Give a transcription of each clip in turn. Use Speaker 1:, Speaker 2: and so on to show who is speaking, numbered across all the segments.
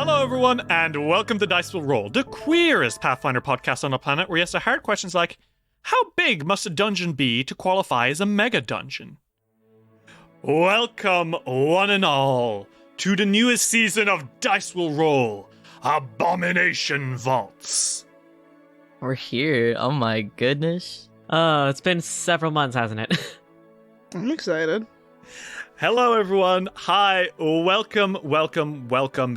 Speaker 1: Hello, everyone, and welcome to Dice Will Roll, the queerest Pathfinder podcast on the planet, where you answer hard questions like, how big must a dungeon be to qualify as a mega dungeon? Welcome, one and all, to the newest season of Dice Will Roll, Abomination Vaults.
Speaker 2: We're here. Oh my goodness.
Speaker 3: Oh, it's been several months, hasn't it?
Speaker 4: I'm excited.
Speaker 1: Hello, everyone. Hi, welcome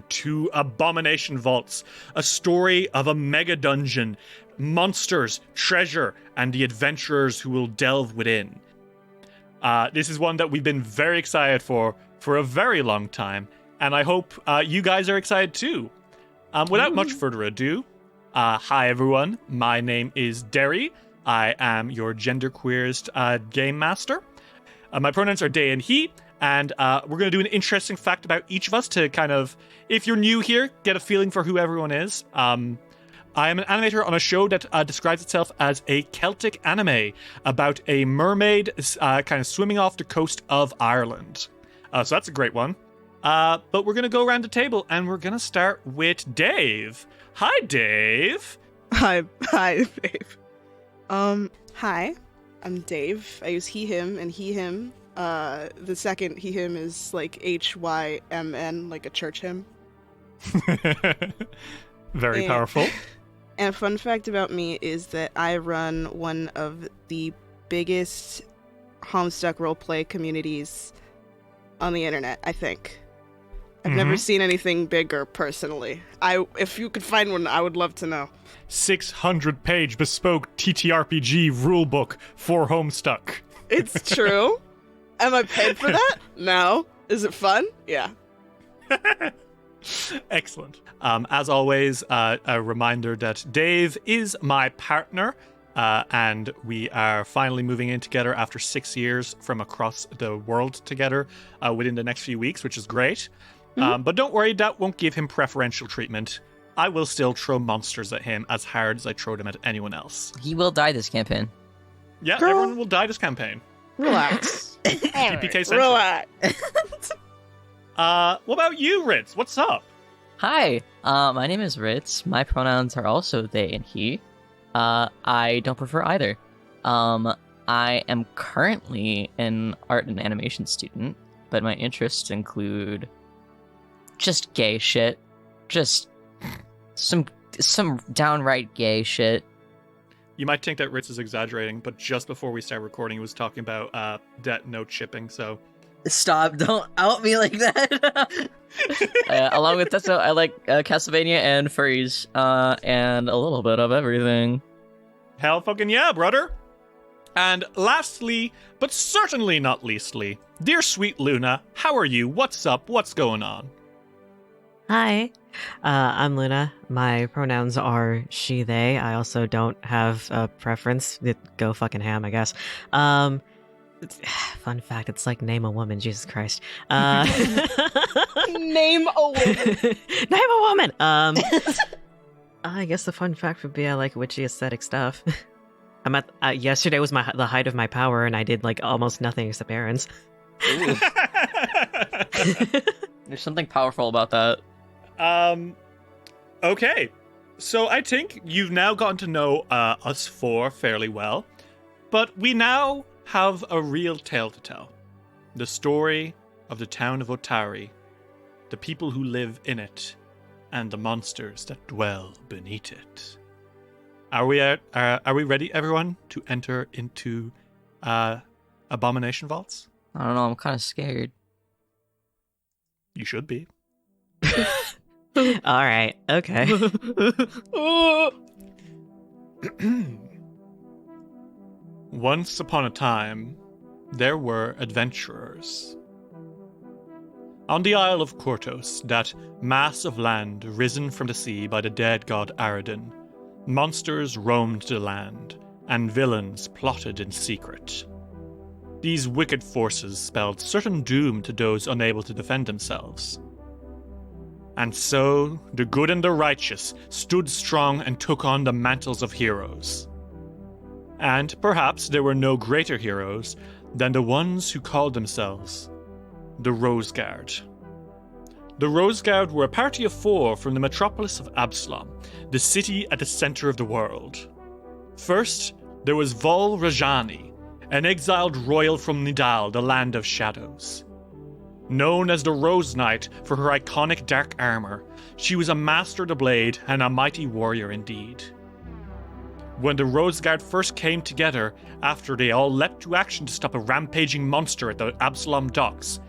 Speaker 1: to Abomination Vaults, a story of a mega dungeon, monsters, treasure, and the adventurers who will delve within. This is one that we've been very excited for a very long time, and I hope you guys are excited too. Without much further ado, hi everyone, my name is Derry. I am your genderqueerest game master. My pronouns are they and he, and we're going to do an interesting fact about each of us to kind of, if you're new here, get a feeling for who everyone is. I am an animator on a show that describes itself as a Celtic anime about a mermaid kind of swimming off the coast of Ireland. So that's a great one. But we're going to go around the table, and we're going to start with Dave. Hi, Dave.
Speaker 4: Hi, Dave. Hi, I'm Dave. I use he, him, and he, him. The second he, him is like HYMN, like a church hymn.
Speaker 1: Very powerful.
Speaker 4: And a fun fact about me is that I run one of the biggest Homestuck roleplay communities on the internet, I think. I've never seen anything bigger, personally. If you could find one, I would love to know.
Speaker 1: 600-page bespoke TTRPG rulebook for Homestuck.
Speaker 4: It's true. Am I paid for that? No. Is it fun? Yeah.
Speaker 1: Excellent. As always, a reminder that Dave is my partner, and we are finally moving in together after 6 years from across the world together within the next few weeks, which is great. But don't worry, that won't give him preferential treatment. I will still throw monsters at him as hard as I throw them at anyone else.
Speaker 2: He will die this campaign.
Speaker 1: Yeah, everyone will die this campaign.
Speaker 4: Relax.
Speaker 1: PPK Central.
Speaker 4: Relax.
Speaker 1: What about you, Ritz? What's up?
Speaker 2: Hi, my name is Ritz. My pronouns are also they and he. I don't prefer either. I am currently an art and animation student, but my interests include just gay shit. Just some downright gay shit.
Speaker 1: You might think that Ritz is exaggerating, but just before we start recording, he was talking about Death Note shipping, so...
Speaker 2: Stop, don't out me like that. Along with that, so I like Castlevania and furries, and a little bit of everything.
Speaker 1: Hell fucking yeah, brother! And lastly, but certainly not leastly, dear sweet Luna, how are you? What's up? What's going on?
Speaker 3: Hi, I'm Luna. My pronouns are she, they. I also don't have a preference. Go fucking ham, I guess. Fun fact, it's like name a woman, Jesus Christ.
Speaker 4: Name a woman.
Speaker 3: Name a woman! I guess the fun fact would be I like witchy aesthetic stuff. I'm at yesterday was the height of my power, and I did like almost nothing except errands.
Speaker 2: There's something powerful about that.
Speaker 1: Okay. So I think you've now gotten to know us four fairly well, but we now have a real tale to tell. The story of the town of Otari, the people who live in it, and the monsters that dwell beneath it. Are we ready, everyone, to enter into Abomination Vaults?
Speaker 2: I don't know, I'm kind of scared.
Speaker 1: You should be.
Speaker 3: All right, okay.
Speaker 1: Once upon a time, there were adventurers. On the Isle of Kortos, that mass of land risen from the sea by the dead god Aradin, monsters roamed the land, and villains plotted in secret. These wicked forces spelled certain doom to those unable to defend themselves. And so, the good and the righteous stood strong and took on the mantles of heroes. And perhaps there were no greater heroes than the ones who called themselves the Rose Guard. The Rose Guard were a party of 4 from the metropolis of Absalom, the city at the center of the world. First, there was Vol Rajani, an exiled royal from Nidal, the land of shadows. Known as the Rose Knight for her iconic dark armor, she was a master of the blade and a mighty warrior indeed. When the Rose Guard first came together after they all leapt to action to stop a rampaging monster at the Absalom docks,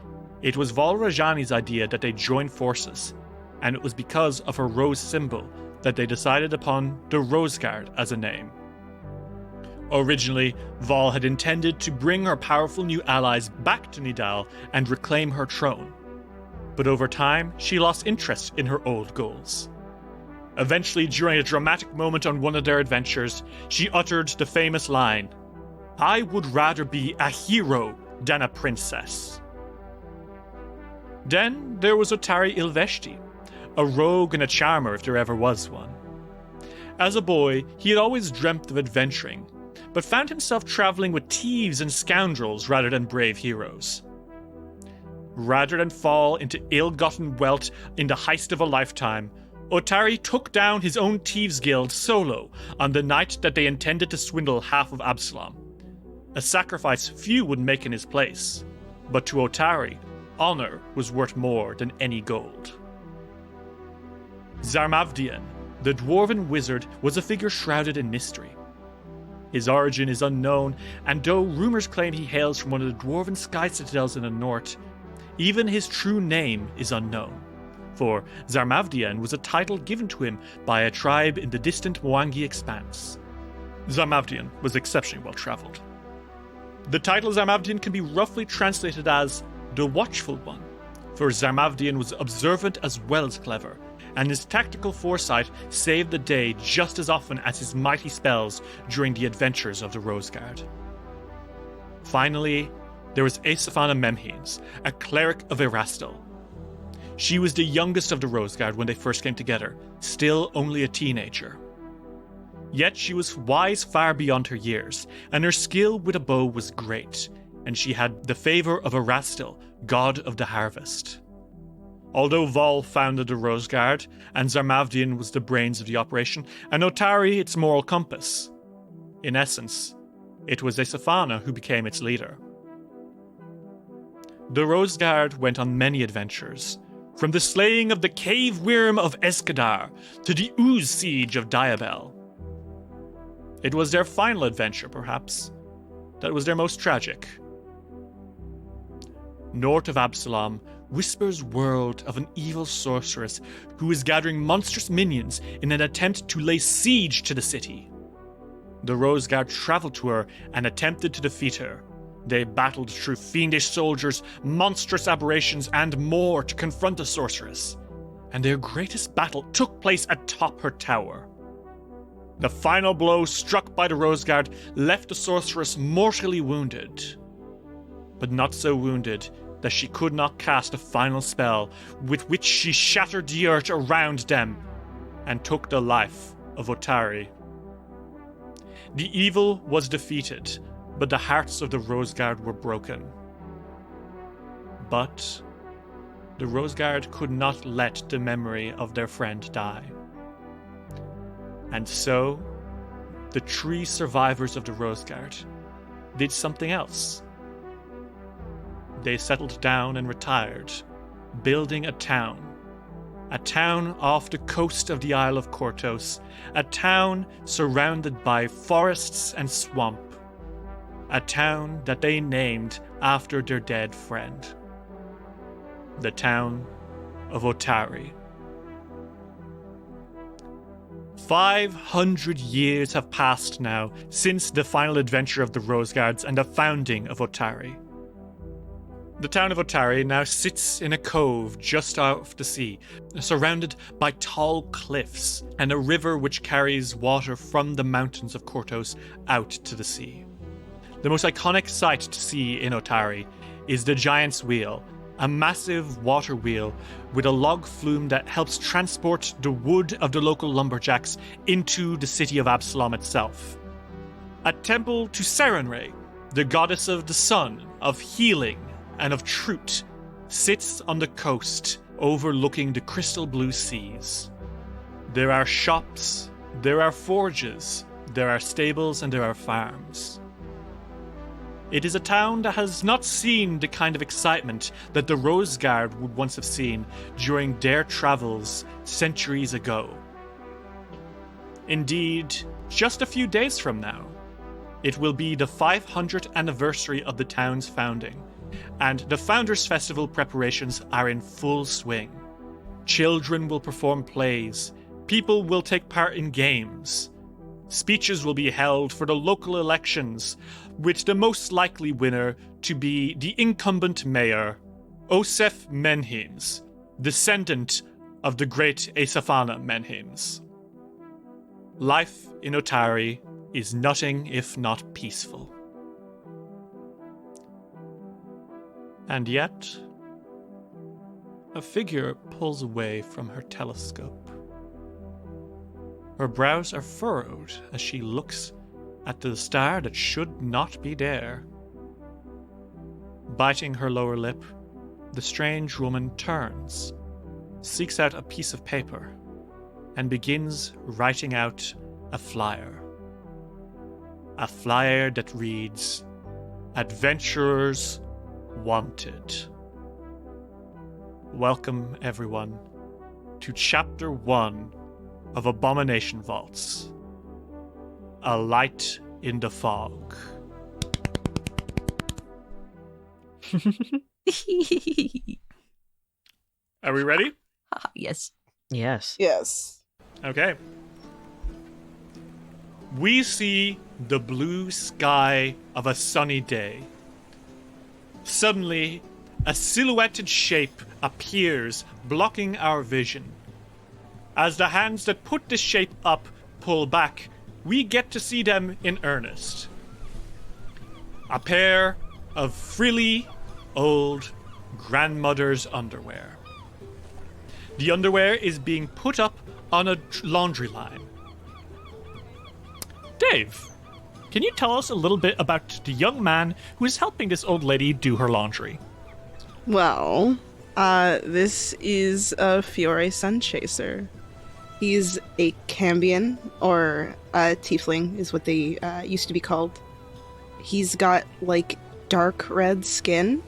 Speaker 1: it was Vol Rajani's idea that they join forces, and it was because of her rose symbol that they decided upon the Rose Guard as a name. Originally, Vol had intended to bring her powerful new allies back to Nidal and reclaim her throne, but over time she lost interest in her old goals. Eventually, during a dramatic moment on one of their adventures, she uttered the famous line, "I would rather be a hero than a princess." Then there was Otari Ilveshti, a rogue and a charmer if there ever was one. As a boy, he had always dreamt of adventuring, but found himself traveling with thieves and scoundrels rather than brave heroes. Rather than fall into ill-gotten wealth in the heist of a lifetime, Otari took down his own thieves' guild solo on the night that they intended to swindle half of Absalom, a sacrifice few would make in his place, but to Otari, honor was worth more than any gold. Zarmavdian, the dwarven wizard, was a figure shrouded in mystery. His origin is unknown, and though rumors claim he hails from one of the dwarven sky citadels in the north, even his true name is unknown, for Zarmavdian was a title given to him by a tribe in the distant Mwangi expanse. Zarmavdian was exceptionally well traveled. The title Zarmavdian can be roughly translated as the Watchful One, for Zarmavdian was observant as well as clever, and his tactical foresight saved the day just as often as his mighty spells during the adventures of the Rose Guard. Finally, there was Asaphana Memhines, a cleric of Erastil. She was the youngest of the Rose Guard when they first came together, still only a teenager. Yet she was wise far beyond her years, and her skill with a bow was great, and she had the favor of Erastil, god of the harvest. Although Vol founded the Rose Guard, and Zarmavdian was the brains of the operation, and Otari its moral compass, in essence, it was Asaphana who became its leader. The Rose Guard went on many adventures, from the slaying of the cave worm of Escadar to the ooze siege of Diabel. It was their final adventure, perhaps, that was their most tragic. North of Absalom, whispers word of an evil sorceress who is gathering monstrous minions in an attempt to lay siege to the city. The Rose Guard traveled to her and attempted to defeat her. They battled through fiendish soldiers, monstrous aberrations, and more to confront the sorceress, and their greatest battle took place atop her tower. The final blow struck by the Rose Guard left the sorceress mortally wounded, but not so wounded that she could not cast a final spell with which she shattered the earth around them and took the life of Otari. The evil was defeated, but the hearts of the Rose Guard were broken. But the Rose Guard could not let the memory of their friend die. And so, the 3 survivors of the Rose Guard did something else. They settled down and retired, building a town off the coast of the Isle of Kortos, a town surrounded by forests and swamp, a town that they named after their dead friend, the town of Otari. 500 years have passed now since the final adventure of the Rose Guards and the founding of Otari. The town of Otari now sits in a cove just off the sea, surrounded by tall cliffs and a river which carries water from the mountains of Kortos out to the sea. The most iconic sight to see in Otari is the Giant's Wheel, a massive water wheel with a log flume that helps transport the wood of the local lumberjacks into the city of Absalom itself. A temple to Sarenrae, the goddess of the sun, of healing, and of truth, sits on the coast overlooking the crystal blue seas. There are shops, there are forges, there are stables, and there are farms. It is a town that has not seen the kind of excitement that the Rose Guard would once have seen during their travels centuries ago. Indeed, just a few days from now, it will be the 500th anniversary of the town's founding, and the Founders Festival preparations are in full swing. Children will perform plays, people will take part in games, speeches will be held for the local elections, with the most likely winner to be the incumbent mayor, Osef Menhims, descendant of the great Aesafana Menhims. Life in Otari is nothing if not peaceful. And yet, a figure pulls away from her telescope. Her brows are furrowed as she looks at the star that should not be there. Biting her lower lip, the strange woman turns, seeks out a piece of paper, and begins writing out a flyer. A flyer that reads, "Adventurers Wanted." Welcome, everyone, to Chapter 1 of Abomination Vaults. A Light in the Fog. Are we ready?
Speaker 2: Yes.
Speaker 3: Yes.
Speaker 4: Yes.
Speaker 1: Okay. We see the blue sky of a sunny day. Suddenly, a silhouetted shape appears, blocking our vision. As the hands that put the shape up pull back, we get to see them in earnest. A pair of frilly, old grandmother's underwear. The underwear is being put up on a laundry line. Dave, can you tell us a little bit about the young man who is helping this old lady do her laundry?
Speaker 4: Well, this is a Fior Sunchaser. He's a Cambion, or a Tiefling is what they used to be called. He's got, like, dark red skin,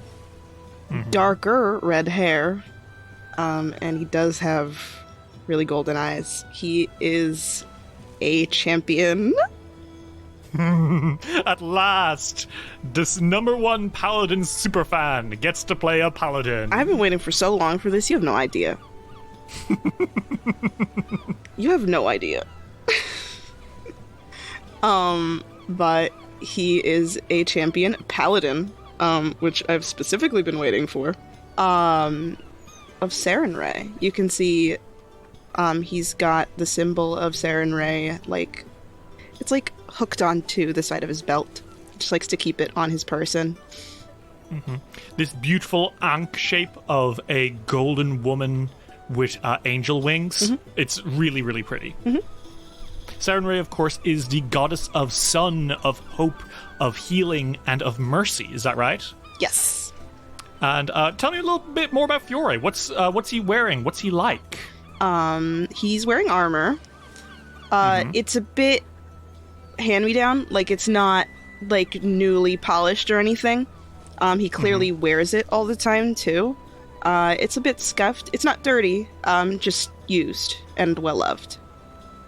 Speaker 4: darker red hair, and he does have really golden eyes. He is a champion.
Speaker 1: At last, this #1 paladin superfan gets to play a paladin.
Speaker 4: I've been waiting for so long for this, you have no idea. You have no idea. But he is a champion paladin, which I've specifically been waiting for, of Sarenrae. You can see he's got the symbol of Sarenrae, like, it's like hooked onto the side of his belt. He just likes to keep it on his person.
Speaker 1: This beautiful ankh shape of a golden woman with angel wings. It's really, really pretty. Sarenrae, of course, is the goddess of sun, of hope, of healing, and of mercy. Is that right?
Speaker 4: Yes.
Speaker 1: And tell me a little bit more about Fiore. What's he wearing? What's he like?
Speaker 4: He's wearing armor. It's a bit hand-me-down. Like, it's not, like, newly polished or anything. He clearly wears it all the time, too. It's a bit scuffed. It's not dirty, just used and well-loved.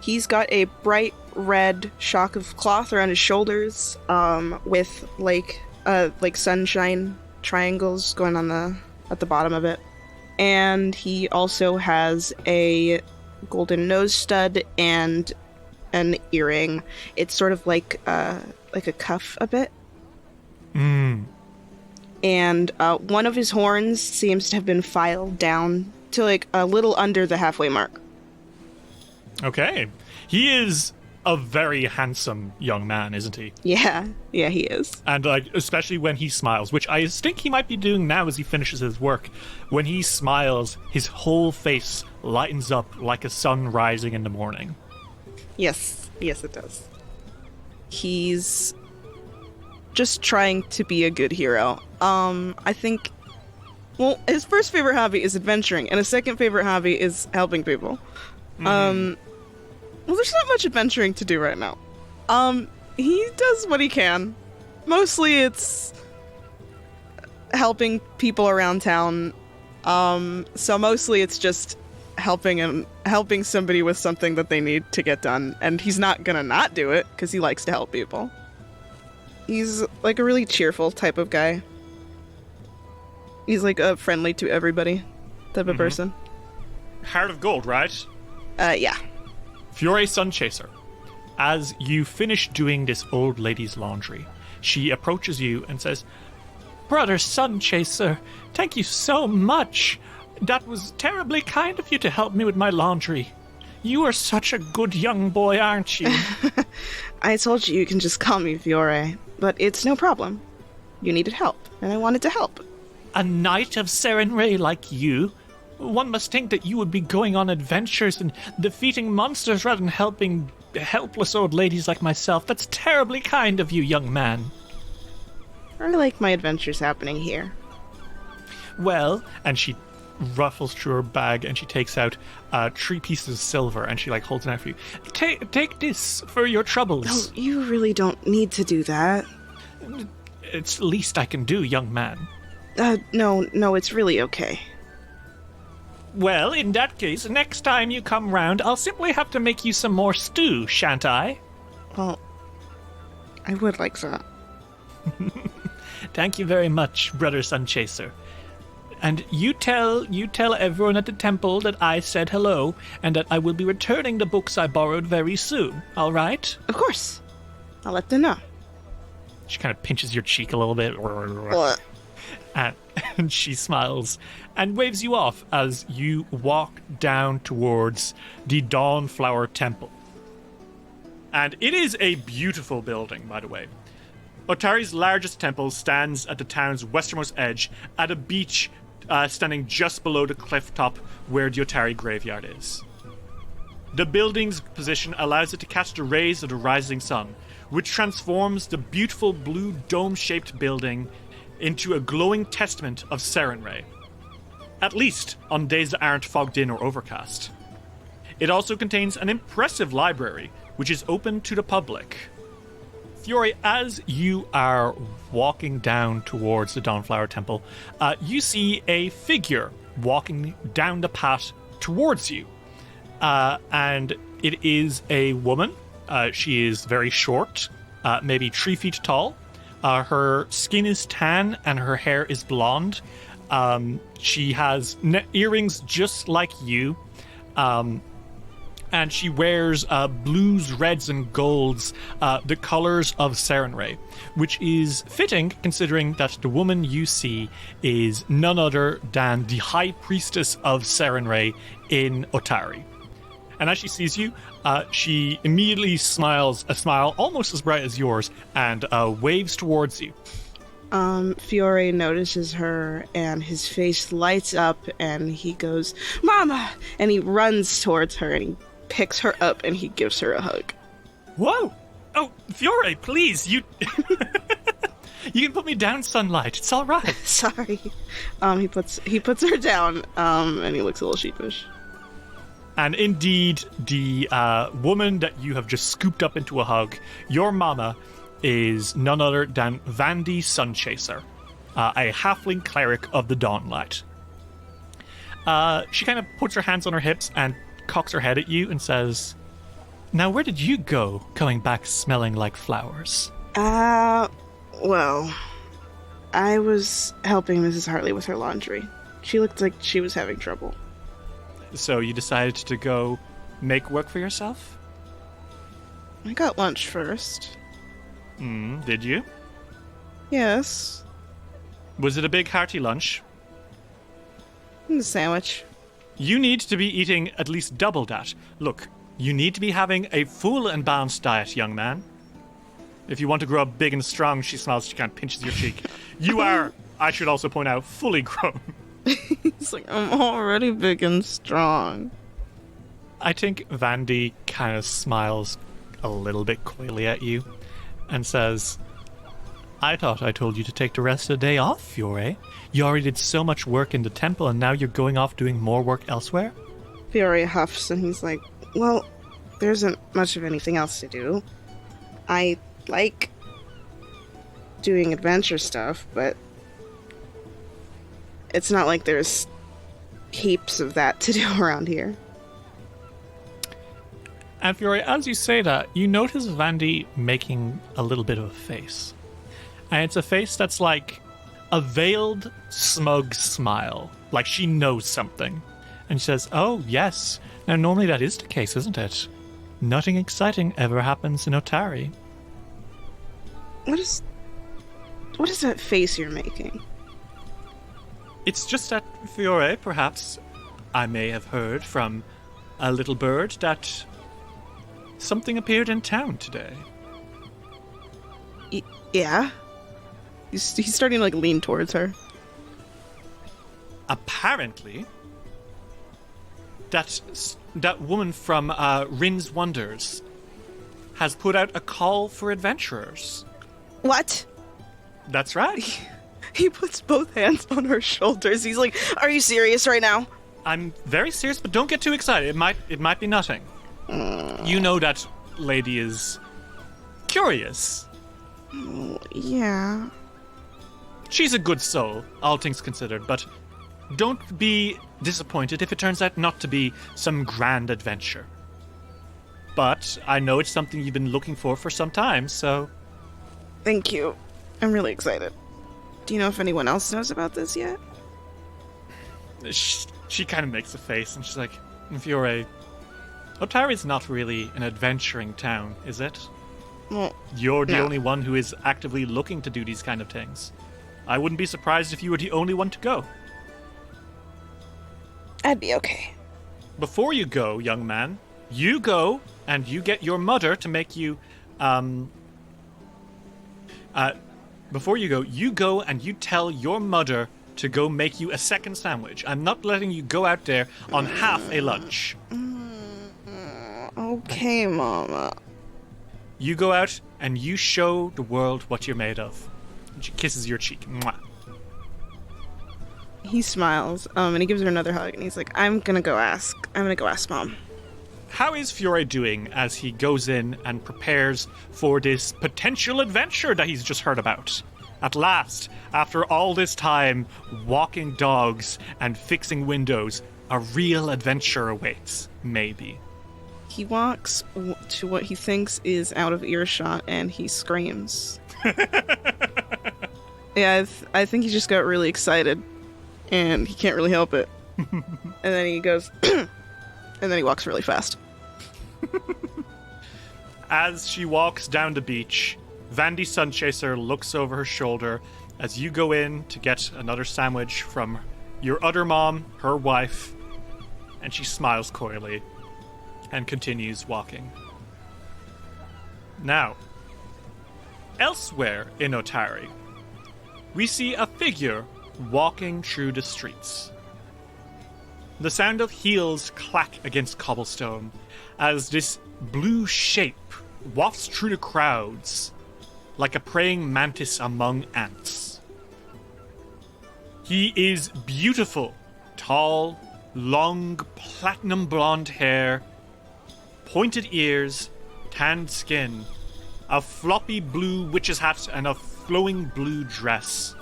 Speaker 4: He's got a bright red shock of cloth around his shoulders, with, like sunshine triangles going on at the bottom of it. And he also has a golden nose stud and an earring. It's sort of like a cuff a bit. And one of his horns seems to have been filed down to, like, a little under the halfway mark.
Speaker 1: Okay. He is a very handsome young man, isn't he?
Speaker 4: Yeah, he is.
Speaker 1: And especially when he smiles, which I think he might be doing now as he finishes his work. When he smiles, his whole face lightens up like a sun rising in the morning.
Speaker 4: Yes, it does. He's just trying to be a good hero. I think Well, his first favorite hobby is adventuring, and his second favorite hobby is helping people. Well, there's not much adventuring to do right now. He does what he can. Mostly it's helping people around town. So mostly it's just helping somebody with something that they need to get done, and he's not gonna not do it because he likes to help people. He's like a really cheerful type of guy. He's like a friendly to everybody type of person.
Speaker 1: Heart of Gold, right?
Speaker 4: Yeah.
Speaker 1: Fiore Sunchaser. As you finish doing this old lady's laundry, she approaches you and says, "Brother Sunchaser, thank you so much. That was terribly kind of you to help me with my laundry. You are such a good young boy, aren't you?"
Speaker 4: I told you can just call me Fiore, but it's no problem. You needed help, and I wanted to help.
Speaker 1: A knight of Serenray like you? One must think that you would be going on adventures and defeating monsters rather than helping helpless old ladies like myself. That's terribly kind of you, young man.
Speaker 4: I like my adventures happening here.
Speaker 1: Well, and she ruffles through her bag and she takes out 3 pieces of silver and she holds it out for you. Take this for your troubles.
Speaker 4: No, you really don't need to do that.
Speaker 1: It's the least I can do, young man.
Speaker 4: No, it's really okay.
Speaker 1: Well, in that case, next time you come round, I'll simply have to make you some more stew, shan't I?
Speaker 4: Well, I would like that.
Speaker 1: Thank you very much, Brother Sunchaser. And you tell everyone at the temple that I said hello, and that I will be returning the books I borrowed very soon, all right?
Speaker 4: Of course. I'll let them know.
Speaker 1: She kind of pinches your cheek a little bit.
Speaker 4: What?
Speaker 1: And she smiles and waves you off as you walk down towards the Dawnflower Temple. And it is a beautiful building, by the way. Otari's largest temple stands at the town's westernmost edge at a beach standing just below the cliff top where the Otari graveyard is. The building's position allows it to catch the rays of the rising sun, which transforms the beautiful blue dome-shaped building into a glowing testament of Serenray, at least on days that aren't fogged in or overcast. It also contains an impressive library, which is open to the public. Fiore, as you are walking down towards the Dawnflower Temple, you see a figure walking down the path towards you. And it is a woman. She is very short, maybe 3 feet tall. Her skin is tan and her hair is blonde. She has earrings just like you. And she wears blues, reds, and golds, the colors of Serenray, which is fitting considering that the woman you see is none other than the High Priestess of Serenray in Otari. And as she sees you, she immediately smiles a smile almost as bright as yours and waves towards you.
Speaker 4: Fiore notices her and his face lights up and he goes, "Mama!" And he runs towards her and he picks her up and he gives her a hug.
Speaker 1: Whoa! Oh, Fiore, please, you... You can put me down, Sunlight. It's all right.
Speaker 4: Sorry. He puts her down, and he looks a little sheepish.
Speaker 1: And indeed, the woman that you have just scooped up into a hug, your mama, is none other than Vandy Sunchaser, a halfling cleric of the Dawnlight. She kind of puts her hands on her hips and cocks her head at you and says, "Now where did you go, coming back smelling like flowers?"
Speaker 4: Well, I was helping Mrs. Hartley with her laundry. She looked like she was having trouble.
Speaker 1: So you decided to go make work for yourself?
Speaker 4: I got lunch first.
Speaker 1: Did you?
Speaker 4: Yes.
Speaker 1: Was it a big hearty lunch?
Speaker 4: And a sandwich.
Speaker 1: You need to be eating at least double that. Look, you need to be having a full and balanced diet, young man. If you want to grow up big and strong, she smiles, she kind of pinches your cheek. You are, I should also point out, fully grown.
Speaker 4: He's like, I'm already big and strong.
Speaker 1: I think Vandy kind of smiles a little bit coyly at you and says, I thought I told you to take the rest of the day off, Fiore. You already did so much work in the temple, and now you're going off doing more work elsewhere?
Speaker 4: Fiore huffs and he's like, well, there isn't much of anything else to do. I like doing adventure stuff, but it's not like there's heaps of that to do around here.
Speaker 1: And Fiore, as you say that, you notice Vandy making a little bit of a face. And it's a face that's like a veiled, smug smile, like she knows something. And she says, oh, yes. Now, normally that is the case, isn't it? Nothing exciting ever happens in Otari.
Speaker 4: What is that face you're making?
Speaker 1: It's just that, Fiore, perhaps I may have heard from a little bird that something appeared in town today.
Speaker 4: Yeah? He's starting to, like, lean towards her.
Speaker 1: Apparently, that woman from Rin's Wonders has put out a call for adventurers.
Speaker 4: What?
Speaker 1: That's right.
Speaker 4: He puts both hands on her shoulders. He's like, are you serious right now?
Speaker 1: I'm very serious, but don't get too excited. It might be nothing. You know that lady is curious.
Speaker 4: Yeah.
Speaker 1: She's a good soul, all things considered, but don't be disappointed if it turns out not to be some grand adventure. But I know it's something you've been looking for some time, so...
Speaker 4: Thank you. I'm really excited. Do you know if anyone else knows about this yet?
Speaker 1: She kind of makes a face, and she's like, Fiore, Otari's not really an adventuring town, is it?
Speaker 4: Well,
Speaker 1: You're the
Speaker 4: no.
Speaker 1: only one who is actively looking to do these kind of things. I wouldn't be surprised if you were the only one to go.
Speaker 4: I'd be okay.
Speaker 1: Before you go, young man, you go and you get your mother to make you, before you go and you tell your mother to go make you a second sandwich. I'm not letting you go out there on half a lunch.
Speaker 4: Okay, Mama.
Speaker 1: You go out and you show the world what you're made of. And she kisses your cheek. Mwah.
Speaker 4: He smiles, and he gives her another hug, and he's like, I'm gonna go ask Mom.
Speaker 1: How is Fiore doing as he goes in and prepares for this potential adventure that he's just heard about? At last, after all this time walking dogs and fixing windows, a real adventure awaits, maybe.
Speaker 4: He walks to what he thinks is out of earshot, and he screams. Yeah, I think he just got really excited, and he can't really help it. And then he goes, and then he walks really fast.
Speaker 1: As she walks down the beach, Vandy Sunchaser looks over her shoulder as you go in to get another sandwich from your other mom, her wife, and she smiles coyly and continues walking. Now, elsewhere in Otari, we see a figure walking through the streets. The sound of heels clack against cobblestone as this blue shape wafts through the crowds like a praying mantis among ants. He is beautiful, tall, long, platinum blonde hair, pointed ears, tanned skin, a floppy blue witch's hat and a flowing blue dress,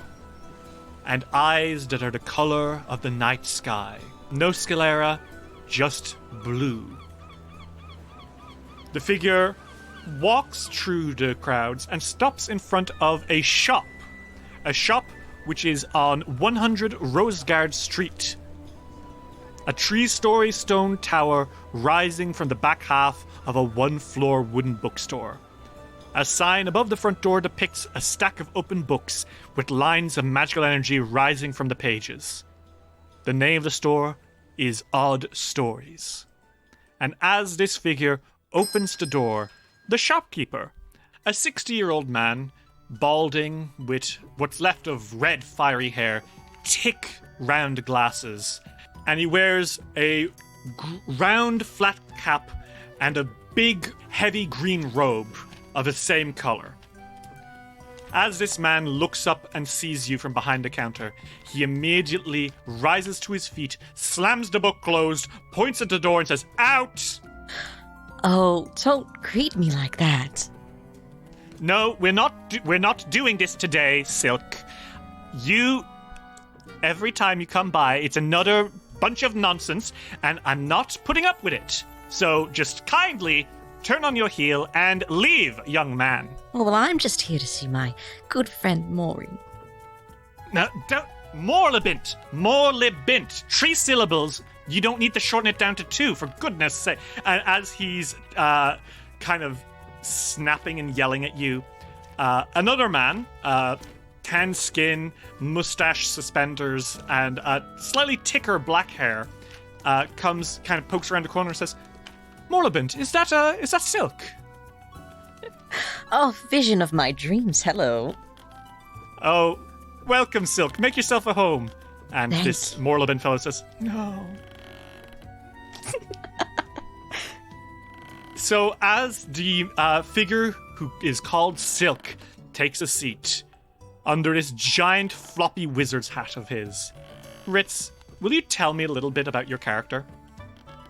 Speaker 1: and eyes that are the color of the night sky. No sclera, just blue. The figure walks through the crowds and stops in front of a shop which is on 100 Rosegard Street. A 3-story stone tower rising from the back half of a 1-floor wooden bookstore. A sign above the front door depicts a stack of open books with lines of magical energy rising from the pages. The name of the store is Odd Stories. And as this figure opens the door, the shopkeeper, a 60-year-old man, balding with what's left of red fiery hair, thick round glasses, and he wears a round flat cap and a big heavy green robe of the same color. As this man looks up and sees you from behind the counter, he immediately rises to his feet, slams the book closed, points at the door and says, "Out!"
Speaker 2: Oh, don't greet me like that.
Speaker 1: No, we're not doing this today, Silk. Every time you come by, it's another bunch of nonsense, and I'm not putting up with it. So just kindly turn on your heel and leave, young man.
Speaker 2: Oh, well, I'm just here to see my good friend Maury.
Speaker 1: Now, Morlibint. 3 syllables. You don't need to shorten it down to 2, for goodness sake. And as he's kind of snapping and yelling at you, another man, tan skin, mustache, suspenders, and slightly thicker black hair, comes, kind of pokes around the corner and says, "Morlibint, is that Silk?"
Speaker 2: Oh, vision of my dreams, hello.
Speaker 1: "Oh, welcome, Silk. Make yourself at home." And
Speaker 2: Thank
Speaker 1: this Morlibint fellow says, "No." So as the figure who is called Silk takes a seat under this giant floppy wizard's hat of his, Ritz, will you tell me a little bit about your character?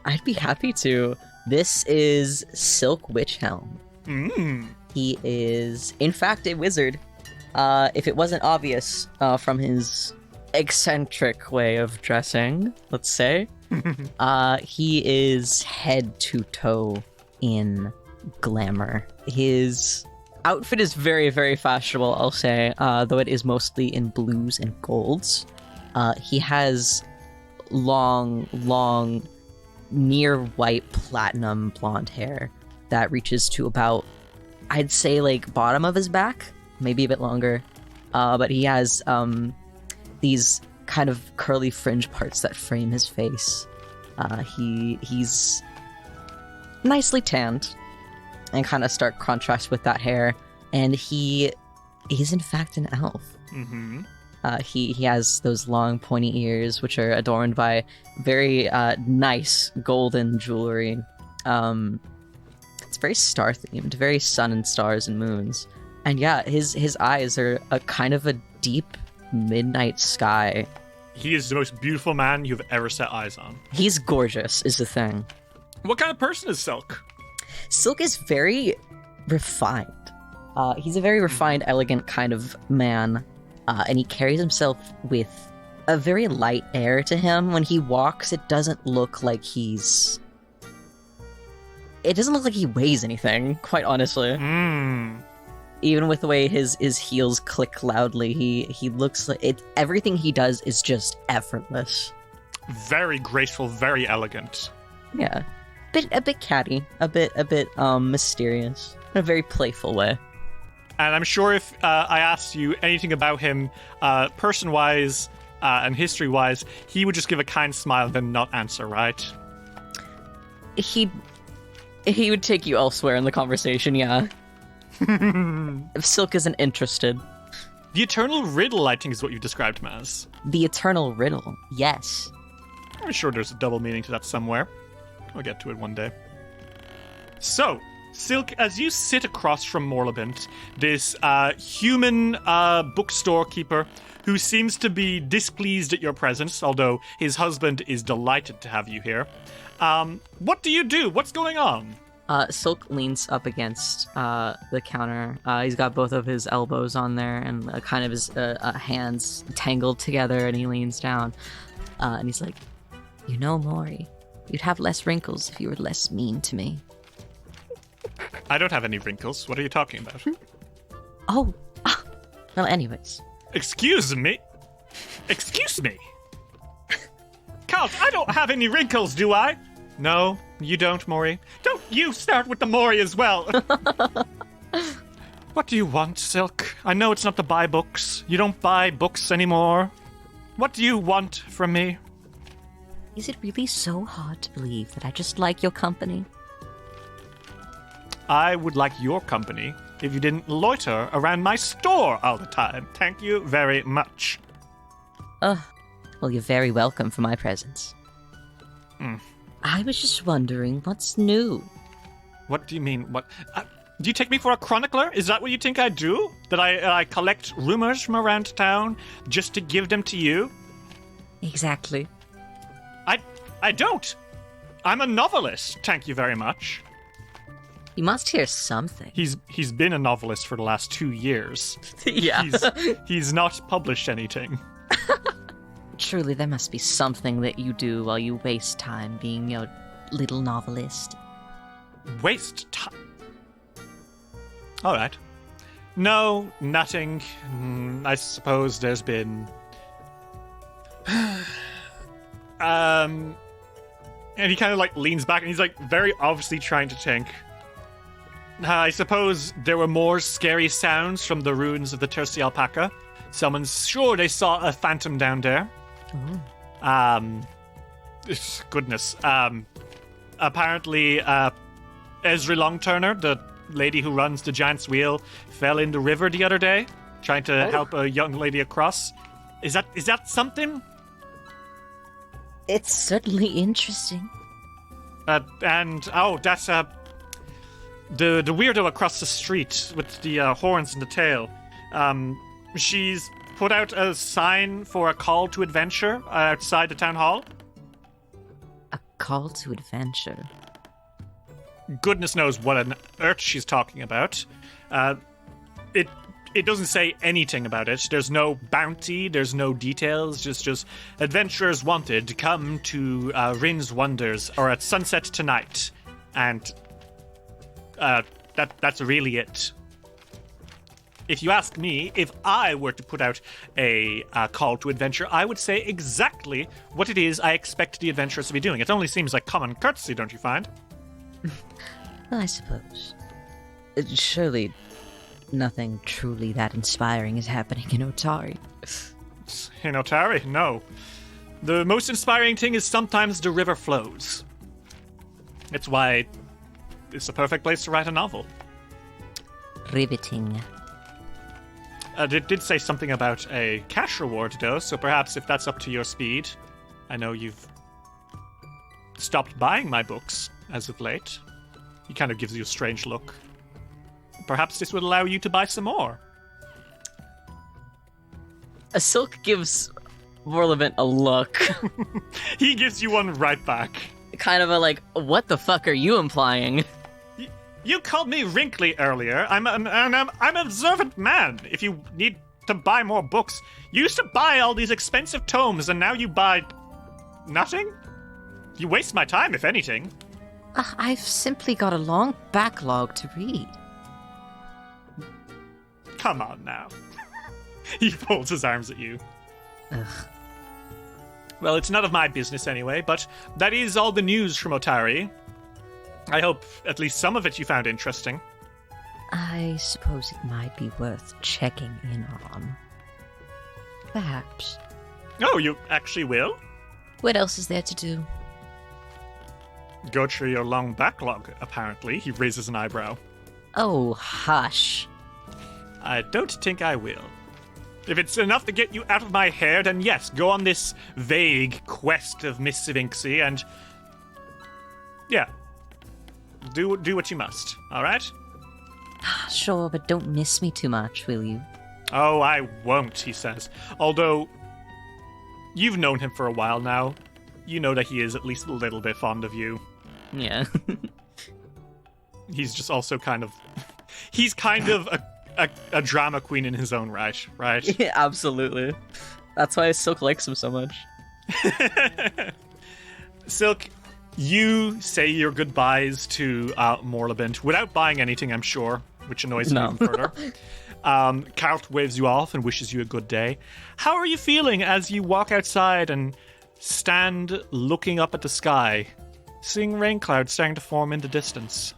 Speaker 2: I'd be happy to. This is Silk Witchhelm.
Speaker 1: Mm.
Speaker 2: He is, in fact, a wizard. If it wasn't obvious from his eccentric way of dressing, let's say, he is head to toe in glamour. His outfit is very, very fashionable, I'll say, though it is mostly in blues and golds. He has long, near white platinum blonde hair that reaches to about, I'd say, like, bottom of his back, maybe a bit longer. But he has these kind of curly fringe parts that frame his face. He's nicely tanned, and kind of stark contrast with that hair. And he is in fact an elf.
Speaker 1: Mm-hmm.
Speaker 2: He has those long pointy ears, which are adorned by very nice golden jewelry. It's very star themed, very sun and stars and moons. And yeah, his eyes are a kind of a deep midnight sky.
Speaker 1: He is the most beautiful man you've ever set eyes on.
Speaker 2: He's gorgeous, is the thing.
Speaker 1: What kind of person is Silk?
Speaker 2: Silk is very refined. He's a very refined, elegant kind of man, and he carries himself with a very light air to him. When he walks, it doesn't look like he weighs anything, quite honestly. Even with the way his heels click loudly, he looks like it. Everything he does is just effortless.
Speaker 1: Very graceful, very elegant.
Speaker 2: Yeah, a bit catty, a bit mysterious, in a very playful way.
Speaker 1: And I'm sure if I asked you anything about him, person-wise and history-wise, he would just give a kind smile and then not answer, right?
Speaker 2: He would take you elsewhere in the conversation, yeah. If Silk isn't interested.
Speaker 1: The Eternal Riddle, I think, is what you described him as.
Speaker 2: The Eternal Riddle, yes.
Speaker 1: I'm sure there's a double meaning to that somewhere. I'll get to it one day. So, Silk, as you sit across from Morlibint, this human bookstore keeper who seems to be displeased at your presence, although his husband is delighted to have you here, what do you do? What's going on?
Speaker 2: Silk leans up against the counter. He's got both of his elbows on there and kind of his hands tangled together, and he leans down. And he's like, "You know, Maury, you'd have less wrinkles if you were less mean to me."
Speaker 1: I don't have any wrinkles. What are you talking about?
Speaker 2: Oh, well, anyways.
Speaker 1: Excuse me? Excuse me? Count, I don't have any wrinkles, do I? No, you don't, Maury. Don't you start with the Maury as well. What do you want, Silk? I know it's not to buy books. You don't buy books anymore. What do you want from me?
Speaker 2: Is it really so hard to believe that I just like your company?
Speaker 1: I would like your company if you didn't loiter around my store all the time. Thank you very much.
Speaker 2: Well, you're very welcome for my presence. I was just wondering what's new.
Speaker 1: What do you mean? What? Do you take me for a chronicler? Is that what you think I do? That I collect rumors from around town just to give them to you?
Speaker 2: Exactly.
Speaker 1: I don't. I'm a novelist, thank you very much.
Speaker 2: You must hear something.
Speaker 1: He's been a novelist for the last 2 years.
Speaker 2: Yeah.
Speaker 1: He's not published anything.
Speaker 2: Truly, there must be something that you do while you waste time being your little novelist.
Speaker 1: Waste time? Alright. No, nothing. I suppose there's been... And he kind of, leans back, and he's, very obviously trying to think. I suppose there were more scary sounds from the ruins of the Terci Alpaca. Someone's sure they saw a phantom down there.
Speaker 2: Oh.
Speaker 1: Goodness. Apparently, Ezra Longturner, the lady who runs the Giant's Wheel, fell in the river the other day, trying to help a young lady across. Is that something?
Speaker 2: It's certainly interesting.
Speaker 1: That's the weirdo across the street with the horns and the tail. She's put out a sign for a call to adventure outside the town hall.
Speaker 2: A call to adventure?
Speaker 1: Goodness knows what on earth she's talking about. It doesn't say anything about it. There's no bounty, there's no details, just adventurers wanted to come to Rin's Wonders or at sunset tonight. And that's really it. If you ask me, if I were to put out a call to adventure, I would say exactly what it is I expect the adventurers to be doing. It only seems like common courtesy, don't you find?
Speaker 2: Well, I suppose. Surely nothing truly that inspiring is happening in Otari.
Speaker 1: In Otari? No. The most inspiring thing is sometimes the river flows. It's why it's the perfect place to write a novel.
Speaker 2: Riveting.
Speaker 1: It did say something about a cash reward, though, so perhaps if that's up to your speed. I know you've stopped buying my books as of late. He kind of gives you a strange look. Perhaps this would allow you to buy some more.
Speaker 2: A Silk gives Vorlevant a look.
Speaker 1: He gives you one right back.
Speaker 2: Kind of a what the fuck are you implying?
Speaker 1: You called me wrinkly earlier. I'm an observant man. If you need to buy more books, you used to buy all these expensive tomes, and now you buy nothing? You waste my time, if anything.
Speaker 2: I've simply got a long backlog to read.
Speaker 1: Come on now. He folds his arms at you.
Speaker 2: Ugh.
Speaker 1: Well, it's none of my business anyway, but that is all the news from Otari. I hope at least some of it you found interesting.
Speaker 2: I suppose it might be worth checking in on. Perhaps.
Speaker 1: Oh, you actually will?
Speaker 2: What else is there to do?
Speaker 1: Go through your long backlog, apparently. He raises an eyebrow.
Speaker 2: Oh, hush.
Speaker 1: I don't think I will. If it's enough to get you out of my hair, then yes, go on this vague quest of Miss Savinxi and... yeah. Do what you must, alright?
Speaker 2: Sure, but don't miss me too much, will you?
Speaker 1: Oh, I won't, he says. Although, you've known him for a while now. You know that he is at least a little bit fond of you.
Speaker 2: Yeah.
Speaker 1: He's just also kind of... he's kind of a drama queen in his own right?
Speaker 2: Yeah, absolutely. That's why Silk likes him so much.
Speaker 1: Silk, you say your goodbyes to Morlabent without buying anything, I'm sure, which annoys him even further. Kalt waves you off and wishes you a good day. How are you feeling as you walk outside and stand looking up at the sky, seeing rain clouds starting to form in the distance?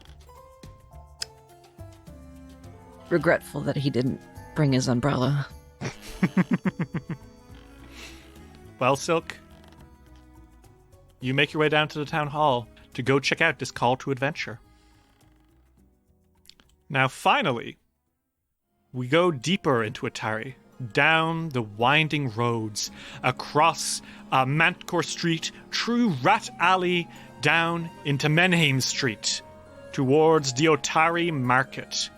Speaker 2: Regretful that he didn't bring his umbrella.
Speaker 1: Well, Silk, you make your way down to the town hall to go check out this call to adventure. Now, finally, we go deeper into Otari, down the winding roads, across Mantcore Street, through Rat Alley, down into Menheim Street. towards the Otari market.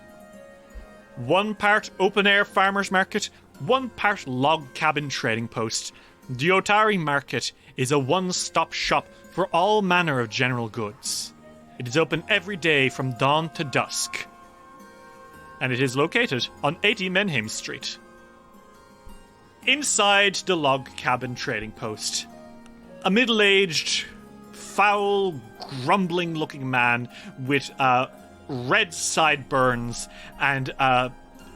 Speaker 1: 1 part open-air farmers market, 1 part log cabin trading post. The Otari market is a one-stop shop for all manner of general goods. It is open every day from dawn to dusk. And it is located on 80 Menheim Street. Inside the log cabin trading post, a middle-aged, foul, grumbling-looking man with red sideburns and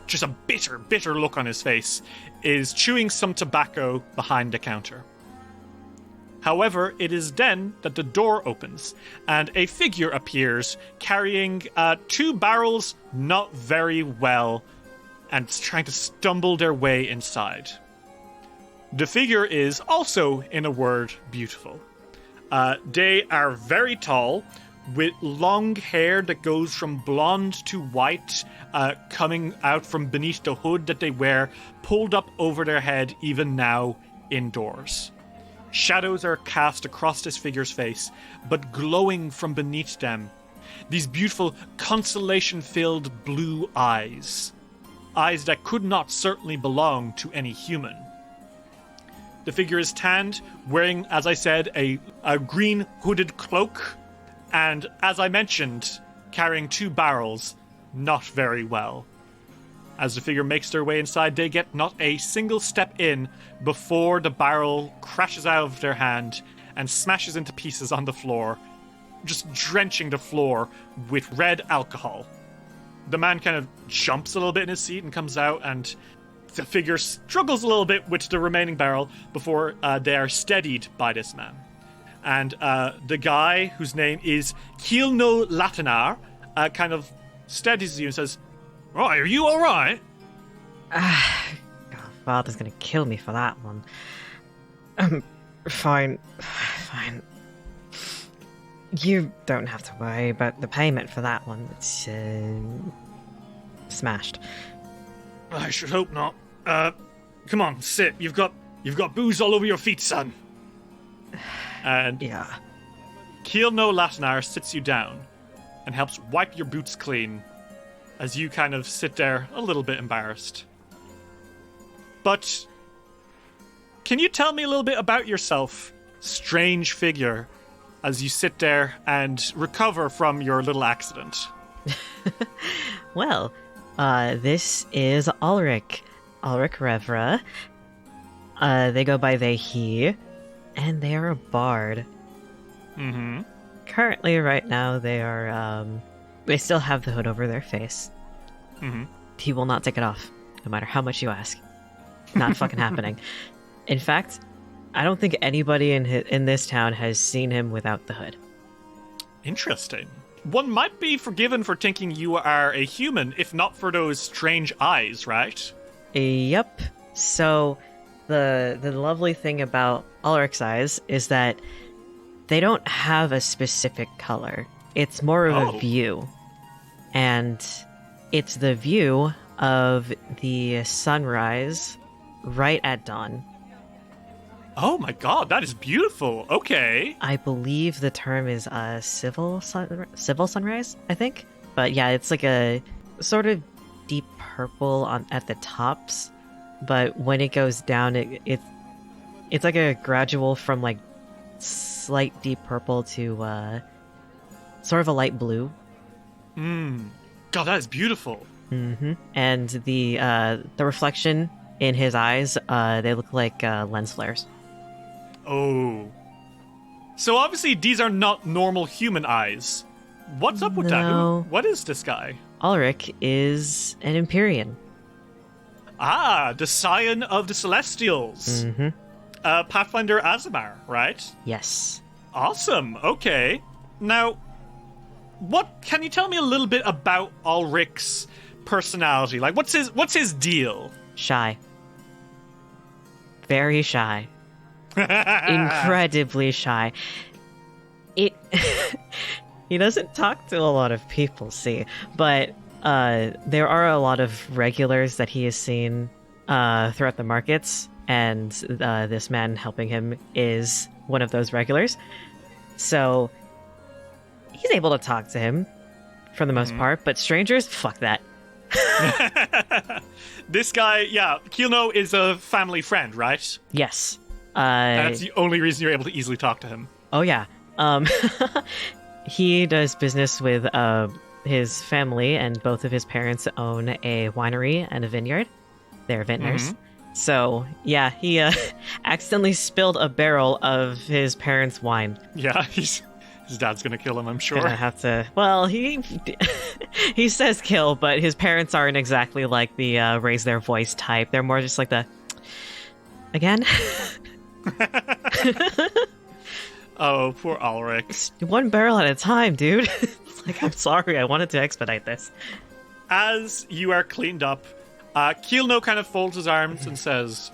Speaker 1: just a bitter look on his face is chewing some tobacco behind the counter. However, it is then that the door opens and a figure appears carrying 2 barrels not very well and trying to stumble their way inside. The figure is also, in a word, beautiful. They are very tall, with long hair that goes from blonde to white, coming out from beneath the hood that they wear, pulled up over their head even now indoors. Shadows are cast across this figure's face, but glowing from beneath them. These beautiful, constellation-filled blue eyes. Eyes that could not certainly belong to any human. The figure is tanned, wearing, as I said, a green hooded cloak, and, as I mentioned, carrying 2 barrels, not very well. As the figure makes their way inside, they get not a single step in before the barrel crashes out of their hand and smashes into pieces on the floor, just drenching the floor with red alcohol. The man kind of jumps a little bit in his seat and comes out, and the figure struggles a little bit with the remaining barrel before they are steadied by this man. And the guy, whose name is Kilno Latinar, kind of steadies you and says, "Right, are you all right?"
Speaker 3: God, Father's gonna kill me for that one. Fine. You don't have to worry about the payment for that one. It's smashed.
Speaker 1: I should hope not. Come on, sit. You've got booze all over your feet, son. And
Speaker 3: Yeah.
Speaker 1: Kilno Latinar sits you down and helps wipe your boots clean as you kind of sit there a little bit embarrassed. But can you tell me a little bit about yourself, strange figure, as you sit there and recover from your little accident?
Speaker 3: Well, this is Alrick Revra. They go by they, he, and they are a bard.
Speaker 1: Mm-hmm.
Speaker 3: Currently, right now, they are, they still have the hood over their face.
Speaker 1: Mm-hmm.
Speaker 3: He will not take it off, no matter how much you ask. Not fucking happening. In fact, I don't think anybody in this town has seen him without the hood.
Speaker 1: Interesting. One might be forgiven for thinking you are a human, if not for those strange eyes, right?
Speaker 3: Yep. So, the lovely thing about Ulrich's eyes is that they don't have a specific color. It's more of a view. And it's the view of the sunrise right at dawn.
Speaker 1: Oh my god, that is beautiful. Okay.
Speaker 3: I believe the term is civil sunrise, I think. But yeah, it's like a sort of deep purple at the tops, but when it goes down, it's like a gradual from like slight deep purple to sort of a light blue.
Speaker 1: God, that is beautiful.
Speaker 3: Mm-hmm. And the reflection in his eyes, they look like lens flares.
Speaker 1: Oh. So obviously these are not normal human eyes. What's up with that?
Speaker 3: No.
Speaker 1: What is this guy?
Speaker 3: Ulric is an Empyrean.
Speaker 1: Ah, the scion of the Celestials.
Speaker 3: Mm-hmm.
Speaker 1: Pathfinder Azamar, right?
Speaker 3: Yes.
Speaker 1: Awesome. Okay. Now, can you tell me a little bit about Ulric's personality? Like, what's his deal?
Speaker 3: Shy. Very shy. Incredibly shy. He doesn't talk to a lot of people, see, but there are a lot of regulars that he has seen throughout the markets, and this man helping him is one of those regulars. So he's able to talk to him, for the most part, but strangers, fuck that.
Speaker 1: This guy, yeah, Kilno is a family friend, right?
Speaker 3: Yes.
Speaker 1: That's the only reason you're able to easily talk to him.
Speaker 3: Oh yeah. He does business with his family, and both of his parents own a winery and a vineyard. They're vintners. So yeah, he accidentally spilled a barrel of his parents' wine.
Speaker 1: Yeah, his dad's gonna kill him, I'm sure.
Speaker 3: Gonna have to. Well, he he says kill, but his parents aren't exactly like the raise their voice type. They're more just like the again.
Speaker 1: Oh, poor Alrick.
Speaker 3: One barrel at a time, dude. It's like, I'm sorry, I wanted to expedite this.
Speaker 1: As you are cleaned up, Kilno kind of folds his arms and says,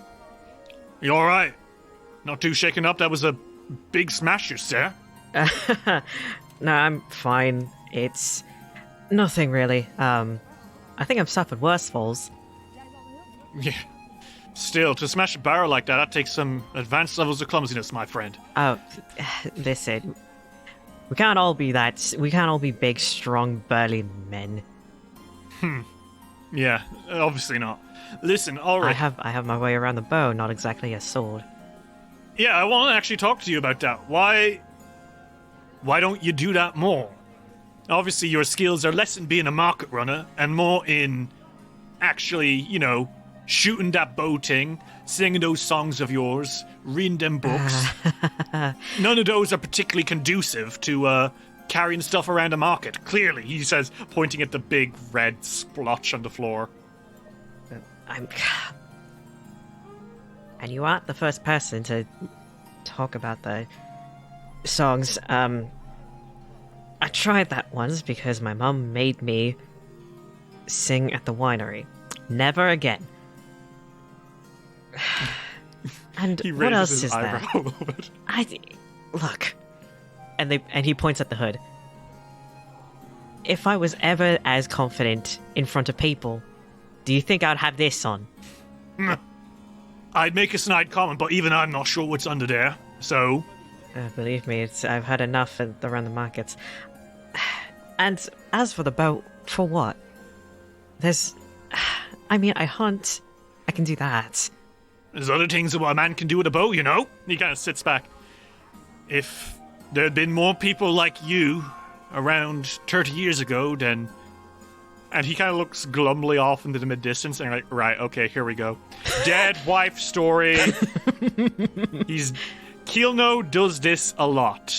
Speaker 1: "You all right? Not too shaken up? That was a big smash, you sir."
Speaker 3: No, I'm fine. It's nothing really. I think I've suffered worse falls.
Speaker 1: Yeah. Still, to smash a barrel like that takes some advanced levels of clumsiness, my friend.
Speaker 3: Oh, listen. We can't all be that. We can't all be big, strong, burly men.
Speaker 1: Yeah, obviously not. Listen, Alrick.
Speaker 3: I have my way around the bow, not exactly a sword.
Speaker 1: Yeah, I want to actually talk to you about that. Why don't you do that more? Obviously, your skills are less in being a market runner and more in actually, shooting that bow ting, singing those songs of yours, reading them books. None of those are particularly conducive to carrying stuff around a market. Clearly, he says, pointing at the big red splotch on the floor.
Speaker 3: And you aren't the first person to talk about the songs. I tried that once because my mum made me sing at the winery. Never again. And
Speaker 1: He
Speaker 3: what else
Speaker 1: raises his
Speaker 3: is there?
Speaker 1: eyebrow a little bit.
Speaker 3: Look, and he points at the hood. If I was ever as confident in front of people, do you think I'd have this on?
Speaker 1: I'd make a snide comment, but even I'm not sure what's under there. So,
Speaker 3: Believe me, I've had enough around the markets. And as for the boat, for what? I hunt. I can do that.
Speaker 1: there's other things that a man can do with a bow, He kind of sits back. If there had been more people like you around 30 years ago, then... And he kind of looks glumly off into the mid-distance, and you're like, right, okay, here we go. Dead wife story. Kilno does this a lot.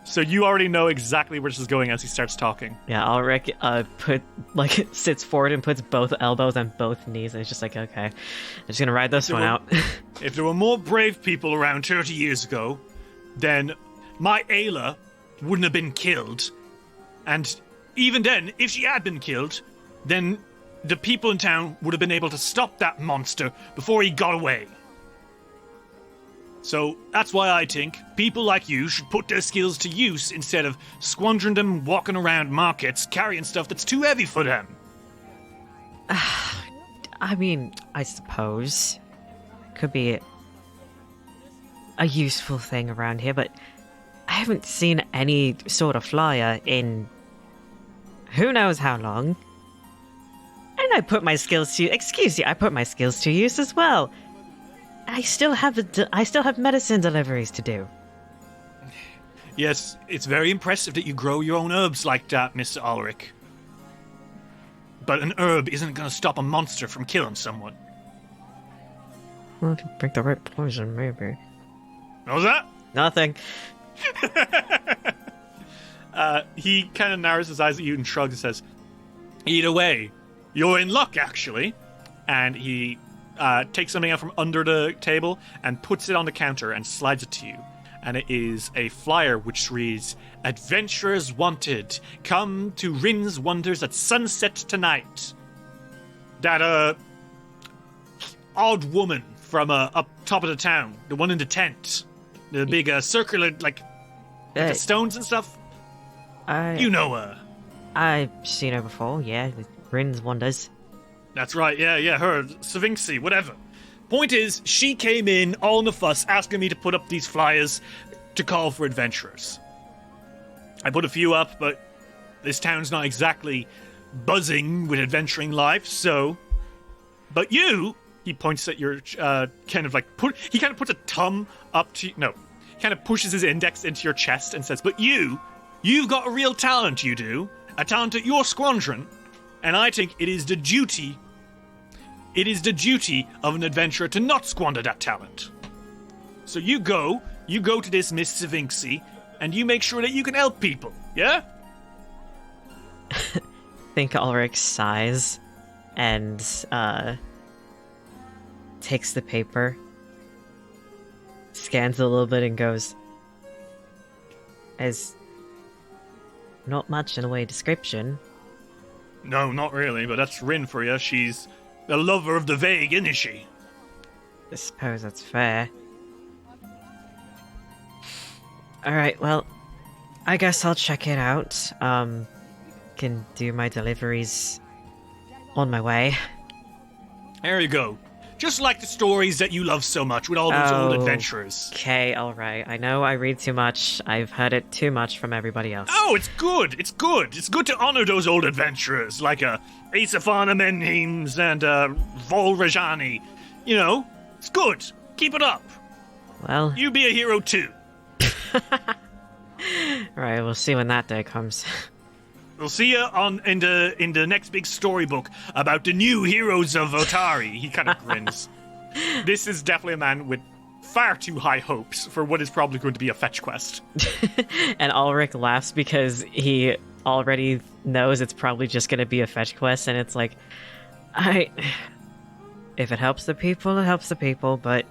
Speaker 1: So you already know exactly where this is going as he starts talking.
Speaker 3: Yeah, Alrick sits forward and puts both elbows on both knees, and it's just like, okay, I'm just gonna ride this one out.
Speaker 1: If there were more brave people around 30 years ago, then my Ayla wouldn't have been killed. And even then, if she had been killed, then the people in town would have been able to stop that monster before he got away. So that's why I think people like you should put their skills to use instead of squandering them walking around markets carrying stuff that's too heavy for them.
Speaker 3: I suppose could be a useful thing around here, but I haven't seen any sort of flyer in who knows how long. And I put my skills to use as well. I still have medicine deliveries to do.
Speaker 1: Yes, it's very impressive that you grow your own herbs like that, Mr. Alrick. But an herb isn't going to stop a monster from killing someone.
Speaker 3: Well, to pick the right poison, maybe.
Speaker 1: What was that?
Speaker 3: Nothing.
Speaker 1: He kind of narrows his eyes at you and shrugs and says, either way, you're in luck, actually. And he takes something out from under the table and puts it on the counter and slides it to you. And it is a flyer which reads, "Adventurers wanted. Come to Rin's Wonders at sunset tonight." That odd woman from up top of the town, the one in the tent, the big circular with the stones and stuff. You know her.
Speaker 3: I've seen her before. Yeah, Rin's Wonders.
Speaker 1: That's right, yeah, her, Savinxi, whatever. Point is, she came in all in a fuss asking me to put up these flyers to call for adventurers. I put a few up, but this town's not exactly buzzing with adventuring life, so... But you, he points at your, he kind of puts a thumb up to, no, he kind of pushes his index into your chest and says, but you've got a real talent, you do, a talent at your squadron, and I think it is the duty of an adventurer to not squander that talent. So you go to this Miss Savinxi, and you make sure that you can help people, yeah?
Speaker 3: Think Alrick sighs and takes the paper, scans it a little bit, and goes, "There's not much in the way of description."
Speaker 1: No, not really, but that's Rin for you. She's the lover of the vague, isn't she?
Speaker 3: I suppose that's fair. Alright, well, I guess I'll check it out. Can do my deliveries on my way.
Speaker 1: There you go. Just like the stories that you love so much with all those old adventurers.
Speaker 3: Okay, alright. I know I read too much. I've heard it too much from everybody else.
Speaker 1: Oh, it's good. It's good. It's good to honor those old adventurers, like Aesafana Menhims and Vol Rajani. You know, it's good. Keep it up.
Speaker 3: Well...
Speaker 1: You be a hero too.
Speaker 3: Right, we'll see when that day comes.
Speaker 1: We'll see you in the next big storybook about the new heroes of Otari. He kind of grins. This is definitely a man with far too high hopes for what is probably going to be a fetch quest.
Speaker 3: And Alrick laughs because he already knows it's probably just going to be a fetch quest, and it's like, if it helps the people, it helps the people, but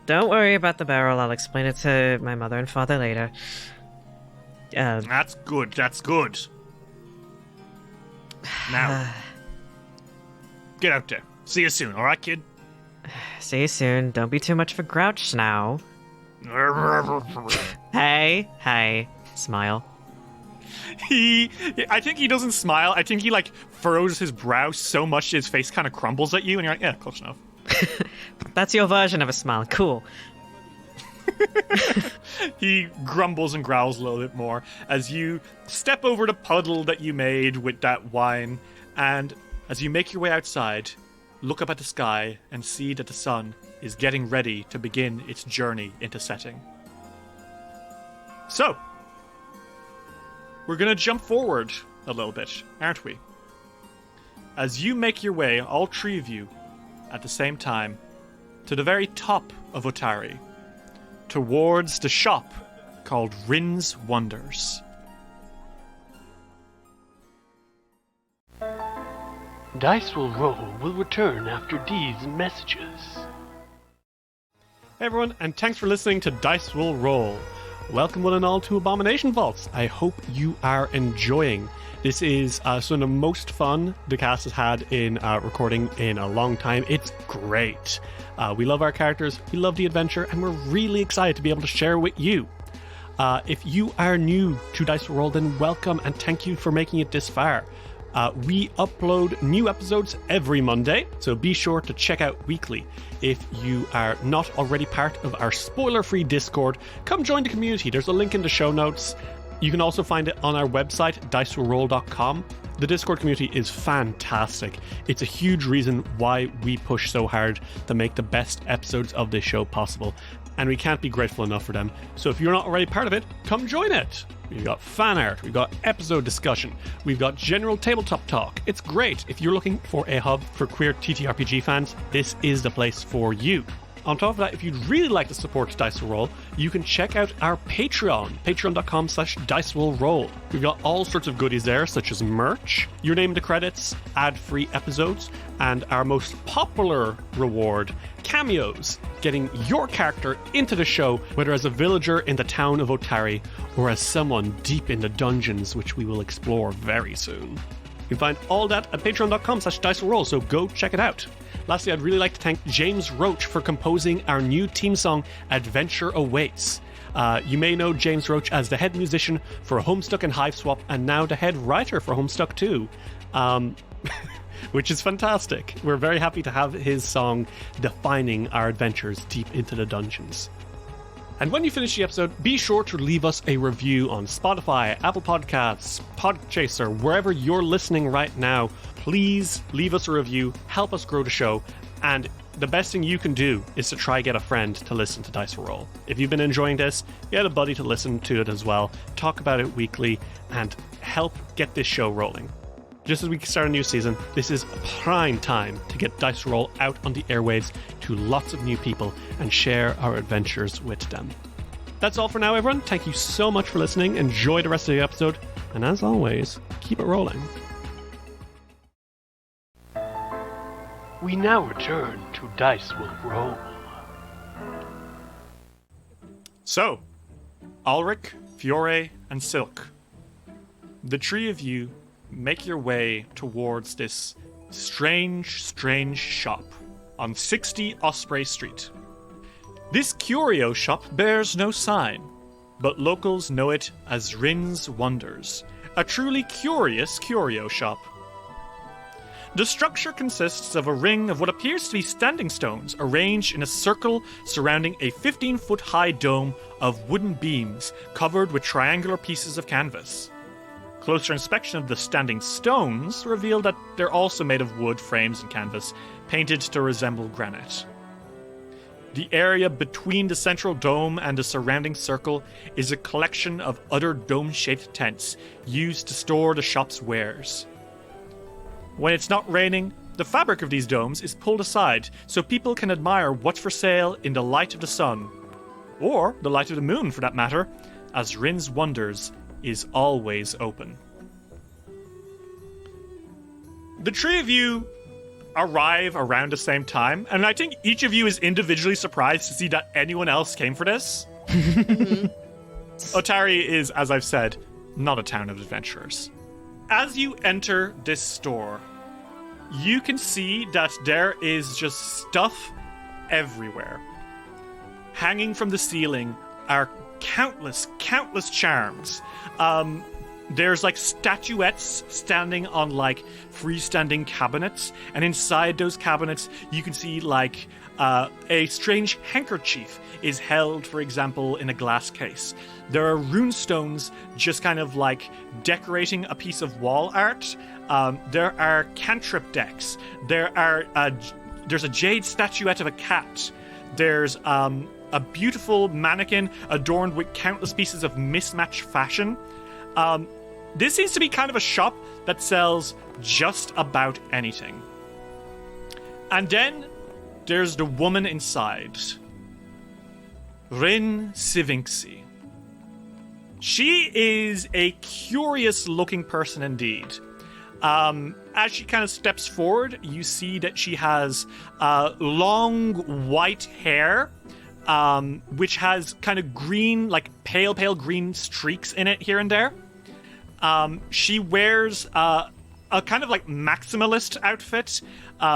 Speaker 3: don't worry about the barrel. I'll explain it to my mother and father later.
Speaker 1: That's good. That's good. Now, get out there. See you soon, alright, kid?
Speaker 3: See you soon. Don't be too much of a grouch now. Hey, smile.
Speaker 1: I think he doesn't smile. I think he, furrows his brow so much his face kind of crumbles at you, and you're like, yeah, close enough.
Speaker 3: That's your version of a smile. Cool.
Speaker 1: He grumbles and growls a little bit more as you step over the puddle that you made with that wine, and as you make your way outside, look up at the sky and see that the sun is getting ready to begin its journey into setting. So, we're going to jump forward a little bit, aren't we? As you make your way, all three of you, at the same time, to the very top of Otari, towards the shop called Rin's Wonders.
Speaker 5: Dice Will Roll will return after these messages.
Speaker 1: Hey everyone, and thanks for listening to Dice Will Roll. Welcome one and all to Abomination Vaults. I hope you are enjoying. This is some of the most fun the cast has had in recording in a long time. It's great. We love our characters, we love the adventure, and we're really excited to be able to share with you. If you are new to Dice Roll, then welcome and thank you for making it this far. We upload new episodes every Monday, so be sure to check out weekly. If you are not already part of our spoiler-free Discord, come join the community. There's a link in the show notes. You can also find it on our website, dicewillroll.com. The Discord community is fantastic. It's a huge reason why we push so hard to make the best episodes of this show possible, and we can't be grateful enough for them. So if you're not already part of it, come join it. We've got fan art, we've got episode discussion, we've got general tabletop talk. It's great. If you're looking for a hub for queer TTRPG fans, this is the place for you. On top of that, if you'd really like to support Dice Will Roll, you can check out our Patreon, patreon.com/dicewillroll. We've got all sorts of goodies there, such as merch, your name in the credits, ad-free episodes, and our most popular reward, cameos, getting your character into the show, whether as a villager in the town of Otari, or as someone deep in the dungeons, which we will explore very soon. You can find all that at patreon.com/dicewillroll, so go check it out. Lastly, I'd really like to thank James Roach for composing our new theme song, Adventure Awaits. You may know James Roach as the head musician for Homestuck and Hiveswap, and now the head writer for Homestuck 2, which is fantastic. We're very happy to have his song defining our adventures deep into the dungeons.
Speaker 6: And when you finish the episode, be sure to leave us a review on Spotify, Apple Podcasts, Podchaser, wherever you're listening right now. Please leave us a review, help us grow the show, and the best thing you can do is to try get a friend to listen to Dice Roll. If you've been enjoying this, get a buddy to listen to it as well, talk about it weekly, and help get this show rolling. Just as we start a new season, this is prime time to get Dice Roll out on the airwaves to lots of new people and share our adventures with them. That's all for now, everyone. Thank you so much for listening. Enjoy the rest of the episode. And as always, keep it rolling.
Speaker 5: We now return to Dice Will Roll.
Speaker 1: So, Alrick, Fior, and Silk, the three of you make your way towards this strange shop on 60 Osprey Street. This curio shop bears no sign, but locals know it as Rin's Wonders, a truly curious curio shop. The structure consists of a ring of what appears to be standing stones arranged in a circle surrounding a 15-foot high dome of wooden beams covered with triangular pieces of canvas. Closer inspection of the standing stones revealed that they're also made of wood frames and canvas, painted to resemble granite. The area between the central dome and the surrounding circle is a collection of other dome-shaped tents used to store the shop's wares. When it's not raining, the fabric of these domes is pulled aside so people can admire what's for sale in the light of the sun, or the light of the moon for that matter, as Rin's Wonders is always open. The three of you arrive around the same time, and I think each of you is individually surprised to see that anyone else came for this. Otari is, as I've said, not a town of adventurers. As you enter this store, you can see that there is just stuff everywhere. Hanging from the ceiling are countless charms. There's like statuettes standing on like freestanding cabinets, and inside those cabinets you can see like a strange handkerchief is held, for example, in a glass case. There are runestones just kind of like decorating a piece of wall art. There are cantrip decks. There's a jade statuette of a cat. There's a beautiful mannequin adorned with countless pieces of mismatched fashion. This seems to be kind of a shop that sells just about anything. And then there's the woman inside. Rin Sivinxi. She is a curious-looking person indeed. As she kind of steps forward, you see that she has long white hair, which has kind of green, like pale green streaks in it here and there. She wears a kind of like maximalist outfit.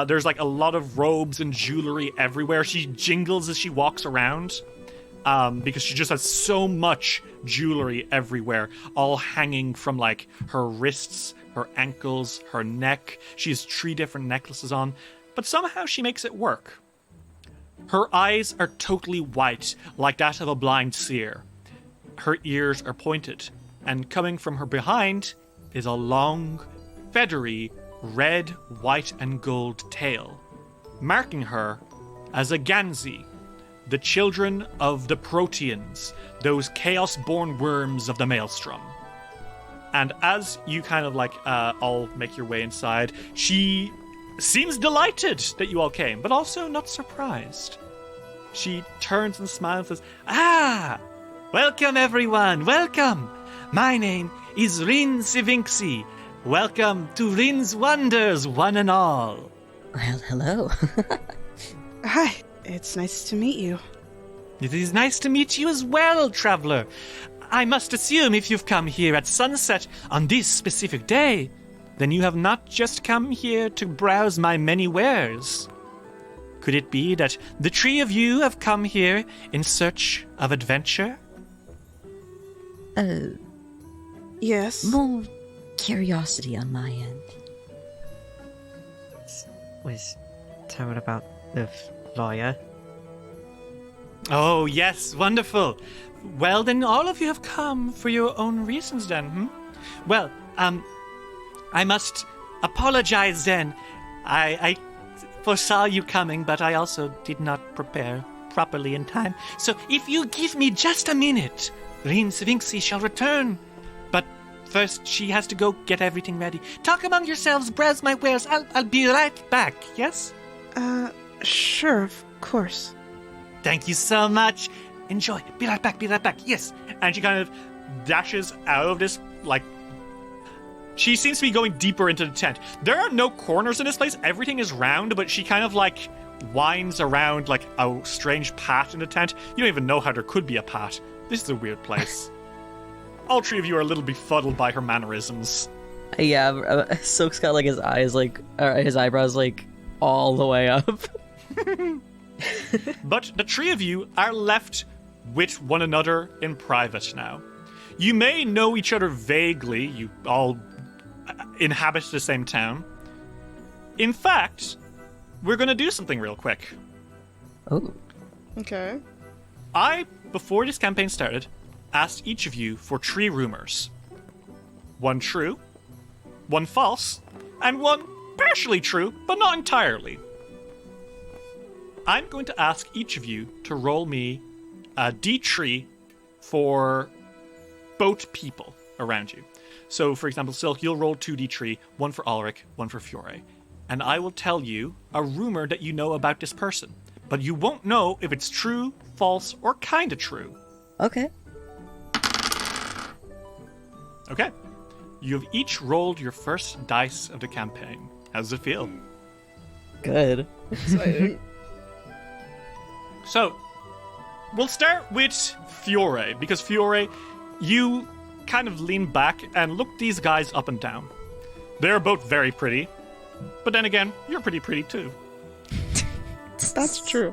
Speaker 1: There's like a lot of robes and jewelry everywhere. She jingles as she walks around. Because she just has so much jewelry everywhere, all hanging from like her wrists, her ankles, her neck. She has 3 different necklaces on, but somehow she makes it work. Her eyes are totally white, like that of a blind seer. Her ears are pointed, and coming from her behind is a long, feathery, red, white, and gold tail, marking her as a Ganzi, the children of the Proteans, those chaos-born worms of the Maelstrom. And as you kind of like all make your way inside, she seems delighted that you all came, but also not surprised. She turns and smiles and says, "Ah! Welcome everyone, welcome! My name is Rin Sivinxi. Welcome to Rin's Wonders, one and all."
Speaker 7: Well, hello.
Speaker 4: Hi, it's nice to meet you.
Speaker 1: It is nice to meet you as well, traveler. I must assume if you've come here at sunset on this specific day, then you have not just come here to browse my many wares. Could it be that the 3 of you have come here in search of adventure?
Speaker 4: Yes.
Speaker 7: More curiosity on my end.
Speaker 3: Was told about the lawyer.
Speaker 1: Oh, yes, wonderful. Well, then all of you have come for your own reasons then, Well, I must apologize then. I foresaw you coming, but I also did not prepare properly in time. So if you give me just a minute, Reen Sphinxy shall return. But first, she has to go get everything ready. Talk among yourselves, browse my wares. I'll be right back, yes?
Speaker 4: Sure, of course.
Speaker 1: Thank you so much. Enjoy. Be right back, yes. And she kind of dashes out of this, she seems to be going deeper into the tent. There are no corners in this place. Everything is round, but she kind of, winds around, a strange path in the tent. You don't even know how there could be a path. This is a weird place. All three of you are a little befuddled by her mannerisms.
Speaker 2: Yeah, Silk's got, his eyes, his eyebrows, all the way up.
Speaker 1: But the three of you are left with one another in private now. You may know each other vaguely. You all inhabit the same town. In fact, we're going to do something real quick.
Speaker 2: Oh.
Speaker 4: Okay.
Speaker 1: Before this campaign started, asked each of you for 3 rumors. 1 true, 1 false, and 1 partially true, but not entirely. I'm going to ask each of you to roll me a d3 for both people around you. So, for example, Silk, you'll roll 2d3, 1 for Alrick, 1 for Fior. And I will tell you a rumor that you know about this person. But you won't know if it's true, false, or kinda true.
Speaker 2: Okay.
Speaker 1: Okay. You have each rolled your first dice of the campaign. How does it feel?
Speaker 2: Good.
Speaker 4: Exciting.
Speaker 1: So, we'll start with Fiore, because Fiore, you kind of lean back and look these guys up and down. They're both very pretty, but then again, you're pretty too.
Speaker 4: That's true.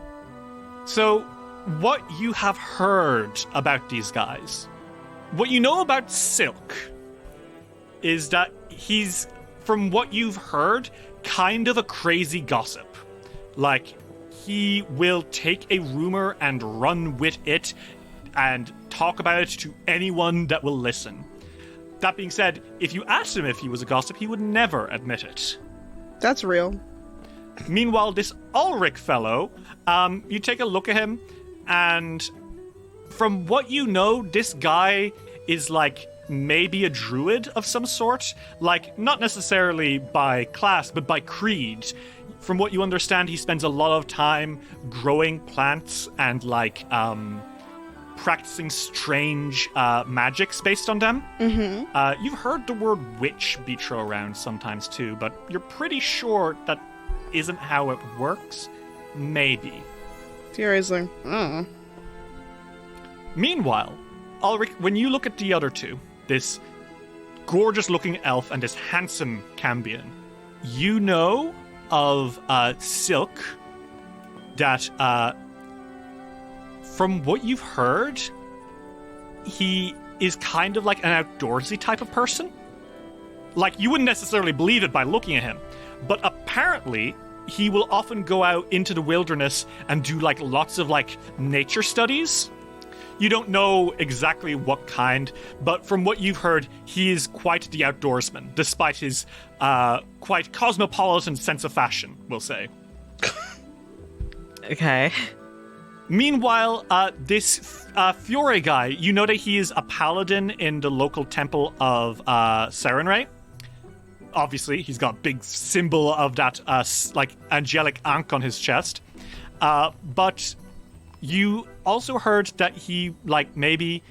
Speaker 1: So, what you have heard about these guys, what you know about Silk, is that he's, from what you've heard, kind of a crazy gossip. He will take a rumor and run with it and talk about it to anyone that will listen. That being said, if you asked him if he was a gossip, he would never admit it.
Speaker 4: That's real.
Speaker 1: Meanwhile, this Alrick fellow, you take a look at him, and from what you know, this guy is maybe a druid of some sort. Not necessarily by class, but by creed. From what you understand, he spends a lot of time growing plants and practicing strange magics based on them. Mm-hmm. You've heard the word witch be thrown around sometimes too, but you're pretty sure that isn't how it works. Maybe.
Speaker 4: Fiore's like,
Speaker 1: Meanwhile, Alrick, when you look at the other two, this gorgeous-looking elf and this handsome Cambion, you know of Silk that, from what you've heard, he is kind of like an outdoorsy type of person. You wouldn't necessarily believe it by looking at him, but apparently he will often go out into the wilderness and do lots of nature studies. You don't know exactly what kind, but from what you've heard, he is quite the outdoorsman, despite his quite cosmopolitan sense of fashion, we'll say.
Speaker 3: Okay.
Speaker 1: Meanwhile, this Fiore guy, you know that he is a paladin in the local temple of Sarenrae. Obviously, he's got a big symbol of that angelic ankh on his chest. But you also heard that he maybe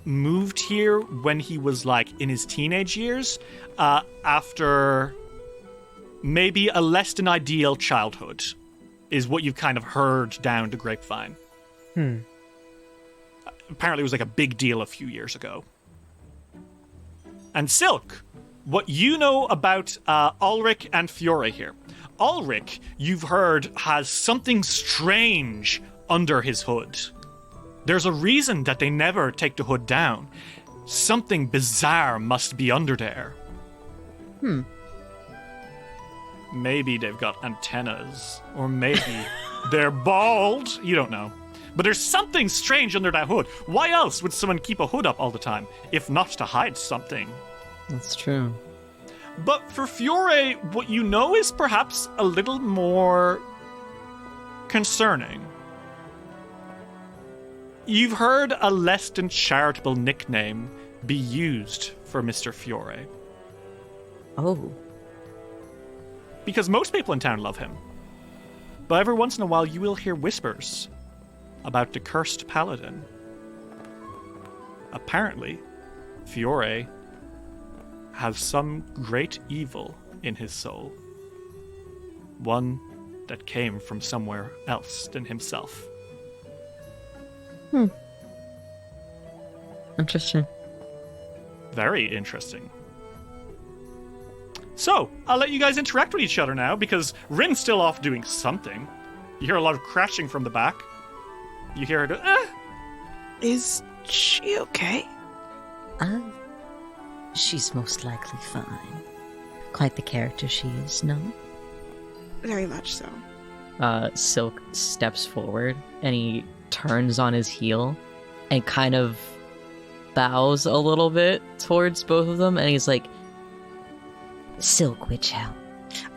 Speaker 1: moved here when he was in his teenage years, after maybe a less than ideal childhood, is what you've kind of heard down the grapevine. Apparently it was a big deal a few years ago. And Silk, what you know about Alrick and Fiore here. Alrick, you've heard, has something strange under his hood. There's a reason that they never take the hood down. Something bizarre must be under there. Maybe they've got antennas, or maybe they're bald. You don't know. But there's something strange under that hood. Why else would someone keep a hood up all the time, if not to hide something?
Speaker 2: That's true.
Speaker 1: But for Fiore, what you know is perhaps a little more concerning. You've heard a less than charitable nickname be used for Mr. Fiore.
Speaker 2: Oh.
Speaker 1: Because most people in town love him. But every once in a while you will hear whispers about the cursed paladin. Apparently, Fiore has some great evil in his soul. One that came from somewhere else than himself.
Speaker 2: Interesting.
Speaker 1: Very interesting. So, I'll let you guys interact with each other now, because Rin's still off doing something. You hear a lot of crashing from the back. You hear her go,
Speaker 4: Is she okay?
Speaker 7: She's most likely fine. Quite the character she is, no?
Speaker 4: Very much so.
Speaker 2: Silk steps forward and he turns on his heel and kind of bows a little bit towards both of them, and he's like,
Speaker 7: Silk Witch Hell.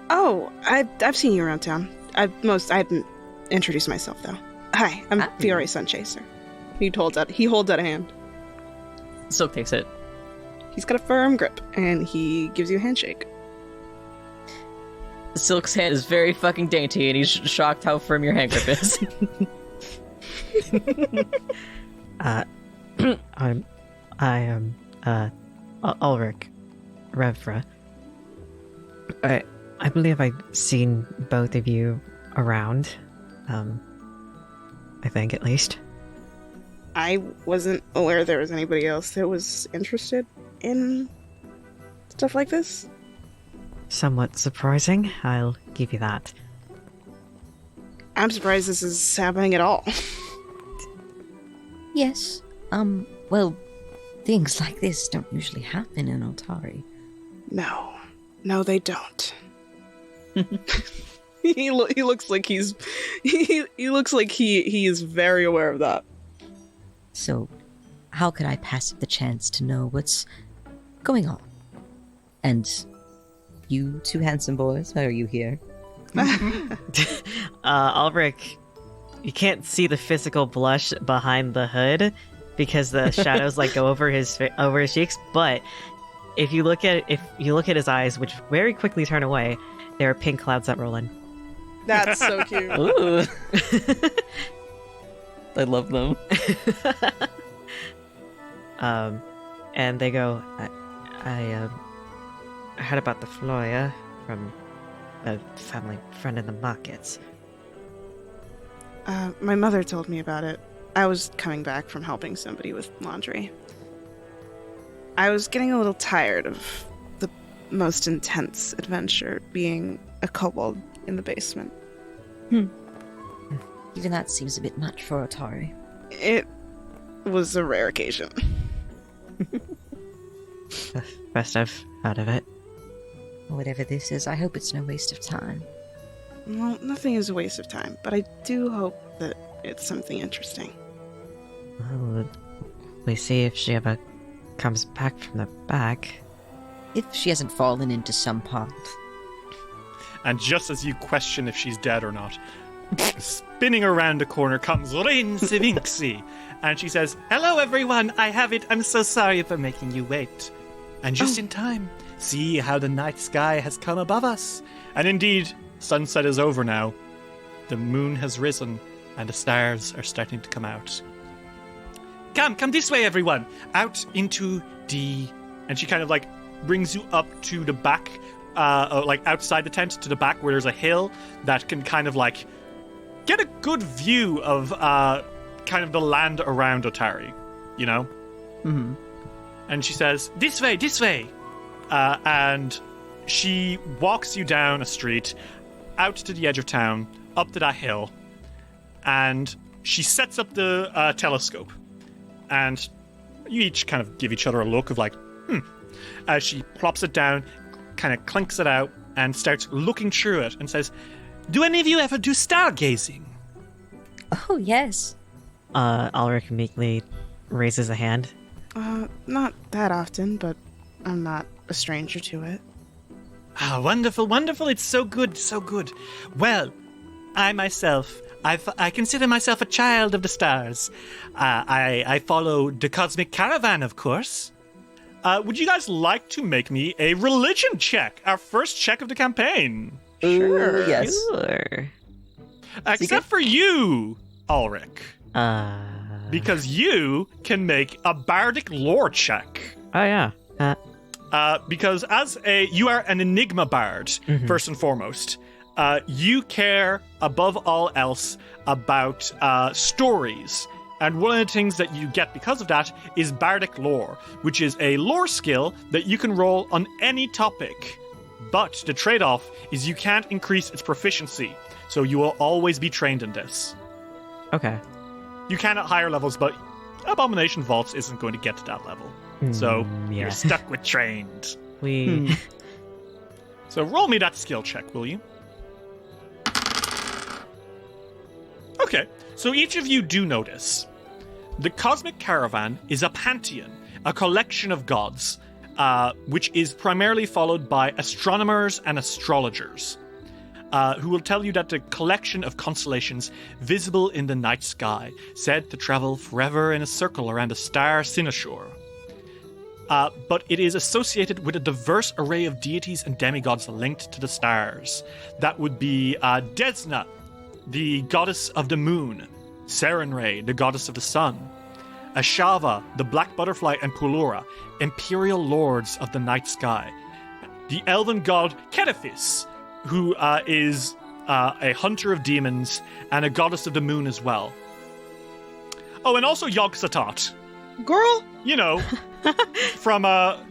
Speaker 4: Oh, I've seen you around town. I hadn't introduced myself though. Hi, I'm Fiore Sunchaser. He holds out a hand.
Speaker 2: Silk takes it.
Speaker 4: He's got a firm grip, and he gives you a handshake.
Speaker 2: Silk's hand is very fucking dainty, and he's shocked how firm your hand grip is.
Speaker 3: I am Alrick, Revra. I believe I've seen both of you around. I think, at least.
Speaker 4: I wasn't aware there was anybody else that was interested in stuff like this.
Speaker 3: Somewhat surprising, I'll give you that.
Speaker 4: I'm surprised this is happening at all.
Speaker 7: Yes. Well, things like this don't usually happen in Otari.
Speaker 4: No, they don't. He looks like he looks like he is very aware of that.
Speaker 7: So, how could I pass up the chance to know what's going on? And you two handsome boys, why are you here?
Speaker 3: Alrick, you can't see the physical blush behind the hood because the shadows like go over his cheeks. But if you look at his eyes, which very quickly turn away, there are pink clouds that roll in.
Speaker 4: That's so cute.
Speaker 2: Ooh. I love them.
Speaker 3: And they go, I heard about the Flyer from a family friend in the markets.
Speaker 4: My mother told me about it. I was coming back from helping somebody with laundry. I was getting a little tired of the most intense adventure being a kobold in the basement.
Speaker 7: Even that seems a bit much for Otari.
Speaker 4: It was a rare occasion.
Speaker 3: Best I've heard of it.
Speaker 7: Whatever this is, I hope it's no waste of time.
Speaker 4: Well, nothing is a waste of time, but I do hope that it's something interesting.
Speaker 3: Well, we see if she ever comes back from the back.
Speaker 7: If she hasn't fallen into some pond.
Speaker 1: And just as you question if she's dead or not, spinning around the corner comes Rin Sivinxi, and she says, "Hello everyone, I have it. I'm so sorry for making you wait. And just in time, see how the night sky has come above us." And indeed, sunset is over now. The moon has risen, and the stars are starting to come out. Come this way, everyone. Out into the... And she kind of like brings you up to the back, like outside the tent to the back where there's a hill that can kind of like get a good view of kind of the land around Otari, you know?
Speaker 2: Mm-hmm.
Speaker 1: And she says, this way. And she walks you down a street, out to the edge of town, up to that hill, and she sets up the telescope. And you each kind of give each other a look of like, As she plops it down, kind of clinks it out, and starts looking through it and says, "Do any of you ever do stargazing?"
Speaker 7: Oh, yes.
Speaker 3: Alrick meekly raises a hand.
Speaker 4: Not that often, but I'm not a stranger to it.
Speaker 1: Ah, wonderful, wonderful. It's so good, so good. Well, I myself, I consider myself a child of the stars. I follow the cosmic caravan, of course. Would you guys like to make me a religion check? Our first check of the campaign.
Speaker 7: Sure. Yes.
Speaker 3: Sure.
Speaker 1: Except for you, Alrick. Because you can make a bardic lore check.
Speaker 3: Oh, yeah.
Speaker 1: Because you are an enigma bard, first and foremost. You care above all else about stories. And one of the things that you get because of that is bardic lore, which is a lore skill that you can roll on any topic. But the trade-off is you can't increase its proficiency, so you will always be trained in this.
Speaker 3: Okay.
Speaker 1: You can at higher levels, but Abomination Vaults isn't going to get to that level. So
Speaker 3: yeah.
Speaker 1: you're stuck with trained.
Speaker 3: We...
Speaker 1: So roll me that skill check, will you? Okay, so each of you do notice. The Cosmic Caravan is a pantheon, a collection of gods, which is primarily followed by astronomers and astrologers, who will tell you that the collection of constellations visible in the night sky, said to travel forever in a circle around the star Sinashore. But it is associated with a diverse array of deities and demigods linked to the stars. That would be Desna, the goddess of the moon, Serenray, the goddess of the sun, Ashava, the black butterfly, and Pulura, imperial lords of the night sky, the elven god Kedifis, who is a hunter of demons and a goddess of the moon as well. Oh, and also Yog-Sothoth.
Speaker 4: Girl?
Speaker 1: You know, from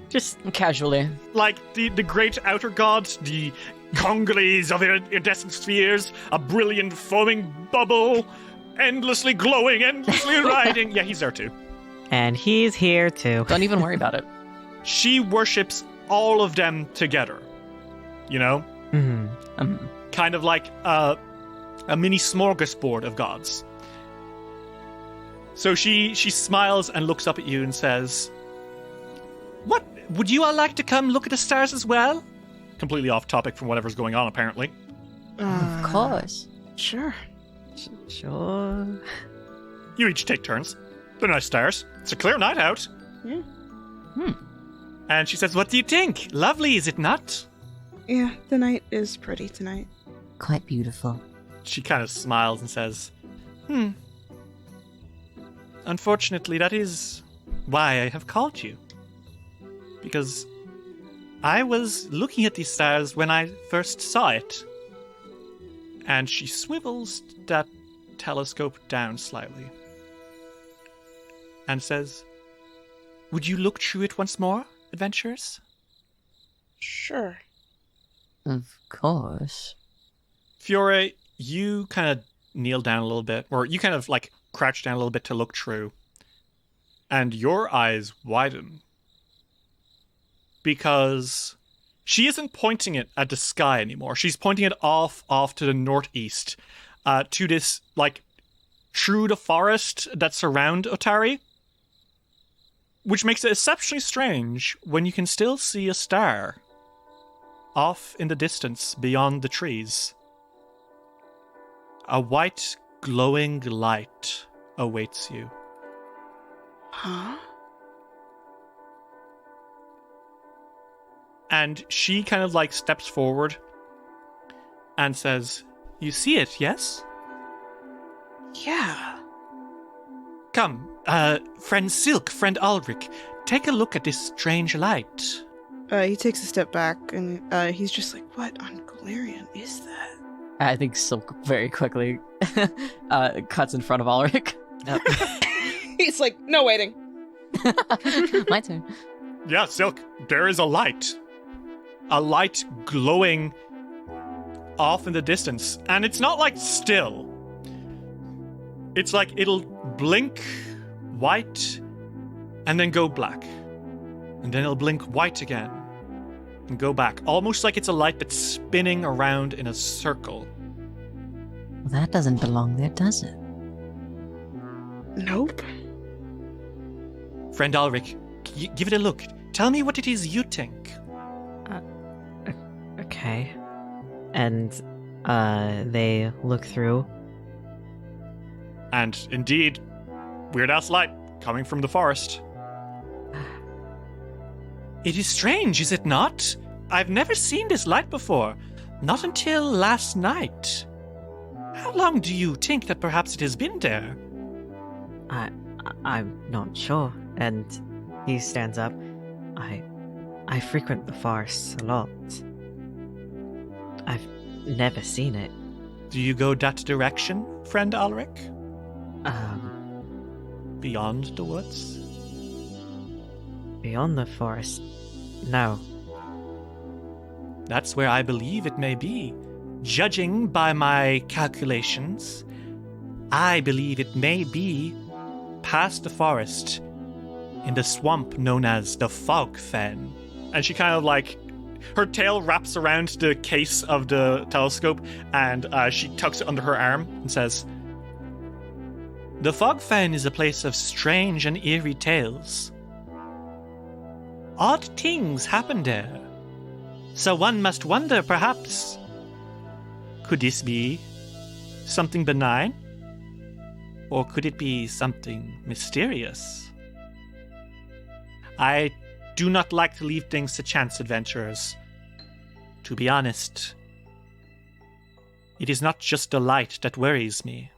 Speaker 2: Just casually.
Speaker 1: like the great outer gods, the Congolese of iridescent spheres, a brilliant foaming bubble, endlessly glowing, endlessly riding. Yeah, he's there too.
Speaker 3: And he's here too.
Speaker 2: Don't even worry about it.
Speaker 1: She worships all of them together. You know? Kind of like a mini smorgasbord of gods. So she smiles and looks up at you and says, "What? Would you all like to come look at the stars as well?" Completely off topic from whatever's going on, apparently.
Speaker 7: Of course.
Speaker 4: Sure.
Speaker 3: Sure.
Speaker 1: You each take turns. They're nice stars. It's a clear night out.
Speaker 4: Yeah.
Speaker 1: And she says, "What do you think? Lovely, is it not?"
Speaker 4: Yeah, the night is pretty tonight.
Speaker 7: Quite beautiful.
Speaker 1: She kind of smiles and says, "Unfortunately, that is why I have called you. Because I was looking at these stars when I first saw it." And she swivels that telescope down slightly and says, "Would you look through it once more, adventurers?"
Speaker 4: Sure.
Speaker 7: Of course.
Speaker 1: Fiore, you kind of kneel down a little bit, or you kind of like crouch down a little bit to look through, and your eyes widen. Because she isn't pointing it at the sky anymore. She's pointing it off to the northeast, to this, like, through the forest that surround Otari, which makes it exceptionally strange when you can still see a star off in the distance beyond the trees. A white, glowing light awaits you.
Speaker 4: Huh?
Speaker 1: And she kind of like steps forward and says, "You see it, yes?
Speaker 4: Yeah.
Speaker 1: Come, friend Silk, friend Alrick, take a look at this strange light."
Speaker 4: He takes a step back and he's just like, "What on Galarian is that?"
Speaker 2: I think Silk very quickly cuts in front of Alrick.
Speaker 4: He's like, "No waiting."
Speaker 2: My turn.
Speaker 1: Yeah, Silk, there is a light. A light glowing off in the distance. And it's not like still. It's like it'll blink white and then go black. And then it'll blink white again and go back. Almost like it's a light that's spinning around in a circle.
Speaker 7: Well, that doesn't belong there, does it?
Speaker 4: Nope.
Speaker 1: Friend Alrick, give it a look. Tell me what it is you think.
Speaker 3: Okay. And they look through.
Speaker 1: And indeed, weird-ass light coming from the forest. It is strange, is it not? I've never seen this light before. Not until last night. How long do you think that perhaps it has been there?
Speaker 3: I'm not sure. And he stands up. I frequent the forest a lot. I've never seen it.
Speaker 1: Do you go that direction, friend Alrick? Beyond the woods?
Speaker 3: Beyond the forest? No.
Speaker 1: That's where I believe it may be. Judging by my calculations, I believe it may be past the forest in the swamp known as the Fogfen. And she kind of like, her tail wraps around the case of the telescope and she tucks it under her arm and says, "The Fogfen is a place of strange and eerie tales. Odd things happen there. So one must wonder, perhaps, could this be something benign? Or could it be something mysterious? I do not like to leave things to chance, adventurers. To be honest, it is not just the light that worries me.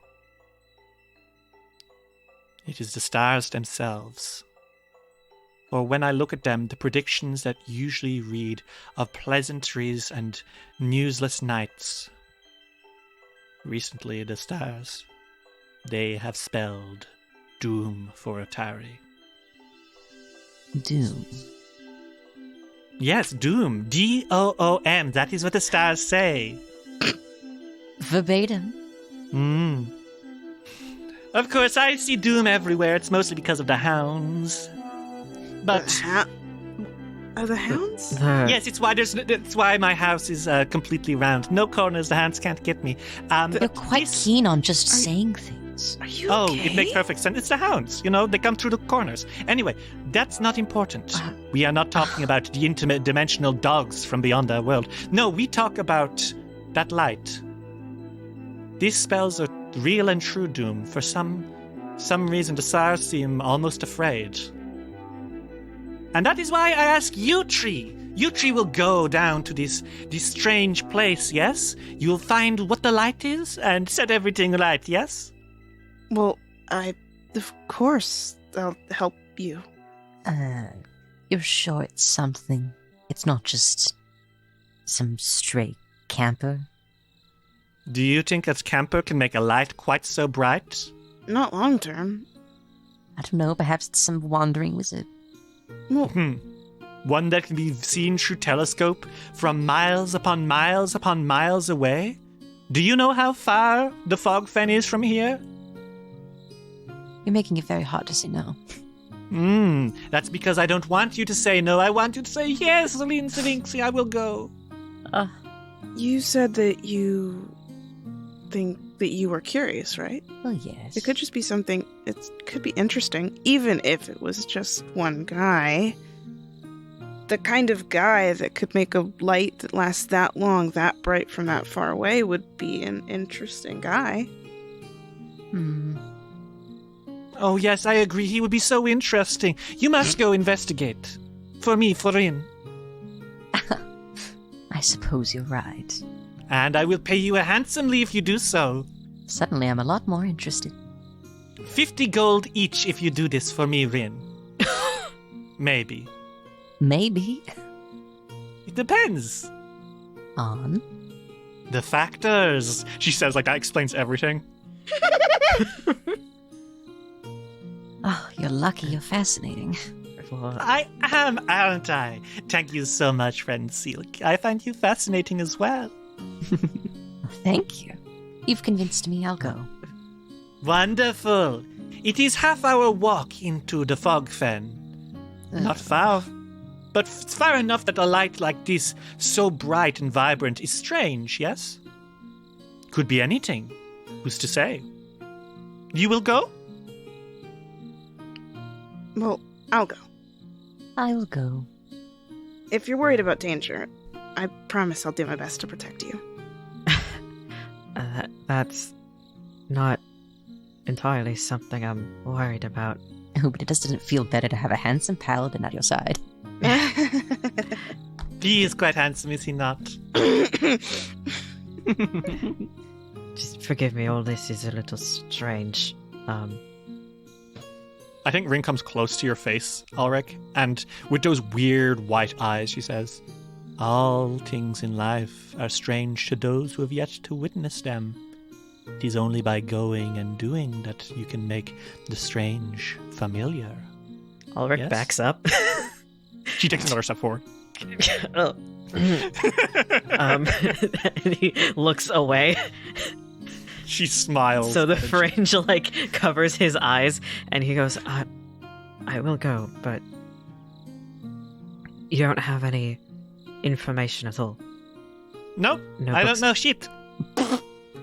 Speaker 1: It is the stars themselves. For when I look at them, the predictions that usually read of pleasantries and newsless nights. Recently, the stars, they have spelled doom for Otari."
Speaker 7: Doom.
Speaker 1: Yes, doom. D-O-O-M. That is what the stars say.
Speaker 7: Verbatim.
Speaker 1: Of course, I see doom everywhere. It's mostly because of the hounds. But
Speaker 4: Are the hounds?
Speaker 1: yes, it's why my house is completely round. No corners. The hounds can't get me.
Speaker 7: You're quite keen on just saying things.
Speaker 4: Are you
Speaker 1: Oh,
Speaker 4: okay?
Speaker 1: it makes perfect sense. It's the hounds. They come through the corners. Anyway, that's not important. We are not talking about the intimate dimensional dogs from beyond our world. No, we talk about that light. These spells are real and true doom. For some reason, the stars seem almost afraid. And that is why I ask you three. You three will go down to this strange place, yes? You will find what the light is and set everything right, yes?
Speaker 4: Well, of course, I'll help you.
Speaker 7: You're sure it's something? It's not just some stray camper?
Speaker 1: Do you think a camper can make a light quite so bright?
Speaker 4: Not long term.
Speaker 7: I don't know, perhaps it's some wandering wizard.
Speaker 4: Well,
Speaker 1: One that can be seen through telescope from miles upon miles upon miles away? Do you know how far the Fogfen is from here?
Speaker 7: You're making it very hard to say no.
Speaker 1: That's because I don't want you to say no. I want you to say yes, Celine Savinxi, I will go.
Speaker 4: you said that you think that you were curious, right?
Speaker 7: Well, yes.
Speaker 4: It could just be something, it could be interesting, even if it was just one guy. The kind of guy that could make a light that lasts that long, that bright from that far away would be an interesting guy.
Speaker 1: Oh, yes, I agree. He would be so interesting. You must go investigate. For me, Florin.
Speaker 7: I suppose you're right.
Speaker 1: And I will pay you handsomely if you do so.
Speaker 7: Suddenly I'm a lot more interested.
Speaker 1: 50 gold each if you do this for me, Rin. Maybe.
Speaker 7: Maybe.
Speaker 1: It depends.
Speaker 7: On?
Speaker 1: The factors. She says like that explains everything.
Speaker 7: Oh, you're lucky. You're fascinating.
Speaker 1: I am, aren't I? Thank you so much, friend Silk. I find you fascinating as well.
Speaker 7: Thank you. You've convinced me. I'll go.
Speaker 1: Wonderful. It is half-hour walk into the Fogfen. Not far, but far enough that a light like this, so bright and vibrant, is strange, yes? Could be anything. Who's to say? You will go?
Speaker 4: Well, I'll go.
Speaker 7: I'll go.
Speaker 4: If you're worried about danger, I promise I'll do my best to protect you.
Speaker 3: That's not entirely something I'm worried about.
Speaker 7: Oh, but it just doesn't feel better to have a handsome paladin at your side.
Speaker 1: He is quite handsome, is he not?
Speaker 3: Just forgive me, all this is a little strange.
Speaker 1: I think Ring comes close to your face, Alrick, and with those weird white eyes, she says, "All things in life are strange to those who have yet to witness them. It is only by going and doing that you can make the strange familiar."
Speaker 3: Ulrich
Speaker 1: Yes?
Speaker 3: backs up.
Speaker 1: She takes another step forward.
Speaker 3: Oh. And he looks away.
Speaker 1: She smiles.
Speaker 3: So the fringe covers his eyes, and he goes, I will go, but you don't have any information at all.
Speaker 1: Nope,
Speaker 3: No
Speaker 1: I
Speaker 3: books,
Speaker 1: don't know shit.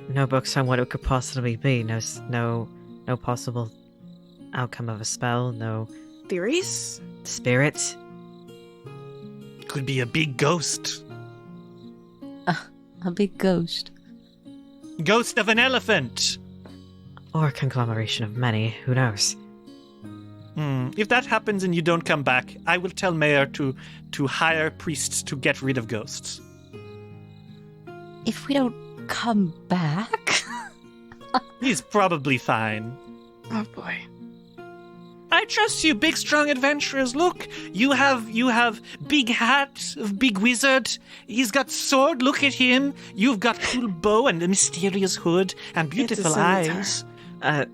Speaker 3: No books on what it could possibly be. No possible outcome of a spell. No
Speaker 4: Theories?
Speaker 3: spirits.
Speaker 1: Could be a big ghost.
Speaker 7: A big ghost.
Speaker 1: Ghost of an elephant.
Speaker 3: Or a conglomeration of many. Who knows?
Speaker 1: If that happens and you don't come back, I will tell Mayor to hire priests to get rid of ghosts.
Speaker 7: If we don't come back?
Speaker 1: He's probably fine.
Speaker 4: Oh boy.
Speaker 1: I trust you, big strong adventurers. Look, you have big hat of big wizard. He's got sword. Look at him. You've got cool bow and a mysterious hood and beautiful
Speaker 4: scimitar.
Speaker 1: eyes.
Speaker 3: And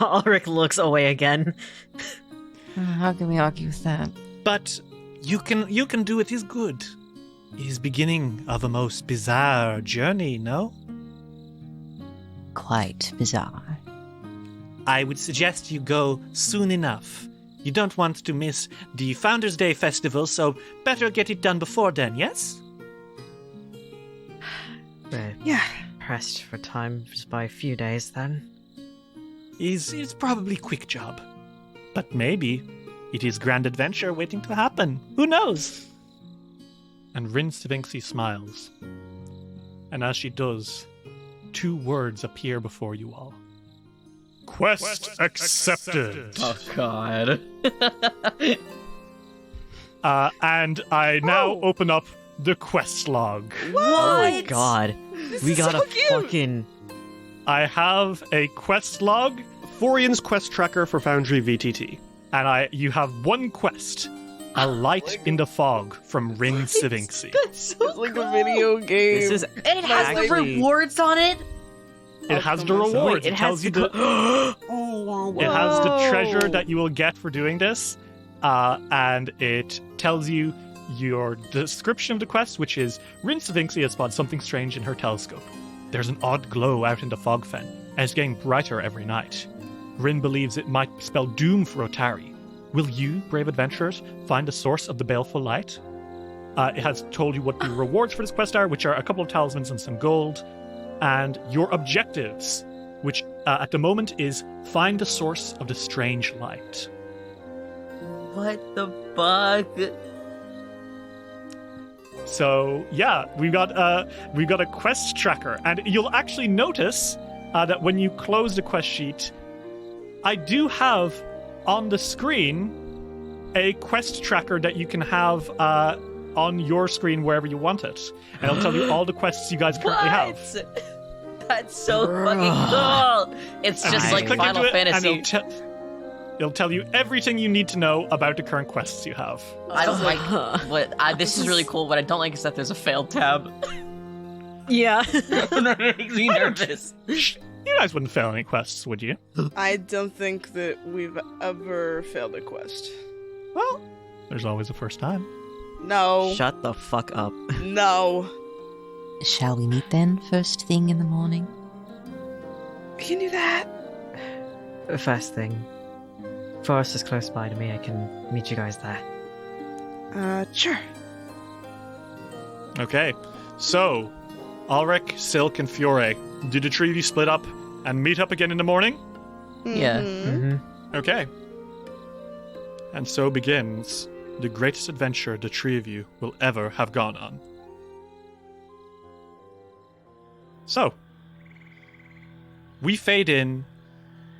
Speaker 3: Ulrich looks away again.
Speaker 7: How can we argue with that?
Speaker 1: But you can do it is good. It is beginning of a most bizarre journey, no?
Speaker 7: Quite bizarre.
Speaker 1: I would suggest you go soon enough. You don't want to miss the Founders' Day festival, so better get it done before then, yes?
Speaker 3: We're
Speaker 4: Yeah.
Speaker 3: pressed for time just by a few days then.
Speaker 1: It's probably quick job. But maybe it is grand adventure waiting to happen. Who knows? And Rin Sphinxy smiles. And as she does, 2 words appear before you all. Quest accepted.
Speaker 2: Oh god.
Speaker 1: And I now open up the quest log.
Speaker 3: Oh my god. We
Speaker 4: is
Speaker 3: got
Speaker 4: so
Speaker 3: a
Speaker 4: cute.
Speaker 3: fucking...
Speaker 1: I have a quest log,
Speaker 6: Forian's quest tracker for Foundry VTT.
Speaker 1: and you have one quest. A light in the fog from Rin Sphinxy.
Speaker 2: That's so
Speaker 4: It's like a video game.
Speaker 3: This is
Speaker 2: And it has the
Speaker 3: actually-
Speaker 2: rewards on it.
Speaker 1: It has the
Speaker 4: Wait,
Speaker 1: rewards.
Speaker 3: it
Speaker 1: It tells
Speaker 3: has
Speaker 1: you
Speaker 3: to
Speaker 1: the it has the
Speaker 2: Whoa.
Speaker 1: treasure that you will get for doing this, and it tells you your description of the quest, which is Rin Sphinxy has spotted something strange in her telescope. There's an odd glow out in the Fogfen, and it's getting brighter every night. Rin believes it might spell doom for Otari. Will you, brave adventurers, find the source of the baleful light? It has told you what the rewards for this quest are, which are a couple of talismans and some gold, and your objectives, which at the moment is find the source of the strange light.
Speaker 2: What the fuck?
Speaker 1: So yeah, we've got a quest tracker, and you'll actually notice that when you close the quest sheet, I do have on the screen a quest tracker that you can have on your screen wherever you want it, and it'll tell you all the quests you guys currently have.
Speaker 2: That's so fucking cool. It's
Speaker 1: And
Speaker 2: just
Speaker 1: you
Speaker 2: like
Speaker 1: click
Speaker 2: Final
Speaker 1: into it, and
Speaker 2: Fantasy.
Speaker 1: it'll tell you everything you need to know about the current quests you have.
Speaker 2: I don't like what. This is really cool. What I don't like is that there's a failed tab.
Speaker 3: Yeah.
Speaker 2: That makes me nervous.
Speaker 1: You guys wouldn't fail any quests, would you?
Speaker 4: I don't think that we've ever failed a quest.
Speaker 1: Well, there's always a first time.
Speaker 4: No.
Speaker 3: Shut the fuck up.
Speaker 4: No.
Speaker 7: Shall we meet then, first thing in the morning?
Speaker 4: We can do that.
Speaker 3: First thing. Forest is close by to me. I can meet you guys there.
Speaker 4: Sure.
Speaker 1: Okay, so Alrick, Silk, and Fiore, do the three of you split up and meet up again in the morning?
Speaker 2: Yeah.
Speaker 4: Mhm.
Speaker 3: Mm-hmm.
Speaker 1: Okay. And so begins the greatest adventure the three of you will ever have gone on. So, we fade in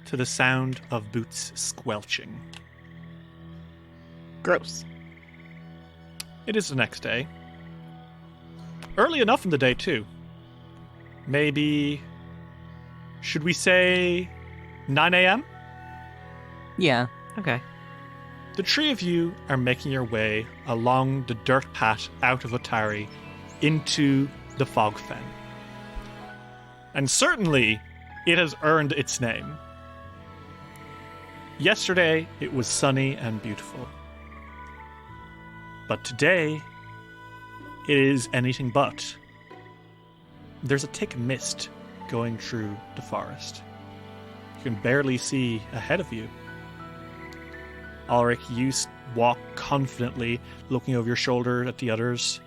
Speaker 1: to the sound of boots squelching.
Speaker 4: Gross.
Speaker 1: It is the next day. Early enough in the day, too. Maybe, should we say 9 a.m.?
Speaker 2: Yeah.
Speaker 3: Okay.
Speaker 1: The three of you are making your way along the dirt path out of Otari into the Fogfen. And certainly, it has earned its name. Yesterday, it was sunny and beautiful. But today, it is anything but. There's a thick mist going through the forest. You can barely see ahead of you. Alrick, you walk confidently, looking over your shoulder at the others.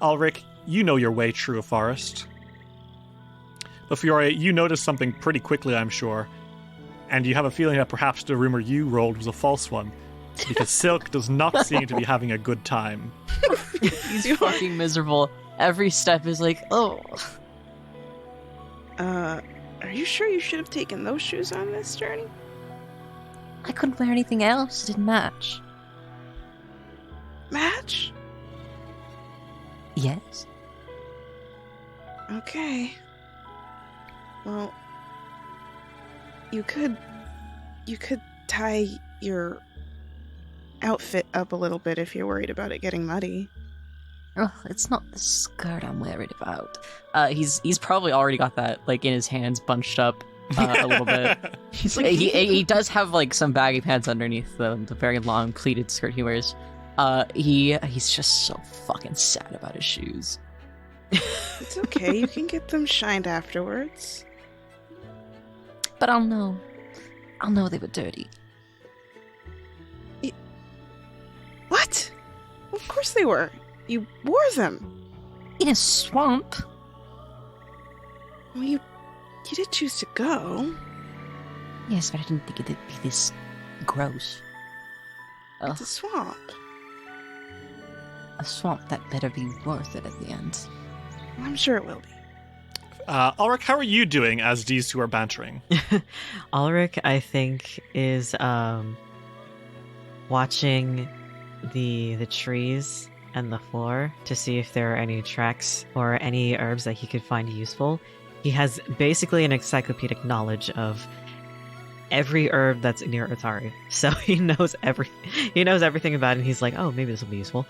Speaker 1: Alrick, you know your way through a forest. But Fiore, you notice something pretty quickly, I'm sure. And you have a feeling that perhaps the rumor you rolled was a false one. Because Silk does not seem to be having a good time.
Speaker 2: He's fucking miserable. Every step is like, oh.
Speaker 4: Are you sure you should have taken those shoes on this journey?
Speaker 7: I couldn't wear anything else. It didn't match.
Speaker 4: Match?
Speaker 7: Yes.
Speaker 4: Okay. Well, you could tie your outfit up a little bit if you're worried about it getting muddy.
Speaker 7: Oh, it's not the skirt I'm worried about.
Speaker 2: He's probably already got that like in his hands bunched up a little bit. He does have like some baggy pants underneath the very long pleated skirt he wears. He's just so fucking sad about his shoes.
Speaker 4: It's okay. You can get them shined afterwards.
Speaker 7: But I'll know they were dirty.
Speaker 4: What? Of course they were. You wore them.
Speaker 7: In a swamp?
Speaker 4: Well, you did choose to go.
Speaker 7: Yes, but I didn't think it'd be this gross.
Speaker 4: It's a swamp.
Speaker 7: A swamp that better be worth it at the end.
Speaker 4: I'm sure it will be.
Speaker 1: Alrick, how are you doing as these two are bantering?
Speaker 3: Alrick, I think, is watching the trees and the floor to see if there are any tracks or any herbs that he could find useful. He has basically an encyclopedic knowledge of every herb that's near Otari, so he knows everything about it, and he's like, oh, maybe this will be useful.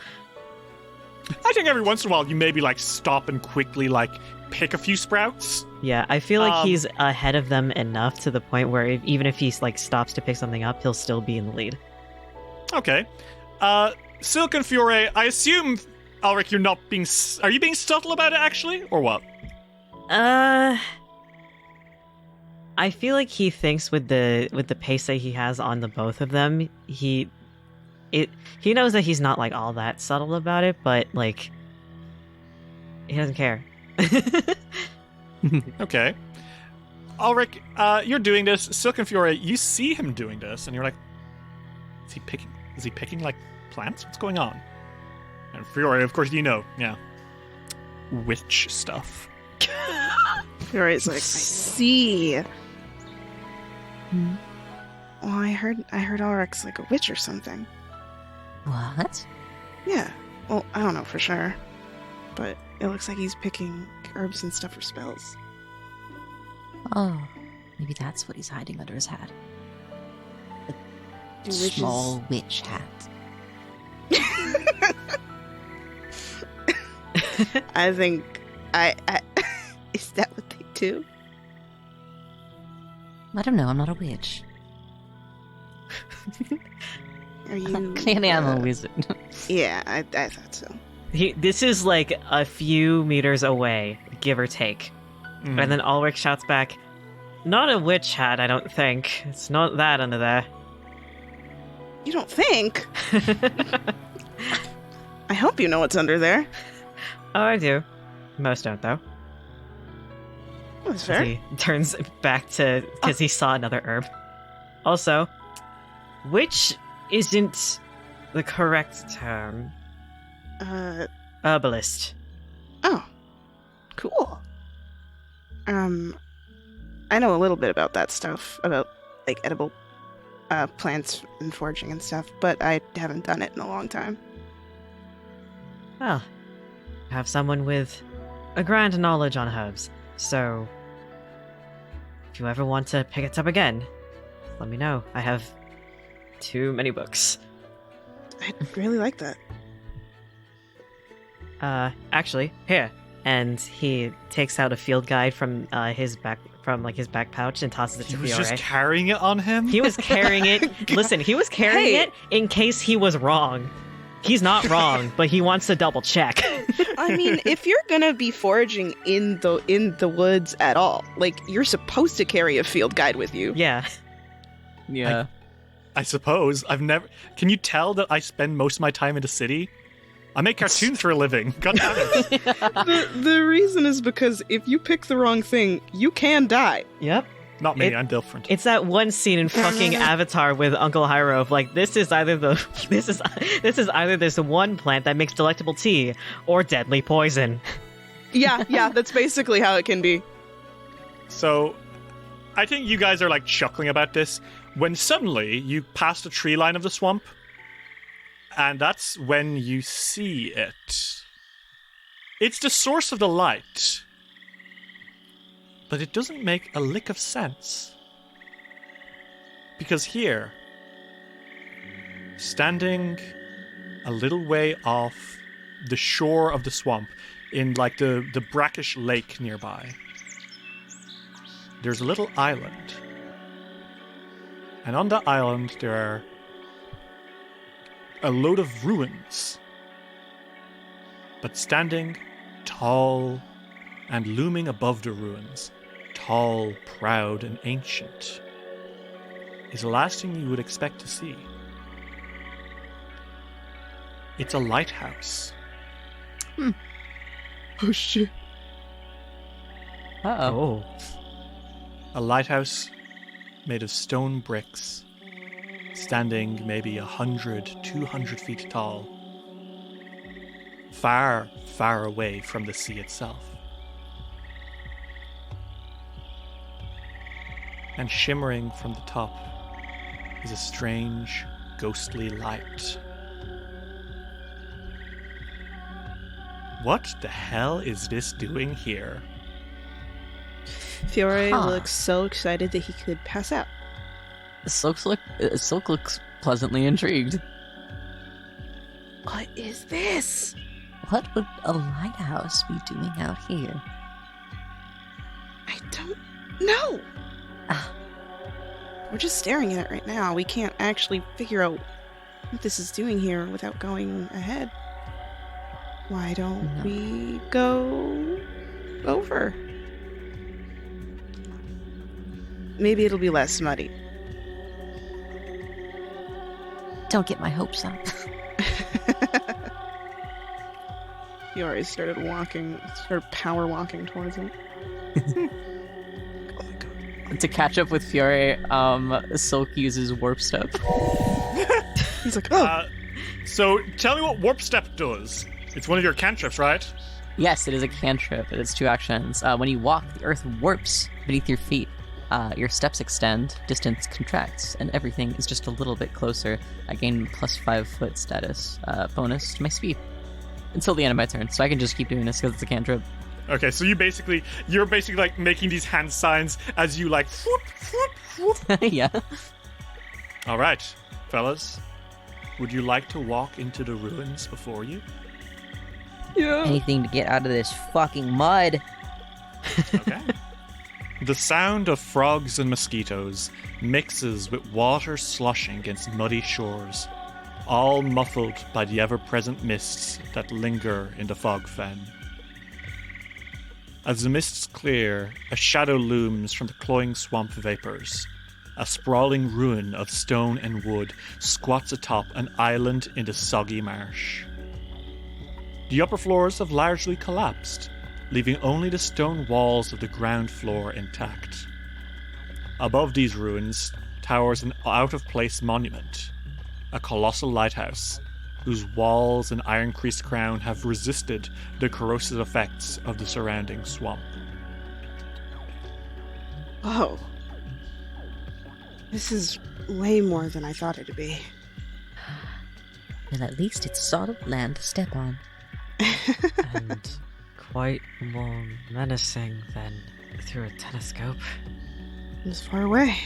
Speaker 1: I think every once in a while you maybe like stop and quickly like pick a few sprouts.
Speaker 3: Yeah, I feel like he's ahead of them enough to the point where even if he like stops to pick something up, he'll still be in the lead.
Speaker 1: Okay. Silk and Fiore, I assume, Alric, you're not being... Are you being subtle about it, actually? Or what?
Speaker 3: I feel like he thinks with the pace that he has on the both of them, he knows that he's not like all that subtle about it, but like he doesn't care.
Speaker 1: Okay. Alric, you're doing this. Silk and Fiore, you see him doing this, and you're like, is he picking like plants? What's going on? And Fiore, of course, you know, yeah, witch stuff.
Speaker 4: Fiore's like, I see.
Speaker 7: Hmm?
Speaker 4: Well, I heard Alrick's like a witch or something.
Speaker 7: What?
Speaker 4: Yeah. Well, I don't know for sure, but it looks like he's picking herbs and stuff for spells.
Speaker 7: Oh, maybe that's what he's hiding under his hat. A
Speaker 4: Do witches-
Speaker 7: small witch hat.
Speaker 4: I think I is that what they do?
Speaker 7: I don't know, I'm not a witch.
Speaker 4: Are you?
Speaker 2: Clearly, I'm a wizard.
Speaker 4: Yeah, I thought so.
Speaker 3: This is like a few meters away, give or take.
Speaker 1: Mm.
Speaker 3: And then Ulrich shouts back, not a witch hat, I don't think. It's not that under there.
Speaker 4: You don't think? I hope you know what's under there.
Speaker 3: Oh, I do. Most don't, though.
Speaker 4: That's fair.
Speaker 3: He turns back to... because he saw another herb. Also, which isn't the correct term. Herbalist.
Speaker 4: Oh. Cool. I know a little bit about that stuff, about, like, edible plants and foraging and stuff, but I haven't done it in a long time.
Speaker 3: Well, I have someone with a grand knowledge on herbs, so if you ever want to pick it up again, let me know. I have too many books.
Speaker 4: I'd really like that.
Speaker 3: Actually, here. And he takes out a field guide from his back pouch and tosses it to
Speaker 1: He was
Speaker 3: Fiore.
Speaker 1: just carrying it on him?
Speaker 3: He was carrying it. Listen, he was carrying it in case he was wrong. He's not wrong, but he wants to double check.
Speaker 4: I mean, if you're gonna be foraging in the woods at all, like, you're supposed to carry a field guide with you.
Speaker 3: Yeah.
Speaker 2: Yeah.
Speaker 1: I suppose. Can you tell that I spend most of my time in the city? I make cartoons for a living. God damn it.
Speaker 4: The reason is because if you pick the wrong thing, you can die.
Speaker 3: Yep.
Speaker 1: Not me, I'm different.
Speaker 3: It's that one scene in fucking Avatar with Uncle Hyro of like, this is either this one plant that makes delectable tea or deadly poison.
Speaker 4: Yeah, that's basically how it can be.
Speaker 1: So, I think you guys are like chuckling about this when suddenly you pass the tree line of the swamp, and that's when you see it. It's the source of the light, but it doesn't make a lick of sense. Because here, standing a little way off the shore of the swamp, in like the brackish lake nearby, there's a little island. And on the island there are a load of ruins. But standing tall and looming above the ruins, tall, proud, and ancient, is the last thing you would expect to see. It's a lighthouse.
Speaker 4: Oh shit.
Speaker 2: Uh-oh.
Speaker 1: A lighthouse made of stone bricks, standing maybe 100, 200 feet tall, far, far away from the sea itself. And shimmering from the top is a strange, ghostly light. What the hell is this doing here?
Speaker 4: Fiore
Speaker 2: Huh.
Speaker 4: looks so excited that he could pass out.
Speaker 2: Silk looks pleasantly intrigued.
Speaker 4: What is this?
Speaker 7: What would a lighthouse be doing out here?
Speaker 4: I don't know.
Speaker 7: Ah.
Speaker 4: We're just staring at it right now. We can't actually figure out what this is doing here without going ahead. Why don't
Speaker 7: No.
Speaker 4: we go over? Maybe it'll be less muddy.
Speaker 7: Don't get my hopes up.
Speaker 4: Fiore started power walking towards him. Oh my god.
Speaker 2: To catch up with Fiore, Silk uses Warp Step.
Speaker 4: He's like, oh,
Speaker 1: So tell me what Warp Step does. It's one of your cantrips, right?
Speaker 2: Yes, it is a cantrip. It has 2 actions. When you walk, the earth warps beneath your feet. Your steps extend, distance contracts, and everything is just a little bit closer. I gain plus 5 foot status bonus to my speed until the end of my turn, so I can just keep doing this because it's a cantrip.
Speaker 1: Okay, so you're basically like making these hand signs as you like whoop, whoop, whoop.
Speaker 2: Yeah.
Speaker 1: All right, fellas. Would you like to walk into the ruins before you?
Speaker 4: yeah.
Speaker 7: Anything to get out of this fucking mud.
Speaker 1: Okay. The sound of frogs and mosquitoes mixes with water sloshing against muddy shores, all muffled by the ever-present mists that linger in the Fogfen. As the mists clear, a shadow looms from the cloying swamp vapors. A sprawling ruin of stone and wood squats atop an island in the soggy marsh. The upper floors have largely collapsed, leaving only the stone walls of the ground floor intact. Above these ruins towers an out-of-place monument, a colossal lighthouse whose walls and iron-creased crown have resisted the corrosive effects of the surrounding swamp.
Speaker 4: Whoa. This is way more than I thought it'd be.
Speaker 7: Well, at least it's solid land to step on.
Speaker 3: And quite more menacing than through a telescope.
Speaker 4: It's far away.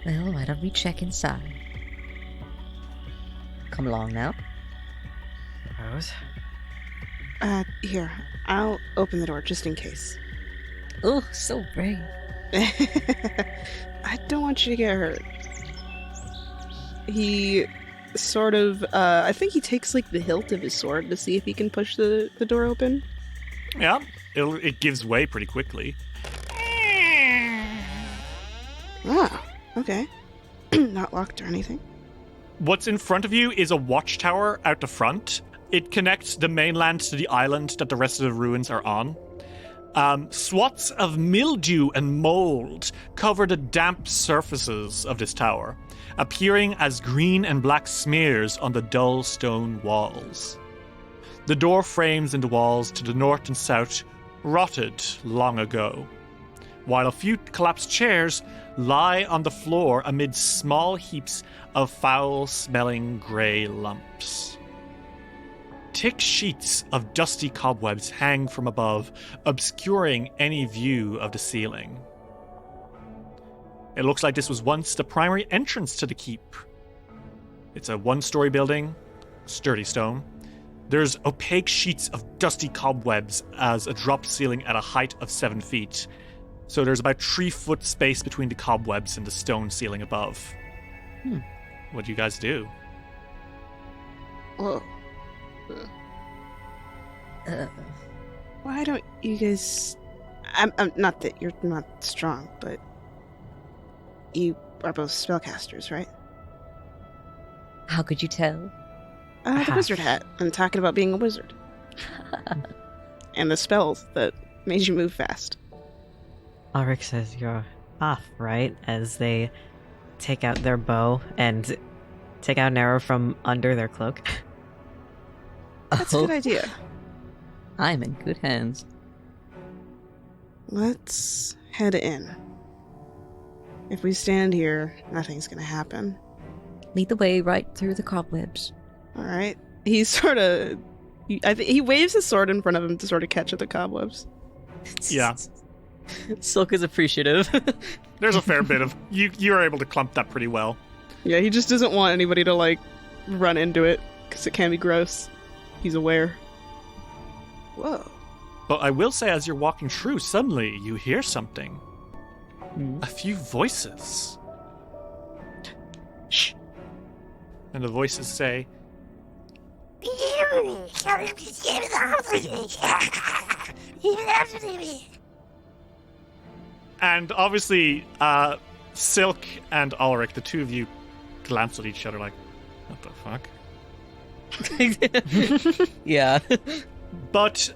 Speaker 7: Well, why don't we check inside? Come along now.
Speaker 3: Rose?
Speaker 4: Here. I'll open the door just in case.
Speaker 7: Oh, so brave.
Speaker 4: I don't want you to get hurt. He sort of, I think he takes, like, the hilt of his sword to see if he can push the door open.
Speaker 1: Yeah, it gives way pretty quickly.
Speaker 4: Ah, okay. Not locked or anything.
Speaker 1: What's in front of you is a watchtower out the front. It connects the mainland to the island that the rest of the ruins are on. Swats of mildew and mold cover the damp surfaces of this tower, appearing as green and black smears on the dull stone walls. The door frames in the walls to the north and south rotted long ago, while a few collapsed chairs lie on the floor amid small heaps of foul-smelling grey lumps. Thick sheets of dusty cobwebs hang from above, obscuring any view of the ceiling. It looks like this was once the primary entrance to the keep. It's a one-story building, sturdy stone. There's opaque sheets of dusty cobwebs as a drop ceiling at a height of 7 feet. So there's about 3-foot space between the cobwebs and the stone ceiling above. What do you guys do?
Speaker 4: Whoa. Why don't you guys... I'm not that you're not strong, but... You are both spellcasters, right?
Speaker 7: How could you tell?
Speaker 4: The wizard hat. I'm talking about being a wizard. And the spells that made you move fast.
Speaker 3: Alrick says you're off, right? As they take out their bow and take out an arrow from under their cloak.
Speaker 4: That's a good idea.
Speaker 2: I'm in good hands.
Speaker 4: Let's head in. If we stand here, nothing's gonna happen.
Speaker 7: Lead the way right through the cobwebs.
Speaker 4: Alright. He sort of... I think he waves his sword in front of him to sort of catch at the cobwebs.
Speaker 1: Yeah.
Speaker 2: Silk is appreciative.
Speaker 1: There's a fair bit of... You're able to clump that pretty well.
Speaker 4: Yeah, he just doesn't want anybody to, like, run into it, because it can be gross. He's aware. Whoa.
Speaker 1: But I will say, as you're walking through, suddenly you hear something. A few voices.
Speaker 4: Shh.
Speaker 1: And the voices say... And obviously, Silk and Alrick, the two of you, glance at each other like, what the fuck?
Speaker 2: Yeah.
Speaker 1: But,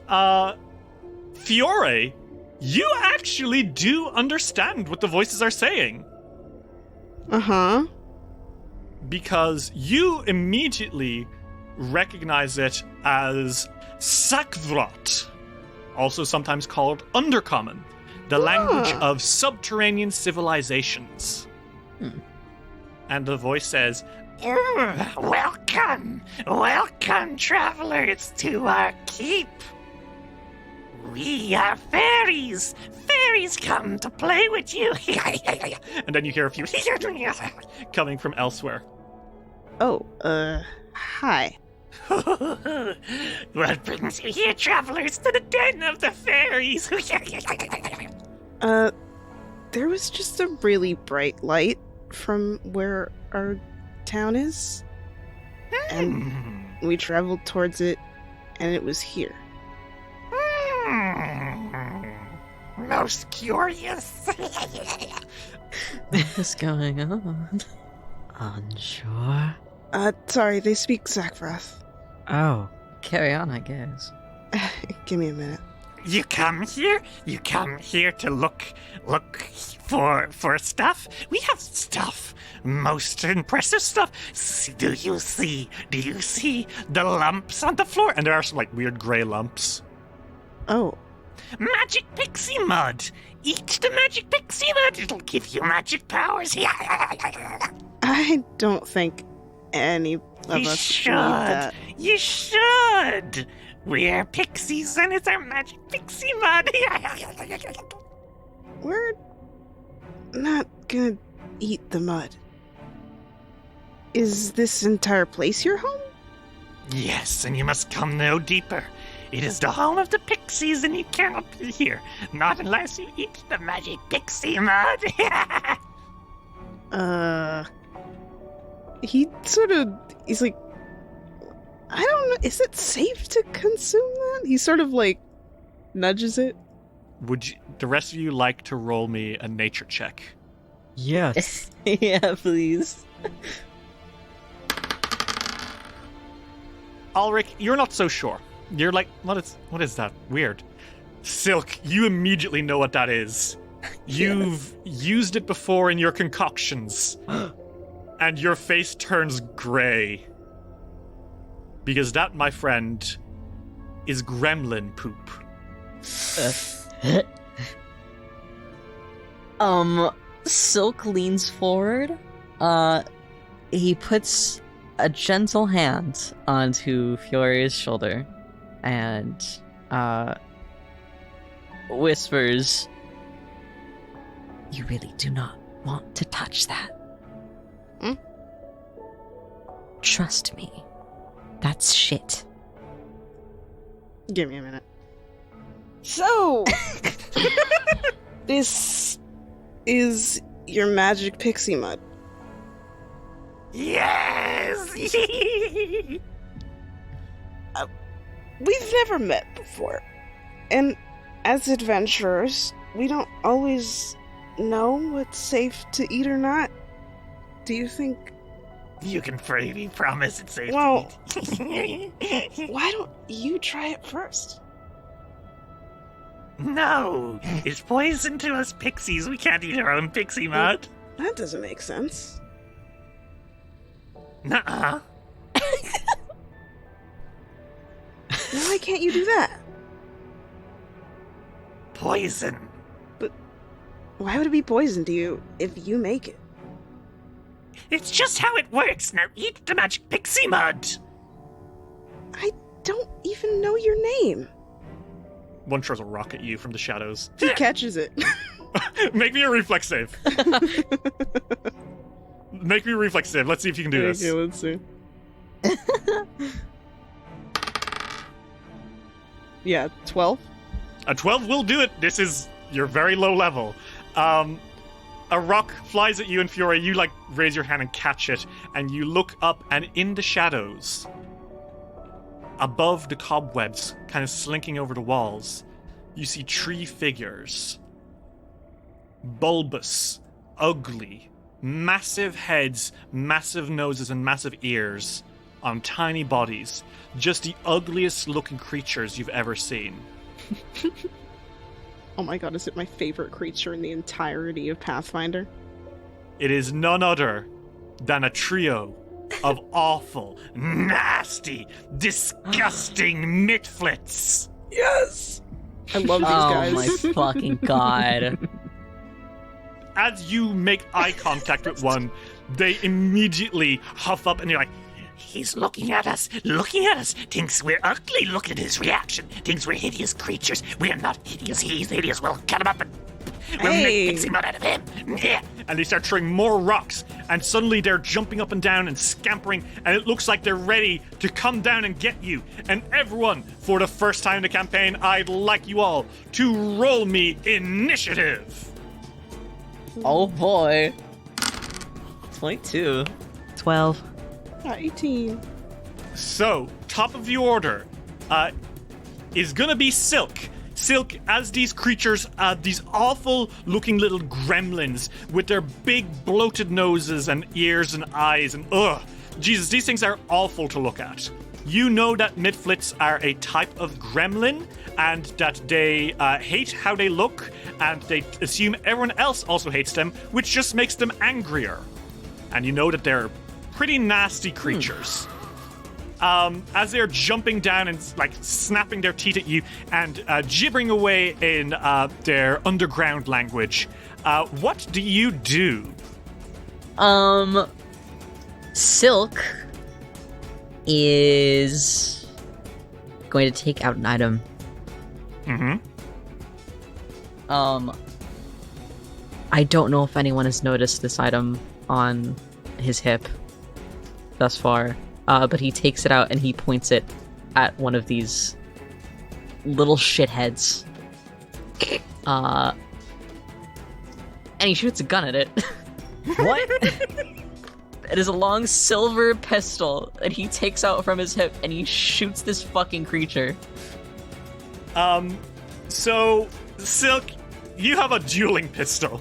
Speaker 1: Fiore, you actually do understand what the voices are saying.
Speaker 4: Uh-huh.
Speaker 1: Because you immediately recognize it as Sakvrot, also sometimes called Undercommon, the language of subterranean civilizations. And the voice says,
Speaker 8: Welcome, travelers, to our keep. We are fairies. Fairies come to play with you.
Speaker 1: and then you hear a few coming from elsewhere.
Speaker 4: Oh, hi.
Speaker 8: What brings you here, travelers, to the den of the fairies?
Speaker 4: There was just a really bright light from where our town is. And we traveled towards it, and it was here.
Speaker 8: Most curious.
Speaker 2: What's going on?
Speaker 3: Unsure?
Speaker 4: Sorry, they speak Sakvrath.
Speaker 3: Oh.
Speaker 2: Carry on, I guess.
Speaker 4: Give me a minute.
Speaker 8: You come here to look for stuff. We have stuff. Most impressive stuff. Do you see the lumps on the floor?
Speaker 1: And there are some like weird gray lumps.
Speaker 4: Oh.
Speaker 8: Magic pixie mud. Eat the magic pixie mud. It'll give you magic powers.
Speaker 4: I don't think any of
Speaker 8: You
Speaker 4: us
Speaker 8: should.
Speaker 4: need that.
Speaker 8: You should. We're pixies and it's our magic pixie mud.
Speaker 4: We're not gonna eat the mud. Is this entire place your home?
Speaker 8: Yes, and you must come no deeper. It is the home of the pixies and you cannot be here. Not unless you eat the magic pixie mud.
Speaker 4: He's like, I don't know, is it safe to consume that? He sort of like nudges it.
Speaker 1: Would you, the rest of you like to roll me a nature check?
Speaker 3: Yes.
Speaker 7: Yeah, please.
Speaker 1: Alrick, you're not so sure. You're like, what is that? Weird. Silk, you immediately know what that is. You've used it before in your concoctions. And your face turns gray. Because that, my friend, is gremlin poop.
Speaker 2: Silk leans forward. He puts a gentle hand onto Fior's shoulder and whispers,
Speaker 7: You really do not want to touch that.
Speaker 4: Hmm?
Speaker 7: Trust me. That's shit.
Speaker 4: Give me a minute. So, this is your magic pixie mud.
Speaker 8: Yes.
Speaker 4: We've never met before. And as adventurers, we don't always know what's safe to eat or not. Do you think...
Speaker 8: You can freely promise it's safe
Speaker 4: Well-
Speaker 8: to eat.
Speaker 4: Why don't you try it first?
Speaker 8: No, it's poison to us pixies. We can't eat our own pixie mud.
Speaker 4: That doesn't make sense.
Speaker 8: Nuh-uh.
Speaker 4: Why can't you do that?
Speaker 8: Poison.
Speaker 4: Why would it be poison to you if you make it?
Speaker 8: It's just how it works. Now eat the magic pixie mud.
Speaker 4: I don't even know your name.
Speaker 1: One throws a rock at you from the shadows.
Speaker 4: He catches it.
Speaker 1: Make me a reflex save. Make me a reflex save. Let's see if you can do this.
Speaker 4: Okay, let's see. Yeah, 12.
Speaker 1: A 12 will do it. This is your very low level. A rock flies at you and Fiora. You like raise your hand and catch it, and you look up, and in the shadows, above the cobwebs, kind of slinking over the walls, you see 3 figures. Bulbous, ugly, massive heads, massive noses, and massive ears on tiny bodies. Just the ugliest looking creatures you've ever seen.
Speaker 4: Oh my god, is it my favorite creature in the entirety of Pathfinder?
Speaker 1: It is none other than a trio of awful, nasty, disgusting mitflits.
Speaker 4: Yes! I love these
Speaker 2: oh
Speaker 4: guys.
Speaker 2: my fucking god.
Speaker 1: As you make eye contact with one, they immediately huff up and you're like,
Speaker 8: He's looking at us, thinks we're ugly. Look at his reaction. Thinks we're hideous creatures. We're not hideous, he's hideous. We'll cut him up and we'll make pixie mud out of him. Yeah.
Speaker 1: and they start throwing more rocks, and suddenly they're jumping up and down and scampering, and it looks like they're ready to come down and get you. And everyone, for the first time in the campaign, I'd like you all to roll me initiative.
Speaker 2: Oh boy. 22.
Speaker 3: 12.
Speaker 4: 18.
Speaker 1: So, top of the order is gonna be Silk. Silk, as these creatures, these awful-looking little gremlins with their big bloated noses and ears and eyes and Jesus, these things are awful to look at. You know that midflits are a type of gremlin, and that they hate how they look, and they assume everyone else also hates them, which just makes them angrier. And you know that they're pretty nasty creatures. As they're jumping down and like snapping their teeth at you and gibbering away in their underground language, what do you do?
Speaker 2: Silk is going to take out an item.
Speaker 1: Mm-hmm.
Speaker 2: I don't know if anyone has noticed this item on his hip thus far, but he takes it out and he points it at one of these little shitheads. And he shoots a gun at it.
Speaker 3: What?
Speaker 2: It is a long silver pistol that he takes out from his hip and he shoots this fucking creature.
Speaker 1: So, Silk, you have a dueling pistol.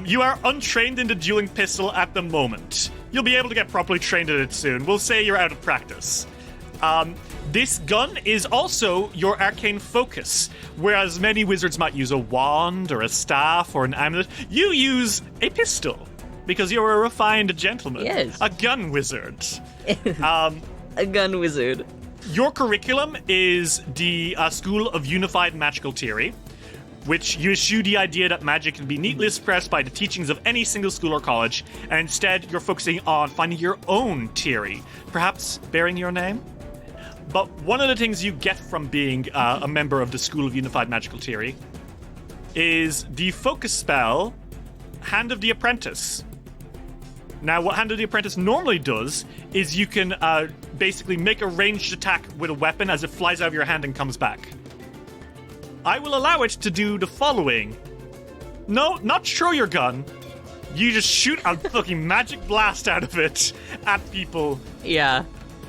Speaker 1: You are untrained in the dueling pistol at the moment. You'll be able to get properly trained at it soon. We'll say you're out of practice. This gun is also your arcane focus, whereas many wizards might use a wand or a staff or an amulet. You use a pistol, because you're a refined gentleman.
Speaker 2: Yes.
Speaker 1: A gun wizard.
Speaker 2: A gun wizard.
Speaker 1: Your curriculum is the School of Unified Magical Theory, which you eschew the idea that magic can be neatly expressed by the teachings of any single school or college, and instead you're focusing on finding your own theory, perhaps bearing your name? But one of the things you get from being a member of the School of Unified Magical Theory is the focus spell, Hand of the Apprentice. Now, what Hand of the Apprentice normally does is you can basically make a ranged attack with a weapon as it flies out of your hand and comes back. I will allow it to do the following. No, not throw your gun. You just shoot a fucking magic blast out of it at people.
Speaker 2: Yeah.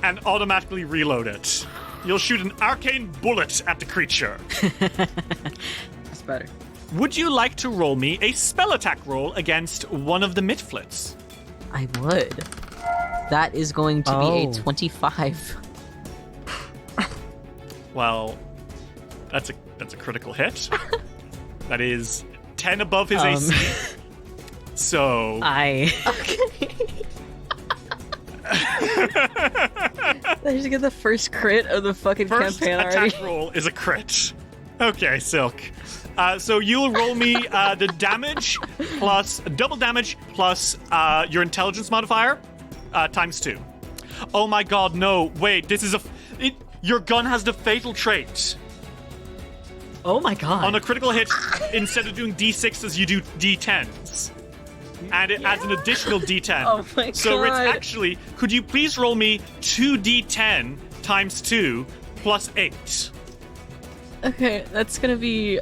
Speaker 1: And automatically reload it. You'll shoot an arcane bullet at the creature.
Speaker 2: That's better.
Speaker 1: Would you like to roll me a spell attack roll against one of the midflits?
Speaker 2: I would. That is going to be a 25.
Speaker 1: Well, that's a critical hit. That is 10 above his AC. So
Speaker 2: Okay. I just get the first crit of the fucking
Speaker 1: first
Speaker 2: campaign
Speaker 1: attack
Speaker 2: already.
Speaker 1: roll is a crit. Okay, Silk. So you'll roll me the damage plus double damage plus your intelligence modifier times 2. Oh my god, no. Wait, this is your gun has the fatal trait.
Speaker 3: Oh my god.
Speaker 1: On a critical hit, instead of doing d6s, you do d10s. And it adds an additional d10.
Speaker 2: Oh my god.
Speaker 1: So it's actually, could you please roll me 2d10 times 2 plus 8?
Speaker 2: Okay, that's gonna be,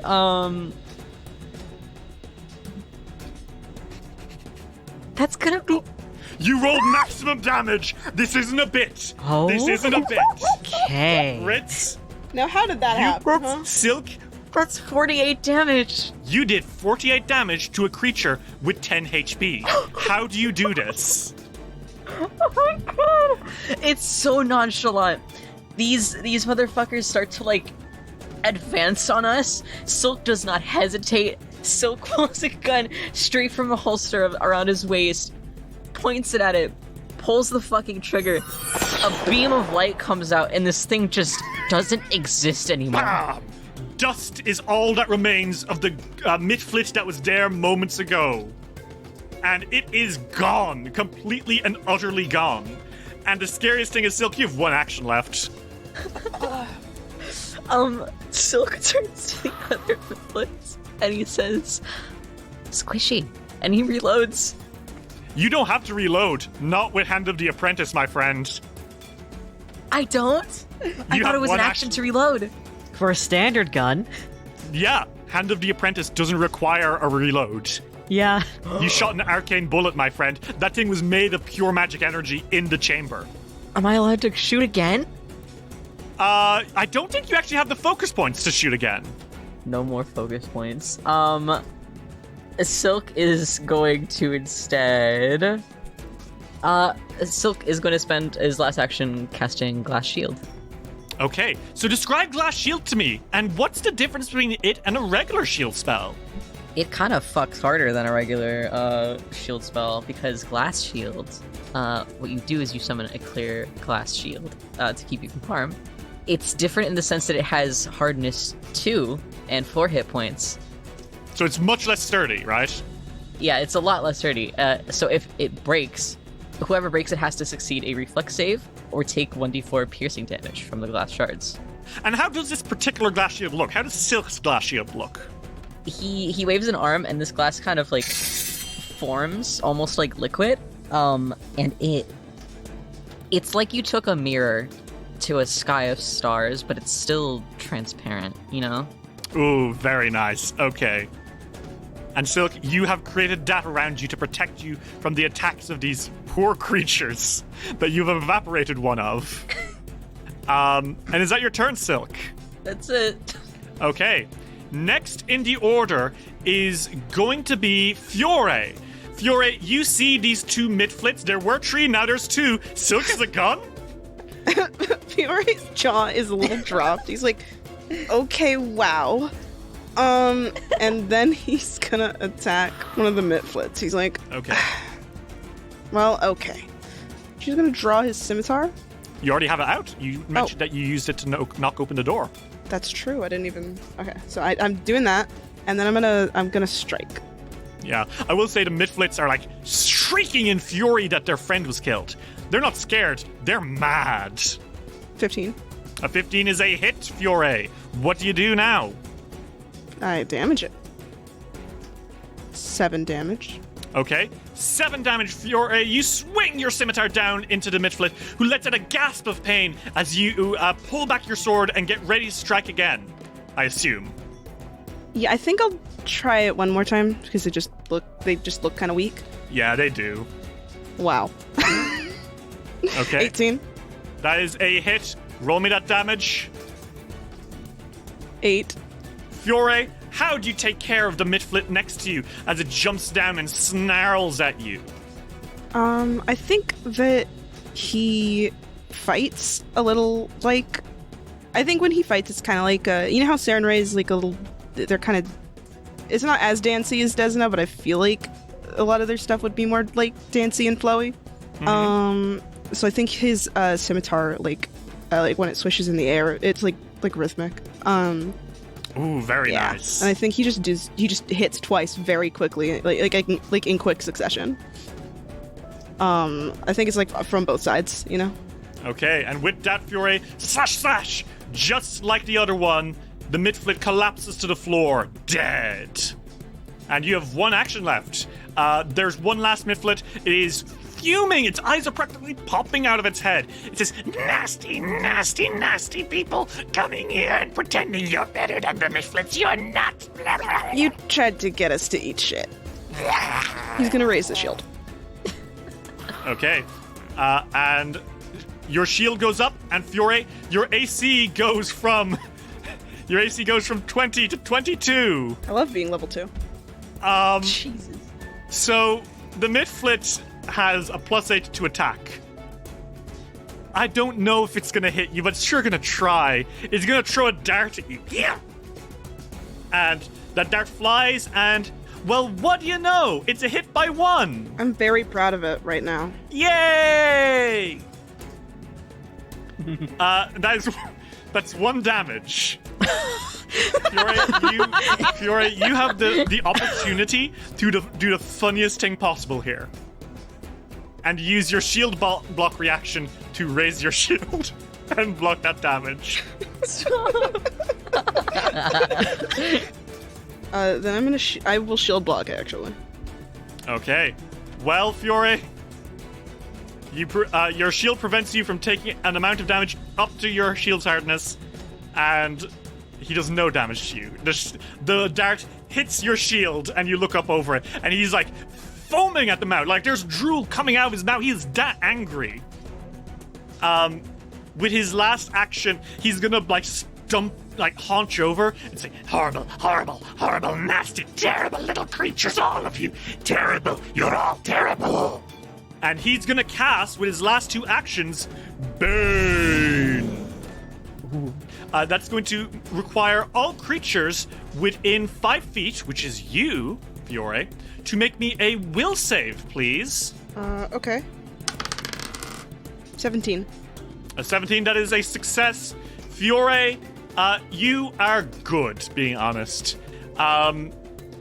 Speaker 2: that's gonna be...
Speaker 1: You rolled maximum damage! This isn't a bit!
Speaker 3: Oh.
Speaker 1: This isn't a bit!
Speaker 3: Okay.
Speaker 1: Ritz,
Speaker 4: Now, how did that happen? Huh?
Speaker 1: Silk,
Speaker 2: That's 48 damage!
Speaker 1: you did 48 damage to a creature with 10 HP. How do you do this?
Speaker 2: Oh my god! It's so nonchalant. These motherfuckers start to, like, advance on us. Silk does not hesitate. Silk pulls a gun straight from a holster around his waist, points it at it, pulls the fucking trigger. A beam of light comes out, and this thing just doesn't exist anymore.
Speaker 1: Ah, dust is all that remains of the midflit that was there moments ago. And it is gone. Completely and utterly gone. And the scariest thing is, Silk, you have one action left.
Speaker 2: Silk turns to the other midflits, and he says, "Squishy," and he reloads.
Speaker 1: You don't have to reload. Not with Hand of the Apprentice, my friend.
Speaker 2: I don't? I
Speaker 1: You
Speaker 2: thought
Speaker 1: have
Speaker 2: it was an
Speaker 1: one
Speaker 2: action to reload.
Speaker 3: For a standard gun.
Speaker 1: Yeah, Hand of the Apprentice doesn't require a reload.
Speaker 3: Yeah.
Speaker 1: You shot an arcane bullet, my friend. That thing was made of pure magic energy in the chamber.
Speaker 2: Am I allowed to shoot again?
Speaker 1: I don't think you actually have the focus points to shoot again.
Speaker 2: No more focus points. Silk is going to instead Silk is going to spend his last action casting Glass Shield.
Speaker 1: Okay, so describe Glass Shield to me, and what's the difference between it and a regular shield spell?
Speaker 2: It kind of fucks harder than a regular shield spell, because Glass Shield, what you do is you summon a clear glass shield to keep you from harm. It's different in the sense that it has hardness 2 and 4 hit points.
Speaker 1: So it's much less sturdy, right?
Speaker 2: Yeah, it's a lot less sturdy. So if it breaks, whoever breaks it has to succeed a reflex save or take 1d4 piercing damage from the glass shards.
Speaker 1: And how does this particular glass shield look? How does Silk's glass shield look?
Speaker 2: He waves an arm, and this glass kind of like forms almost like liquid. And it's like you took a mirror to a sky of stars, but it's still transparent, you know?
Speaker 1: Ooh, very nice. Okay. And Silk, you have created that around you to protect you from the attacks of these poor creatures that you've evaporated one of. And is that your turn, Silk?
Speaker 2: That's it.
Speaker 1: Okay. Next in the order is going to be Fiore. Fiore, you see these two midflits. There were 3, now there's 2. Silk has a gun?
Speaker 4: Fiore's jaw is a little dropped. He's like, okay, wow. And then he's gonna attack one of the midflits. He's like,
Speaker 1: Okay.
Speaker 4: well, okay. She's gonna draw his scimitar.
Speaker 1: You already have it out. You mentioned that you used it to knock open the door.
Speaker 4: That's true. I didn't even. Okay, so I'm doing that, and then I'm gonna strike.
Speaker 1: Yeah, I will say the midflits are like shrieking in fury that their friend was killed. They're not scared. They're mad.
Speaker 4: 15.
Speaker 1: A 15 is a hit, Fiore. What do you do now?
Speaker 4: I damage it. 7 damage.
Speaker 1: Okay, 7 damage, Fiore. You swing your scimitar down into the midflit, who lets out a gasp of pain as you pull back your sword and get ready to strike again, I assume.
Speaker 4: Yeah, I think I'll try it one more time because they just look kind of weak.
Speaker 1: Yeah, they do.
Speaker 4: Wow.
Speaker 1: Okay.
Speaker 4: 18.
Speaker 1: That is a hit. Roll me that damage.
Speaker 4: 8.
Speaker 1: Fiore, how do you take care of the midflit next to you as it jumps down and snarls at you?
Speaker 4: I think that he fights a little like. I think when he fights, it's kind of like you know how Saren Ray is like a little. They're kind of. It's not as dancey as Desna, but I feel like a lot of their stuff would be more like dancey and flowy. Mm-hmm. So I think his scimitar, like when it swishes in the air, it's like rhythmic.
Speaker 1: Ooh, very nice.
Speaker 4: And I think he just hits twice very quickly, like in quick succession. I think it's like from both sides, you know.
Speaker 1: Okay, and with that Fiore, slash slash, just like the other one, the midflit collapses to the floor, dead. And you have 1 action left. There's one last midflit. It is fuming. Its eyes are practically popping out of its head. It says,
Speaker 8: Nasty, nasty, nasty people coming here and pretending you're better than the midflits. You're not.
Speaker 4: You tried to get us to eat shit. He's gonna raise the shield.
Speaker 1: Okay. And your shield goes up, and Fiore, your AC goes from 20 to 22.
Speaker 4: I love being level 2.
Speaker 2: Jesus.
Speaker 1: So the midflit has a +8 to attack. I don't know if it's gonna hit you, but it's sure gonna try. It's gonna throw a dart at you.
Speaker 8: Yeah.
Speaker 1: And that dart flies, and well, what do you know? It's a hit by 1.
Speaker 4: I'm very proud of it right now.
Speaker 1: Yay! That's 1 damage. Fiore, you have the opportunity to do the funniest thing possible here. And use your shield block reaction to raise your shield and block that damage.
Speaker 4: Then I will shield block actually.
Speaker 1: Okay. Well, Fiore, your shield prevents you from taking an amount of damage up to your shield's hardness, and he does no damage to you. The dart hits your shield, and you look up over it, and he's like foaming at the mouth, like there's drool coming out of his mouth. He is that angry. With his last action, he's gonna haunch over and say,
Speaker 8: Horrible, horrible, horrible, nasty, terrible little creatures, all of you. Terrible, you're all terrible.
Speaker 1: And he's gonna cast, with his last 2 actions, Bane. That's going to require all creatures within 5 feet, which is you, Fiore, to make me a will save, please.
Speaker 4: Okay. 17.
Speaker 1: A 17, that is a success. Fiore, you are good, being honest.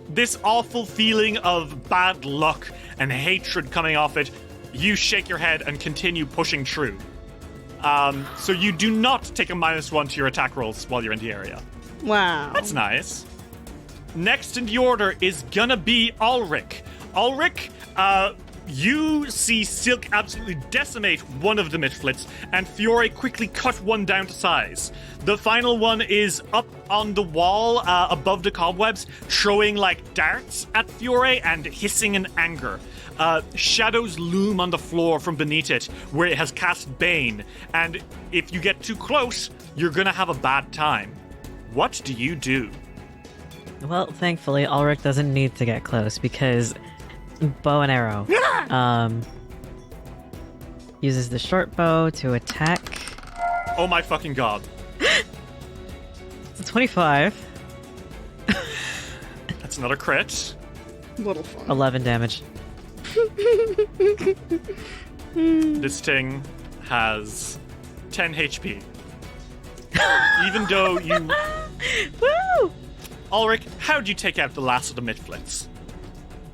Speaker 1: This awful feeling of bad luck and hatred coming off it, you shake your head and continue pushing through. So you do not take a -1 to your attack rolls while you're in the area.
Speaker 4: Wow.
Speaker 1: That's nice. Next in the order is gonna be Alrick. Alrick, you see Silk absolutely decimate one of the Mitflits, and Fiore quickly cut one down to size. The final one is up on the wall above the cobwebs, throwing like darts at Fiore and hissing in anger. Shadows loom on the floor from beneath it, where it has cast Bane, and if you get too close, you're gonna have a bad time. What do you do?
Speaker 3: Well, thankfully, Ulrich doesn't need to get close because bow and arrow. Uses the short bow to attack.
Speaker 1: Oh my fucking god.
Speaker 3: It's a 25.
Speaker 1: That's another crit.
Speaker 4: Little fun.
Speaker 3: 11 damage.
Speaker 1: This thing has 10 HP. Even though you...
Speaker 3: Woo!
Speaker 1: Ulrich, how'd you take out the last of the Mitflits?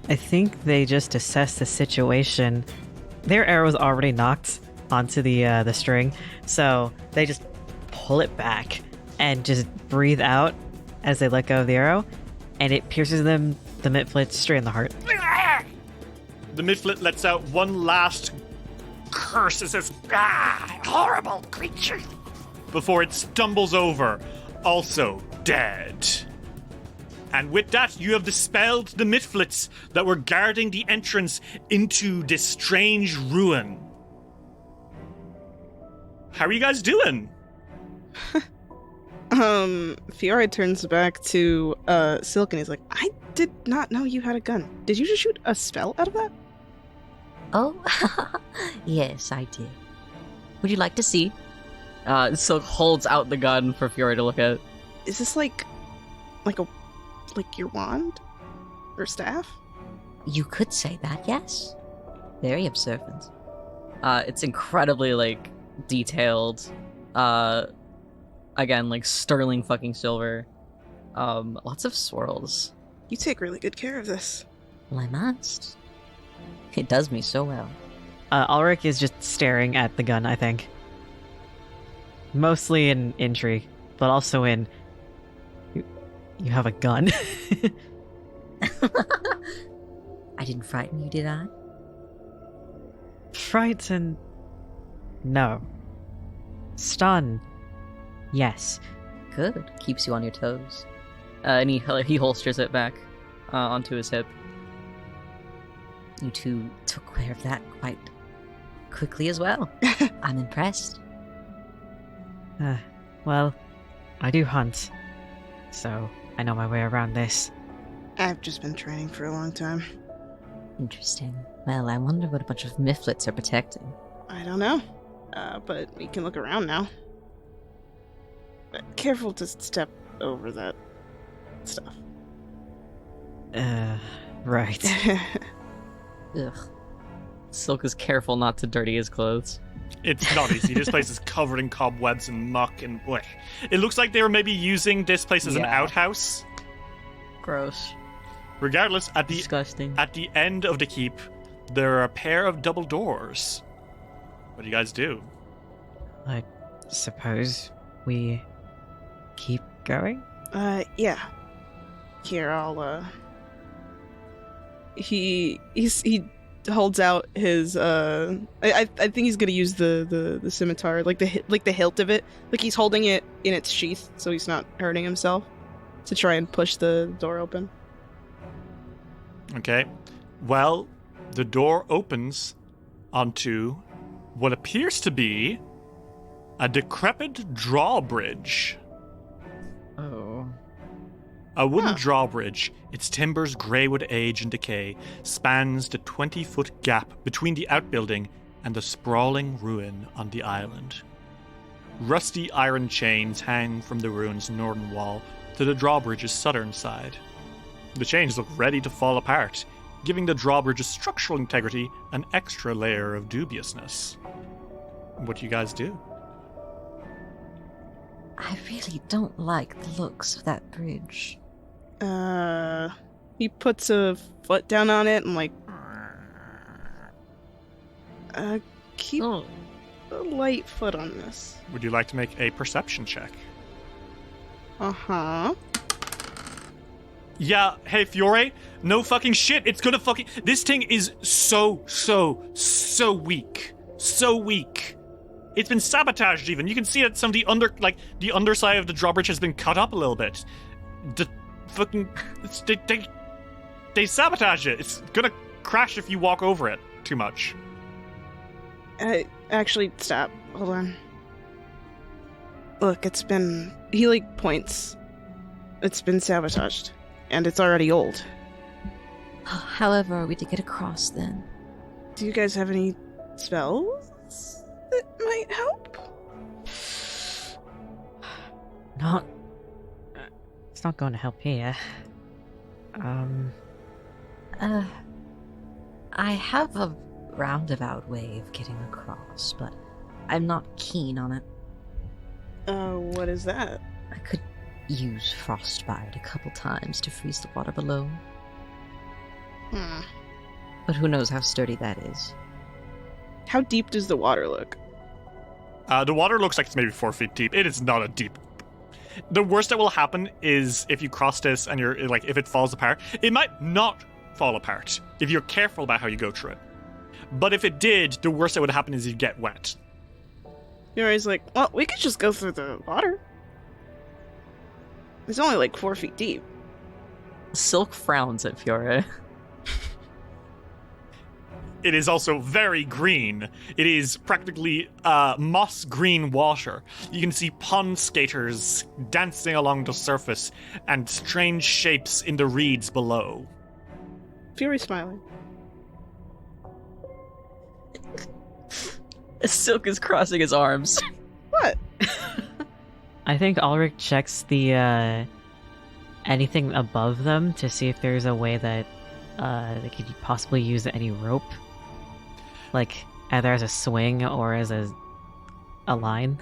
Speaker 3: I think they just assessed the situation. Their arrow's already knocked onto the string, so they just pull it back and just breathe out as they let go of the arrow, and it pierces them, the Mitflit, straight in the heart.
Speaker 1: The Mitflit lets out one last curse as says,
Speaker 8: Horrible creature.
Speaker 1: before it stumbles over, also dead. And with that, you have dispelled the Mitflits that were guarding the entrance into this strange ruin. How are you guys doing?
Speaker 4: Fiore turns back to Silk and he's like, I did not know you had a gun. Did you just shoot a spell out of that?
Speaker 7: Oh, yes, I did.
Speaker 2: Would you like to see? Silk holds out the gun for Fiore to look at.
Speaker 4: Is this like your wand? Or staff?
Speaker 7: You could say that, yes. Very observant.
Speaker 2: It's incredibly, like, detailed. Again, like, sterling fucking silver. Lots of swirls.
Speaker 4: You take really good care of this.
Speaker 7: Well, I must. It does me so well.
Speaker 3: Ulrich is just staring at the gun, I think. Mostly in intrigue, but also in... You have a gun?
Speaker 7: I didn't frighten you, did I?
Speaker 3: Frighten? No. Stun? Yes.
Speaker 7: Good. Keeps you on your toes.
Speaker 2: And he holsters it back onto his hip.
Speaker 7: You two took care of that quite quickly as well. I'm impressed.
Speaker 3: Well, I do hunt, so I know my way around this.
Speaker 4: I've just been training for a long time.
Speaker 7: Interesting. Well, I wonder what a bunch of Mitflits are protecting.
Speaker 4: I don't know. But we can look around now. But careful to step over that stuff.
Speaker 3: Right.
Speaker 2: Ugh. Silk is careful not to dirty his clothes.
Speaker 1: It's not easy. This place is covered in cobwebs and muck and blech. It looks like they were maybe using this place as an outhouse.
Speaker 2: Gross.
Speaker 1: Regardless, at the
Speaker 2: Disgusting.
Speaker 1: At the end of the keep, there are a pair of double doors. What do you guys do?
Speaker 3: I suppose we keep going?
Speaker 4: Yeah. Here, I'll, He holds out his, I think he's gonna use the scimitar, like the hilt of it. Like he's holding it in its sheath, so he's not hurting himself, to try and push the door open.
Speaker 1: Okay. Well, the door opens onto what appears to be a decrepit drawbridge.
Speaker 2: Oh.
Speaker 1: A wooden drawbridge, its timbers grey with age and decay, spans the 20-foot gap between the outbuilding and the sprawling ruin on the island. Rusty iron chains hang from the ruin's northern wall to the drawbridge's southern side. The chains look ready to fall apart, giving the drawbridge's structural integrity an extra layer of dubiousness. What do you guys do?
Speaker 7: I really don't like the looks of that bridge.
Speaker 4: He puts a foot down on it and keep a light foot on this.
Speaker 1: Would you like to make a perception check?
Speaker 4: Uh-huh.
Speaker 1: Yeah, hey Fiore, no fucking shit, it's gonna fucking... This thing is so weak. So weak. It's been sabotaged even. You can see that some of the underside of the drawbridge has been cut up a little bit. The fucking... They sabotage it. It's gonna crash if you walk over it too much.
Speaker 4: Actually, stop. Hold on. Look, it's been... He, points. It's been sabotaged. And it's already old.
Speaker 7: However, are we to get across then?
Speaker 4: Do you guys have any spells that might help?
Speaker 3: It's not going to help here.
Speaker 7: I have a roundabout way of getting across, but I'm not keen on it.
Speaker 4: What is that?
Speaker 7: I could use frostbite a couple times to freeze the water below. But who knows how sturdy that is.
Speaker 4: How deep does the water look?
Speaker 1: The water looks like it's maybe 4 feet deep. It is not a deep... The worst that will happen is if you cross this and you're, if it falls apart. It might not fall apart if you're careful about how you go through it. But if it did, the worst that would happen is you'd get wet.
Speaker 4: Yuri's like, well, we could just go through the water. It's only 4 feet deep.
Speaker 2: Silk frowns at Fiora.
Speaker 1: It is also very green. It is practically moss green water. You can see pond skaters dancing along the surface and strange shapes in the reeds below.
Speaker 4: Fury's smiling.
Speaker 2: Silk is crossing his arms.
Speaker 4: What?
Speaker 3: I think Alrick checks the anything above them to see if there's a way that they could possibly use any rope, either as a swing or as a line.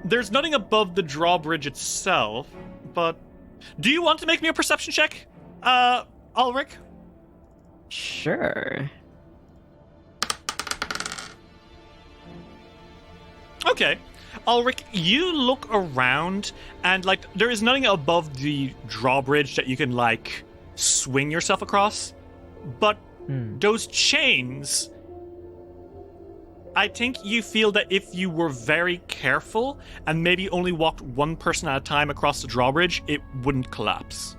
Speaker 1: There's nothing above the drawbridge itself, but do you want to make me a perception check, Alrick?
Speaker 3: Sure.
Speaker 1: Okay. Alrick, you look around and there is nothing above the drawbridge that you can swing yourself across. But those chains, I think you feel that if you were very careful and maybe only walked one person at a time across the drawbridge, it wouldn't collapse.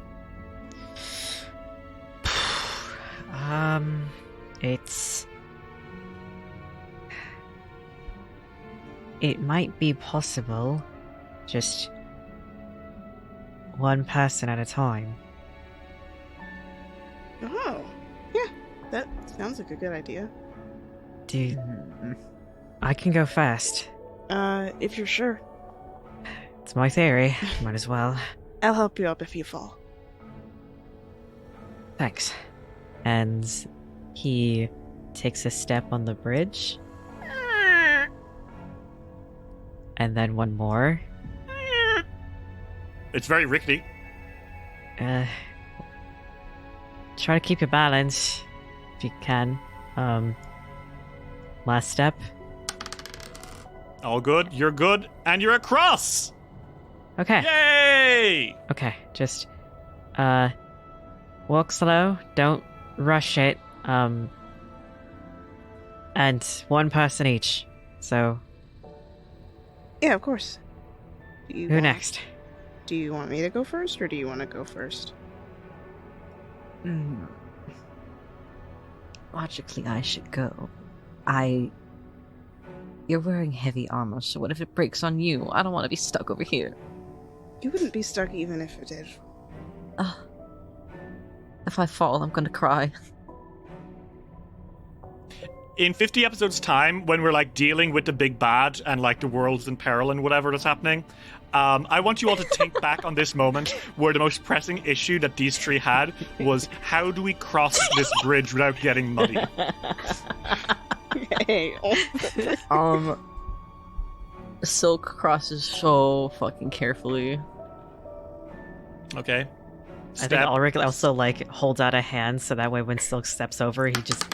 Speaker 3: It might be possible, just one person at a time.
Speaker 4: Oh, yeah, that sounds like a good idea.
Speaker 3: Dude, I can go fast.
Speaker 4: If you're sure.
Speaker 3: It's my theory. Might as well.
Speaker 4: I'll help you up if you fall.
Speaker 3: Thanks. And he takes a step on the bridge. And then one more.
Speaker 1: It's very rickety.
Speaker 3: Try to keep your balance if you can. Last step.
Speaker 1: All good, you're good, and you're across!
Speaker 3: Okay.
Speaker 1: Yay!
Speaker 3: Okay, just walk slow, don't rush it. And one person each. So
Speaker 4: Yeah, of course.
Speaker 3: who next?
Speaker 4: Do you want me to go first, or do you want to go first?
Speaker 7: Logically, I should go.
Speaker 2: You're wearing heavy armor, so what if it breaks on you? I don't want to be stuck over here.
Speaker 4: You wouldn't be stuck even if it did.
Speaker 2: If I fall, I'm gonna cry.
Speaker 1: In 50 episodes' time, when we're like dealing with the big bad and like the world's in peril and whatever that's happening, I want you all to think back on this moment where the most pressing issue that these three had was how do we cross this bridge without getting muddy?
Speaker 4: Hey.
Speaker 2: Silk crosses so fucking carefully.
Speaker 1: Okay.
Speaker 3: I think Alrick also like holds out a hand so that way when Silk steps over, he just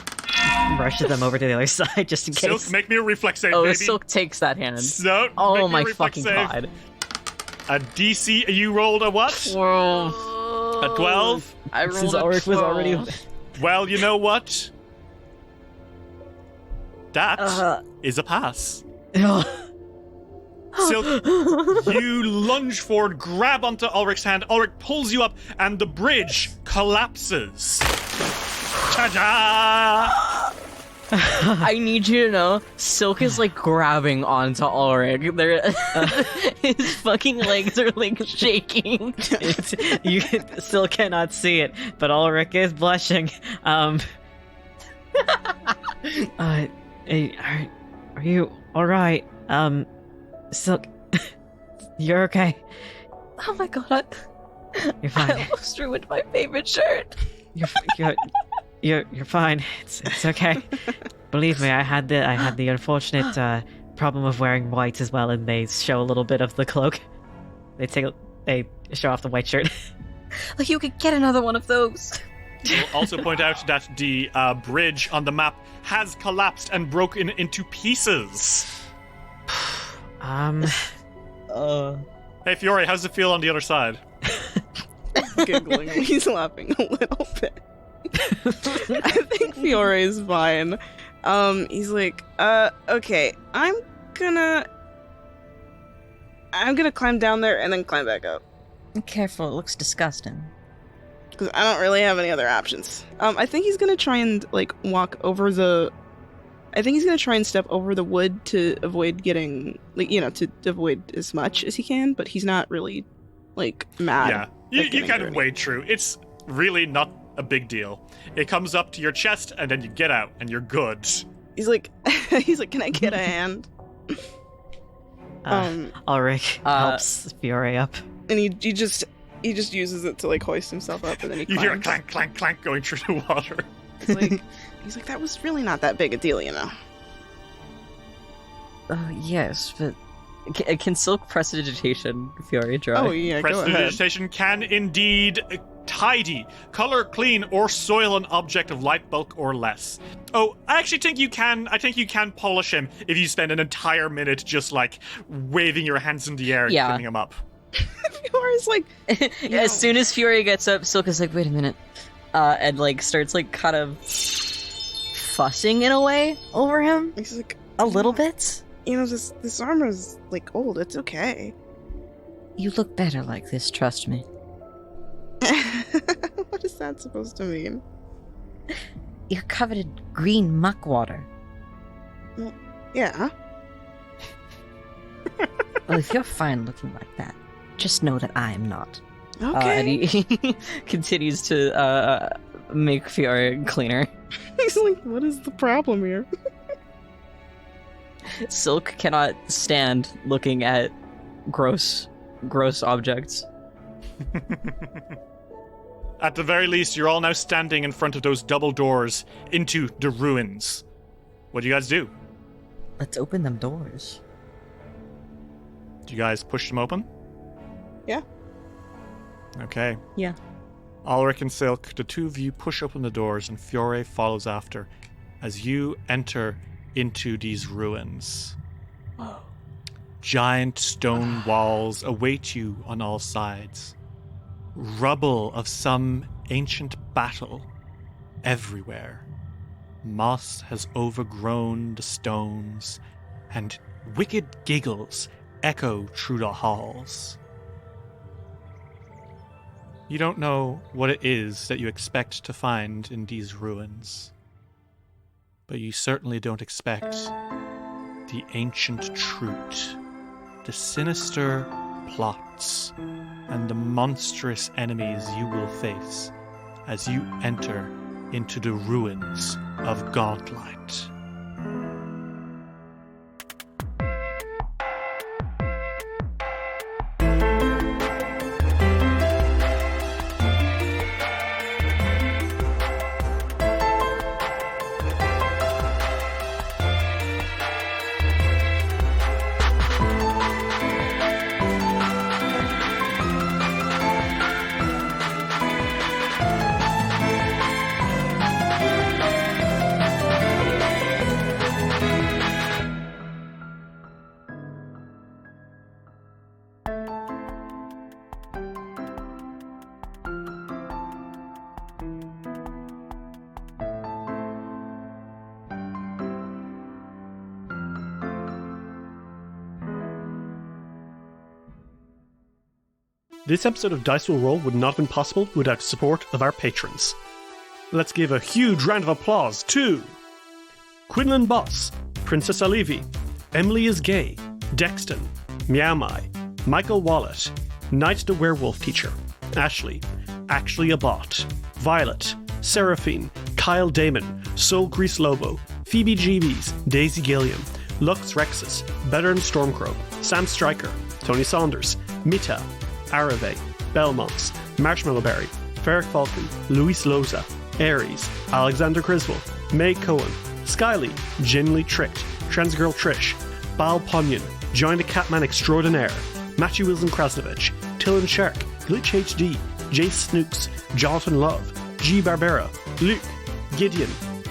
Speaker 3: rushes them over to the other side just in case.
Speaker 1: Silk, make me a reflex save,
Speaker 2: Oh,
Speaker 1: baby.
Speaker 2: Silk takes that hand.
Speaker 1: So,
Speaker 2: Oh
Speaker 1: make me
Speaker 2: my
Speaker 1: a reflex
Speaker 2: fucking
Speaker 1: save.
Speaker 2: god.
Speaker 1: A DC, you rolled a what?
Speaker 2: Whoa.
Speaker 1: A 12?
Speaker 2: I rolled
Speaker 3: Since
Speaker 2: a
Speaker 3: Alrick was
Speaker 2: 12.
Speaker 3: already...
Speaker 1: Well, you know what? That is a pass. Silk, you lunge forward, grab onto Ulrich's hand. Ulrich pulls you up, and the bridge collapses. Ta-da!
Speaker 2: I need you to know, Silk is like grabbing onto Ulrich. His fucking legs are like shaking.
Speaker 3: You still cannot see it, but Ulrich is blushing. Hey, are you alright? Silk, you're okay.
Speaker 2: Oh my god,
Speaker 3: You're
Speaker 2: I
Speaker 3: fine.
Speaker 2: almost ruined my favorite shirt.
Speaker 3: You're fine. It's okay. Believe me, I had the unfortunate problem of wearing white as well, and they show a little bit of the cloak. They show off the white shirt.
Speaker 2: Like you could get another one of those.
Speaker 1: We'll also point out that the bridge on the map has collapsed and broken into pieces. Hey, Fiore, how's it feel on the other side?
Speaker 4: Giggling. He's laughing a little bit. I think Fiore is fine. He's like, okay, I'm gonna climb down there and then climb back up.
Speaker 7: Careful, it looks disgusting.
Speaker 4: Because I don't really have any other options. I think he's gonna try and, like, step over the wood to avoid getting, like, to avoid as much as he can, but he's not really, like, mad.
Speaker 1: Yeah, you kind of wade through. It's really not a big deal. It comes up to your chest, and then you get out, and you're good.
Speaker 4: He's like, can I get a hand?
Speaker 3: Ulrich helps Fiore up.
Speaker 4: And he just uses it to, like, hoist himself up, and then he
Speaker 1: You
Speaker 4: climbs.
Speaker 1: hear a clank, clank, clank going through the water.
Speaker 4: He's like, that was really not that big a deal,
Speaker 2: Yes, but can Silk prestidigitation Fiore dry?
Speaker 4: Oh yeah, go ahead.
Speaker 1: Prestidigitation can indeed tidy, color clean, or soil an object of light bulk or less. Oh, I actually think you can. I think you can polish him if you spend an entire minute just like waving your hands in the air and cleaning him up.
Speaker 4: Fiore's like,
Speaker 2: As soon as Fiore gets up, Silk is like, wait a minute, and like starts like kind of fussing in a way over him.
Speaker 4: he's like,
Speaker 2: A little bit.
Speaker 4: This armor's like old. It's okay.
Speaker 7: You look better like this, trust me.
Speaker 4: What is that supposed to mean?
Speaker 7: You're covered in green muck water.
Speaker 4: Yeah.
Speaker 7: Well, if you're fine looking like that, just know that I am not.
Speaker 4: Okay.
Speaker 2: And he continues to make Fiore cleaner.
Speaker 4: He's like, what is the problem here?
Speaker 2: Silk cannot stand looking at gross objects.
Speaker 1: At the very least, you're all now standing in front of those double doors into the ruins. What do you guys do?
Speaker 7: Let's open them doors.
Speaker 1: Do you guys push them open?
Speaker 4: Yeah.
Speaker 1: Okay.
Speaker 2: Yeah.
Speaker 1: Alrick and Silk, the two of you push open the doors, and Fiore follows after as you enter into these ruins. Giant stone walls await you on all sides. Rubble of some ancient battle everywhere. Moss has overgrown the stones, and wicked giggles echo through the halls. You don't know what it is that you expect to find in these ruins, but you certainly don't expect the ancient truth, the sinister plots, and the monstrous enemies you will face as you enter into the ruins of Gauntlet.
Speaker 6: This episode of Dice Will Roll would not have been possible without the support of our patrons. Let's give a huge round of applause to Quinlan Boss, Princess Alivi, Emily is Gay, Dexton, Meow Mai, Michael Wallet, Knight the Werewolf Teacher, Ashley, Actually a Bot, Violet, Seraphine, Kyle Damon, Soul Grease Lobo, Phoebe GBs, Daisy Gilliam, Lux Rexus, Better and Stormcrow, Sam Stryker, Tony Saunders, Mita, Arave, Belmonts, Marshmallowberry, Ferric Falcon, Luis Loza, Aries, Alexander Criswell, May Cohen, Skyly, Genuinely Tricked, Transgirl Trish, Bal Ponyon, Join the Catman Extraordinaire, Matthew Wilson Krasnovich, Tillen Shark, Glitch HD, Jace Snooks, Jonathan Love, G. Barbera, Luke, Gideon,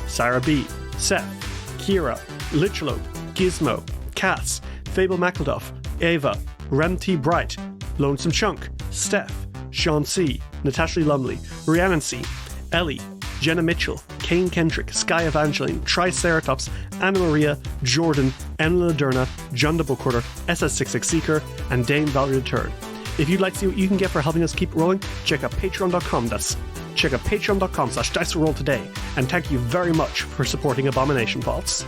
Speaker 6: Sarah B, Seth, Kira, Lichalope, Gizmo, Cass, Fable McElduff, Ava, Rem T. Bright, Lonesome Chunk, Steph, Sean C, Natasha Lumley, Rhiannon C, Ellie, Jenna Mitchell, Kane Kendrick, Sky Evangeline, Triceratops, Anna Maria, Jordan, Emily Laderna, John the Bookworder, SS66 Seeker, and Dame Valerie Return. If you'd like to see what you can get for helping us keep rolling, check out patreon.com. Check out patreon.com/diceroll today, and thank you very much for supporting Abomination Vaults.